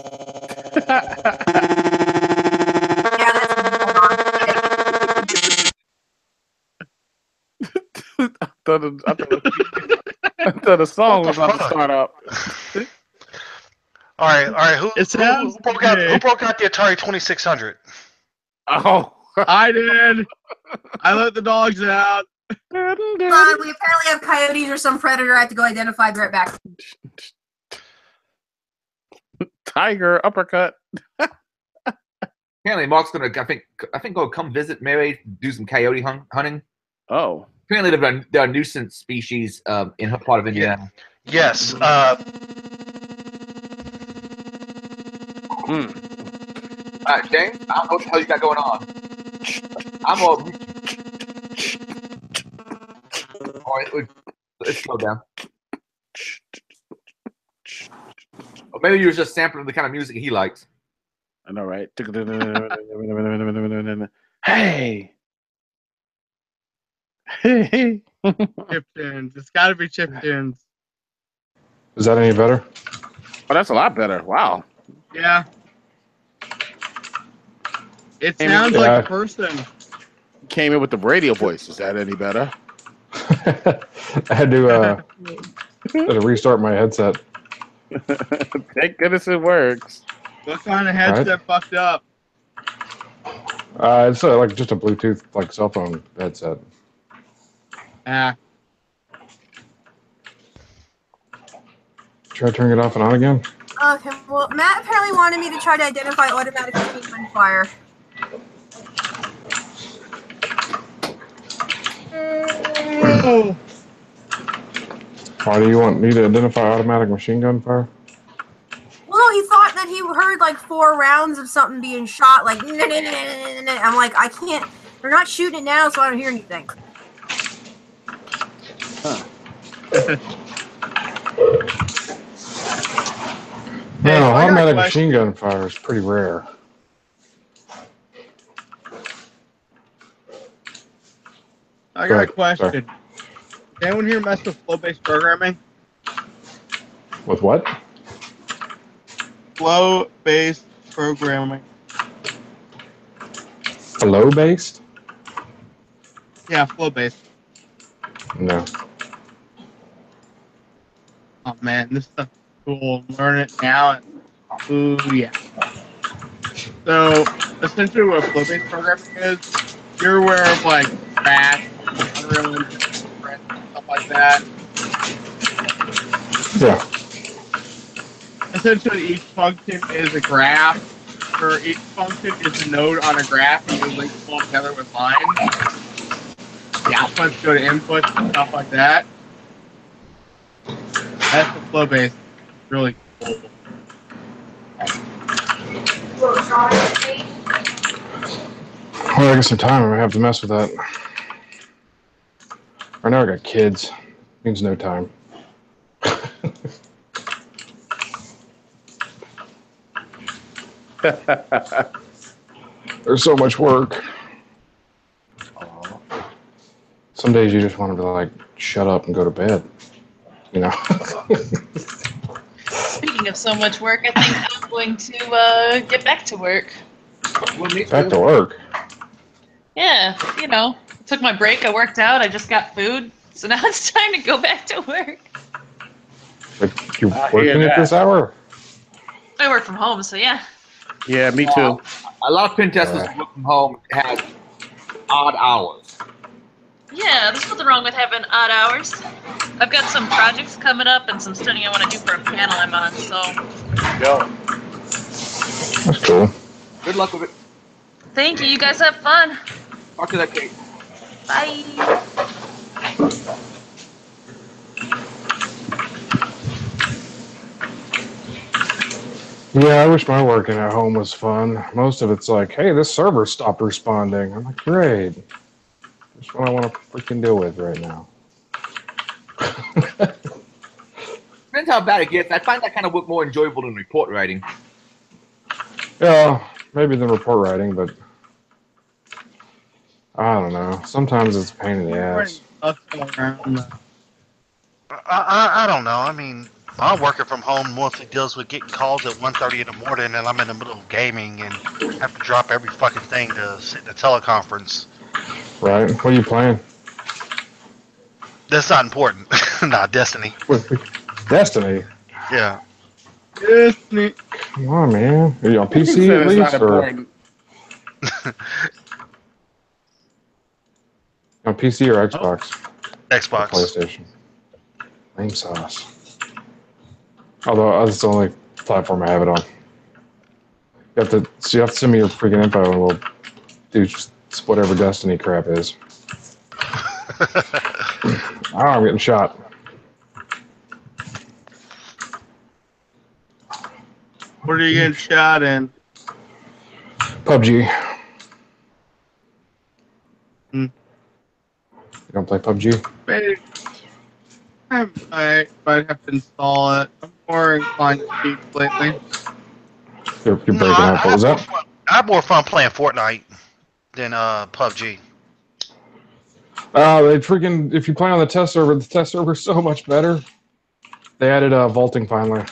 Yeah, that's I thought the song was about to start up. All right. Who broke out the Atari 2600? Oh, I did. I let the dogs out. we apparently have coyotes or some predator. I have to go identify. Be right back. Tiger uppercut. Apparently, Mark's gonna. I think go come visit Mary, do some coyote hunting. Oh. Apparently, they're a nuisance species in her part of Indiana. Yes. All right, James, I don't know what the hell you got going on. I'm all. All right, let's slow down. Or maybe you were just sampling the kind of music he likes. I know, right? Hey. Hey. Chip tunes. It's got to be chip tunes. Is that any better? Oh, that's a lot better. Wow. Yeah. It sounds like a person. Came in with the radio voice. Is that any better? I had to restart my headset. Thank goodness it works. What kind of headset fucked up? It's like just a Bluetooth like cell phone headset. Ah. Try turning it off and on again. Okay. Well, Matt apparently wanted me to try to identify automatic machine gun fire. Oh. Why do you want me to identify automatic machine gun fire? Well, no, he thought that he heard like 4 rounds of something being shot. Like, I'm like, I can't. They're not shooting it now, so I don't hear anything. Huh. No, automatic machine gun fire is pretty rare. I Go got a ahead. question. Sorry. Does anyone here mess with flow-based programming? With what? Flow-based programming. Flow-based? Yeah, flow-based. No. Oh man, this stuff is cool. Learn it now. Ooh, yeah. So, essentially what flow-based programming is, you're aware of like Bash, Unreal Engine, stuff like that. Yeah. Essentially, each function is a graph, or each function is a node on a graph, and you link them all together with lines. The outputs go to inputs and stuff like that. That's the flow-based. Really cool. Well, I got some time. I'm gonna have to mess with that. Right now I got kids. Means no time. There's so much work. Some days you just want to be like, shut up and go to bed. You know? Speaking of so much work, I think I'm going to get back to work. Back to work. Yeah, you know, I took my break, I worked out, I just got food, so now it's time to go back to work. Like, you're working at this hour? I work from home, so yeah. Yeah, me too. A lot of pen testers who work from home have odd hours. Yeah, there's nothing wrong with having odd hours. I've got some projects coming up and some studying I want to do for a panel I'm on, so. Go. That's cool. Good luck with it. Thank you, you guys have fun. Talk to that Kate. Bye. Yeah, I wish my working at home was fun. Most of it's like, hey, this server stopped responding. I'm like, great. That's what I want to freaking deal with right now. Depends how bad it gets. I find that kind of work more enjoyable than report writing. Yeah, maybe the report writing, but I don't know. Sometimes it's a pain in the ass. I don't know. I mean, my working from home mostly deals with getting calls at 1:30 in the morning, and I'm in the middle of gaming and have to drop every fucking thing to sit in the teleconference. Right? What are you playing? That's not important. Nah, Destiny. Destiny? Yeah. Destiny. Come on, man. Are you on He PC said at it's least? not Or important. on PC or Xbox? Xbox. Or PlayStation. Lame sauce. Although that's the only platform I have it on. You have to send me your freaking info and we'll do just whatever Destiny crap is. Oh, I'm getting shot. What are you getting shot in? PUBG. Hmm. You don't play PUBG? Maybe. I might have to install it. I'm more inclined to cheat lately. You're breaking up. What was that? I have more fun playing Fortnite than PUBG. They freaking, if you play on the test server's so much better. They added vaulting finally.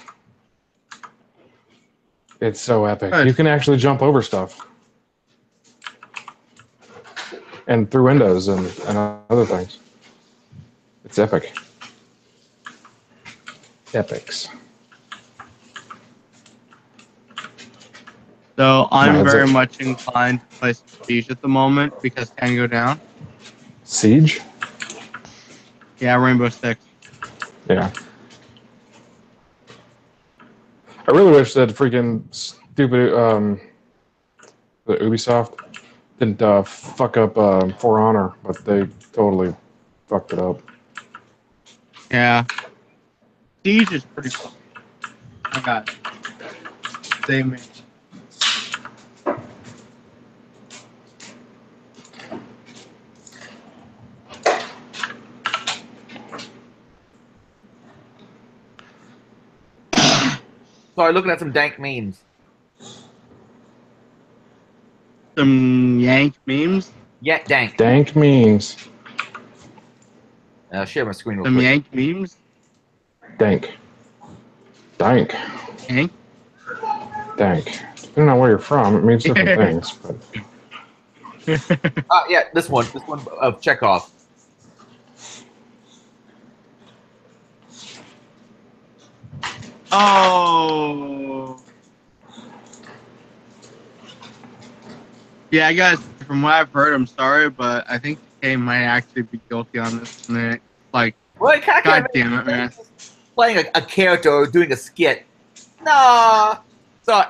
It's so epic. Good. You can actually jump over stuff. And through windows and other things. It's epic. Epics. So I'm My very headset. much inclined to play some Siege at the moment because can go down. Siege? Yeah, Rainbow Six. Yeah. I really wish that freaking stupid the Ubisoft didn't fuck up For Honor, but they totally fucked it up. Yeah. Siege is pretty fun. I got it. They made. Sorry, looking at some dank memes. Some Yank memes. Yeah, dank. Dank memes. Share my screen real Some quick. Yank memes. Dank. Dank. Yank. Dank. Depending on where you're from, it means different things. But Yeah, this one of Chekhov. Oh. Yeah, I guess from what I've heard, I'm sorry, but I think Kay might actually be guilty on this. And like, Well, it kinda God damn it, man. playing a character or doing a skit. Nah. So,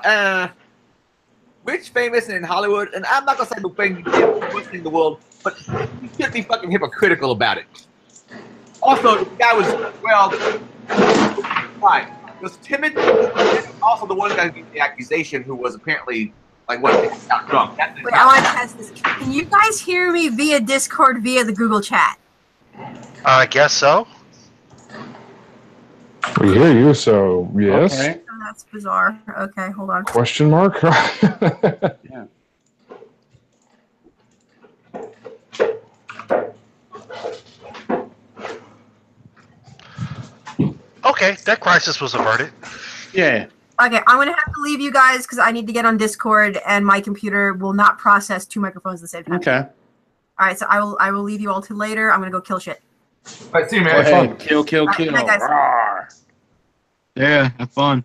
rich, famous, and in Hollywood, and I'm not gonna say the thing worst thing in the world, but you should be fucking hypocritical about it. Also, the guy was fine. He was timid, and also the one guy who gave the accusation, who was apparently like what? Not drunk. Wait, I want to test this. Can you guys hear me via Discord via the Google chat? I guess so. we hear you, so yes. Okay. Oh, that's bizarre. Okay, hold on. Question mark? Yeah. Okay, that crisis was averted. Yeah. Okay, I'm gonna have to leave you guys because I need to get on Discord and my computer will not process 2 microphones at the same time. Okay. All right, so I will leave you all to later. I'm gonna go kill shit. All right, see you, man. Hey, kill, kill, All right, kill. good night, guys. Rawr. Yeah, have fun.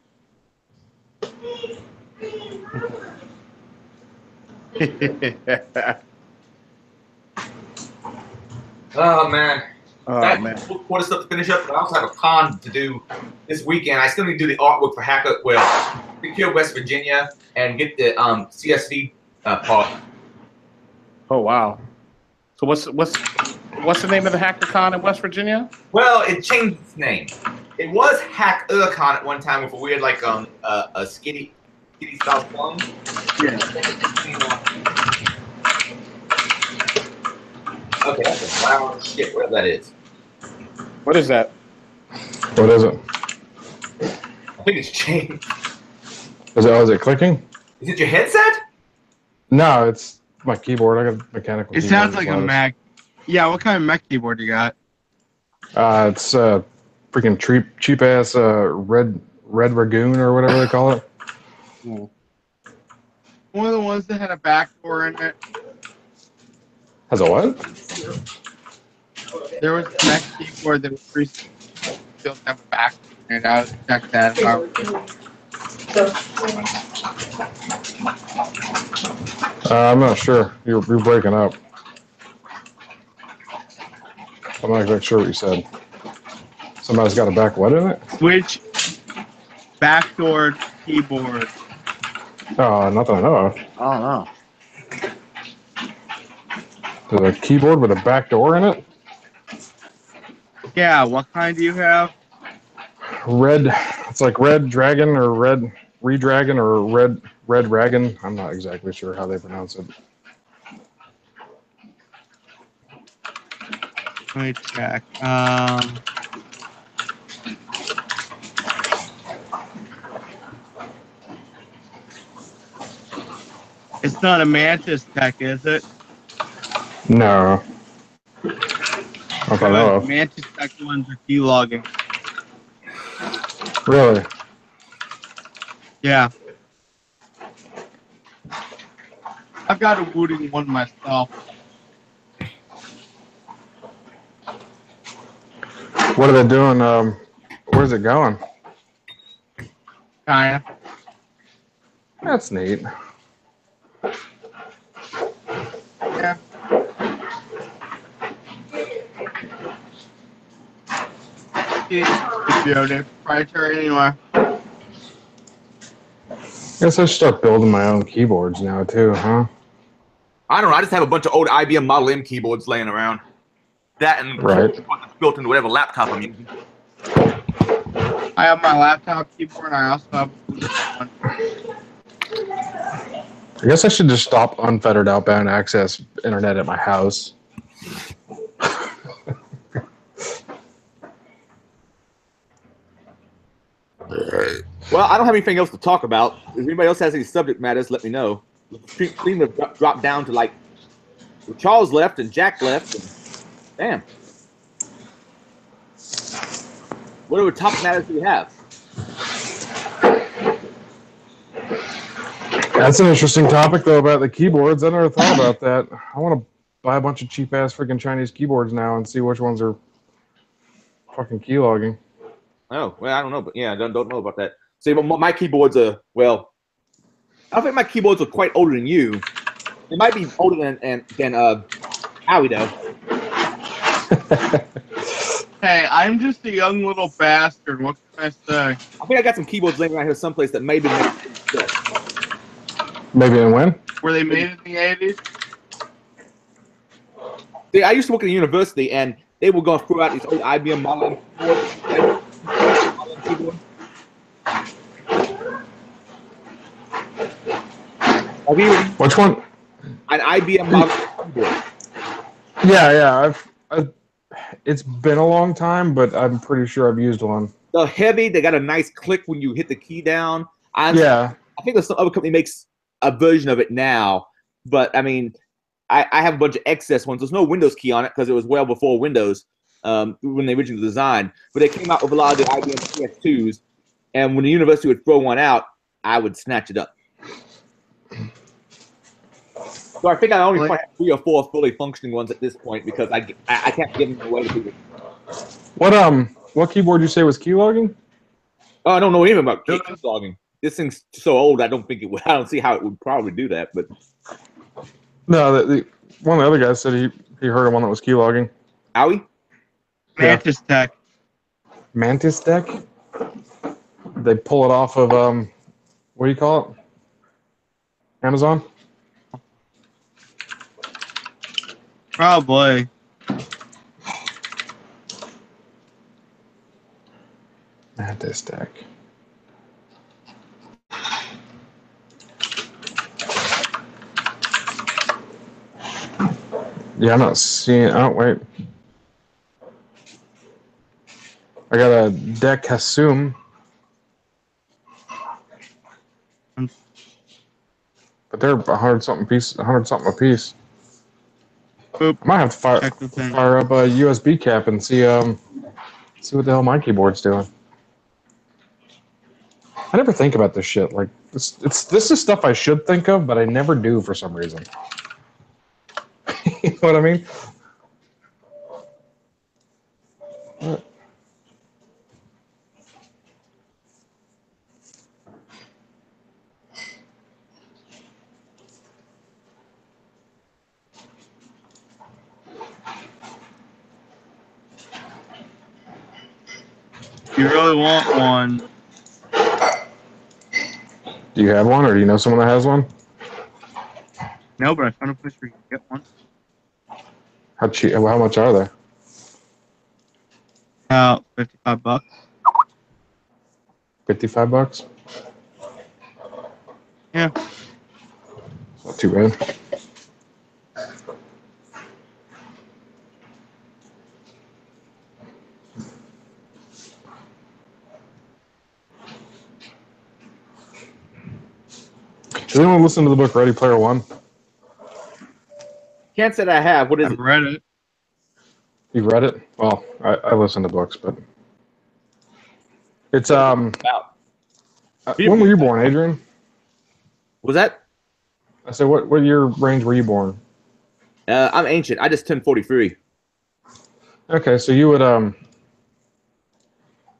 Oh man. Oh, Got man. quarter stuff to finish up, but I also have a con to do this weekend. I still need to do the artwork for Hacker. Well, secure West Virginia and get the CSV part. Oh, wow. So what's the name of the HackerCon in West Virginia? Well, it changed its name. It was HackerCon at one time with a weird like a skitty style song. Yeah. Okay, that's a flower shit, whatever that is. What is that? What is it? I think it's changed. Is it clicking? Is it your headset? No, it's my keyboard. I got a mechanical It keyboard. sounds like a Mac. Yeah, what kind of Mac keyboard you got? It's freaking cheap ass red Ragoon or whatever they call it. Hmm. One of the ones that had a backdoor in it. Has a what? There was a Mac keyboard that was recently still have a backdoor in it. I would check that if I were you. I'm not sure. You're breaking up. I'm not exactly sure what you said. Somebody's got a back what in it? Which backdoor keyboard? Oh, not that I know of. I don't know. There's a keyboard with a back door in it? Yeah, what kind do you have? Red. It's like Red Dragon or Red Redragon or Red Dragon. I'm not exactly sure how they pronounce it. Let me check. It's not a Mantis Tech, is it? No. Not that I know of. Mantis Tech ones are keylogging. Really? Yeah. I've got a wooting one myself. What are they doing? Where's it going? Kinda. That's neat. Yeah. It's proprietary anyway. Guess I should start building my own keyboards now too, huh? I don't know. I just have a bunch of old IBM Model M keyboards laying around. That and Right. built into whatever laptop I'm using. I have my laptop keyboard and I also have one. I guess I should just stop unfettered outbound access internet at my house. Well, I don't have anything else to talk about. If anybody else has any subject matters, let me know. The stream have dropped down to like Charles left and Jack left. And, damn. Whatever topic matters we have. That's an interesting topic, though, about the keyboards. I never thought about that. I want to buy a bunch of cheap-ass freaking Chinese keyboards now and see which ones are fucking keylogging. Oh, well, I don't know, but yeah, I don't know about that. See, but my keyboards are, well, I think my keyboards are quite older than you. They might be older than Howie, though. Hey, I'm just a young little bastard. What can I say? I think I got some keyboards laying around here someplace that maybe Maybe in when? Were they made in the 80s? See, I used to work at a university, and they were going through out these old IBM model keyboards. Which one? An IBM model keyboard. Yeah. It's been a long time, but I'm pretty sure I've used one. They're heavy. They got a nice click when you hit the key down. I think there's some other company makes a version of it now, but I mean, I have a bunch of excess ones. There's no Windows key on it because it was well before Windows when they originally designed. But they came out with a lot of the IBM PS2s, and when the university would throw one out, I would snatch it up. So I think I only have 3 or 4 fully functioning ones at this point because I can't give them away to people. What keyboard did you say was keylogging? Oh, I don't know anything about keylogging. This thing's so old. I don't see how it would probably do that. But no, one of the other guys said he heard of one that was keylogging. Howie? Mantis Tech. Mantis Tech? They pull it off of what do you call it? Amazon? Probably. Mantis Tech. Yeah, I'm not seeing. Oh, wait. I got a Deck Hasum. But they're 100 something a piece. Oop. I might have to fire up a USB cap and see what the hell my keyboard's doing. I never think about this shit. Like this is stuff I should think of, but I never do for some reason. You know what I mean? You really want one? Do you have one, or do you know someone that has one? No, but I found a place where you can get one. How cheap? How much are they? About $55. $55? Yeah. Not too bad. Does anyone listen to the book Ready Player One? Can't say that I have. What is it? I've read it. You've read it? Well, I listen to books, but it's when were you born, Adrian? Was that? I said, what year range were you born? I'm ancient. I just turned 43. Okay, so you would what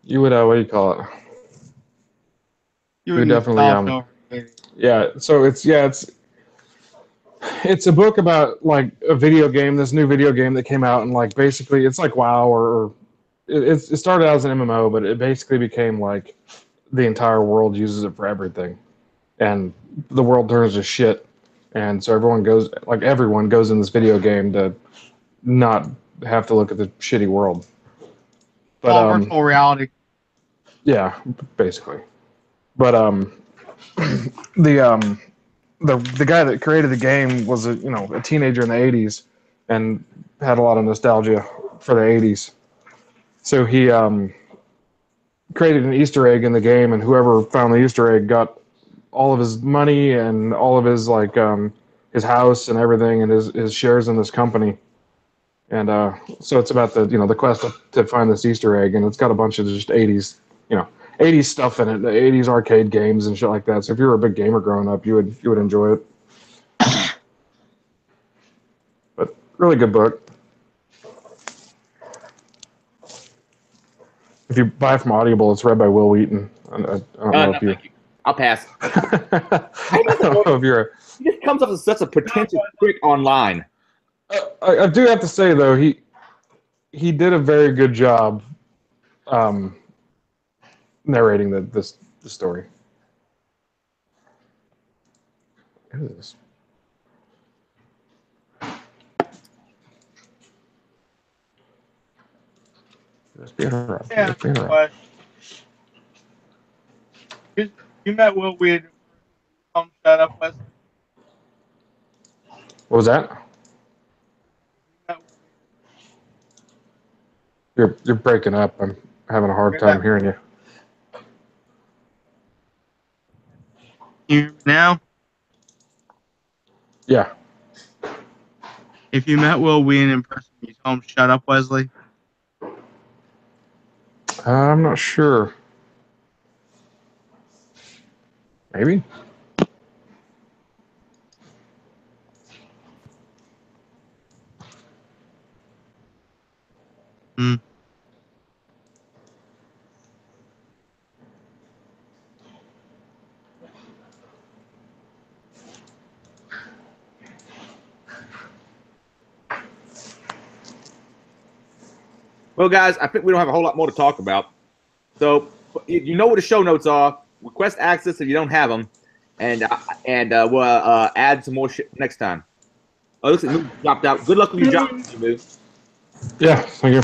do you call it? You would definitely yeah. So it's a book about like a video game, this new video game that came out, and like basically it's like WoW or it started out as an MMO, but it basically became like the entire world uses it for everything, and the world turns to shit, and so everyone goes in this video game to not have to look at the shitty world. But virtual reality. Yeah, basically. But the guy that created the game was a teenager in the 80s and had a lot of nostalgia for the 80s. So he created an Easter egg in the game, and whoever found the Easter egg got all of his money and all of his his house and everything and his shares in this company. And so it's about the quest to find this Easter egg, and it's got a bunch of just 80s, 80s stuff in it, the 80s arcade games and shit like that. So if you were a big gamer growing up, you would enjoy it. But really good book. If you buy it from Audible, it's read by Will Wheaton. I don't know if you. Thank you. I'll pass. I don't know if you're. He just comes off as such a pretentious prick online. I do have to say though, he did a very good job narrating the story. What is this? Just be interrupted. Yeah, Just be interrupted. You met Will Wheaton. Shut up, Wesley. What was that? You're breaking up. I'm having a hard time hearing you. You hear me now? Yeah. If you met Will Wheaton in person, you tell him, "Shut up, Wesley." I'm not sure. Maybe. Hmm. Well, guys, I think we don't have a whole lot more to talk about. So you know what the show notes are. Request access if you don't have them, and we'll add some more shit next time. Oh, looks like Moo dropped out. Good luck with your job, Moo. Yeah, thank you.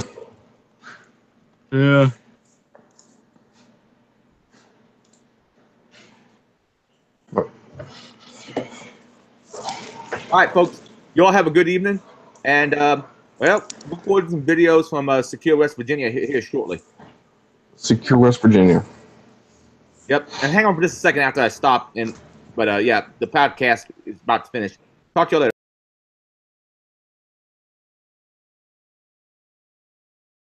Yeah. All right, folks. You all have a good evening, and well, look forward to some videos from Secure West Virginia here shortly. Secure West Virginia. Yep, and hang on for just a second after I stop. But yeah, the podcast is about to finish. Talk to you later.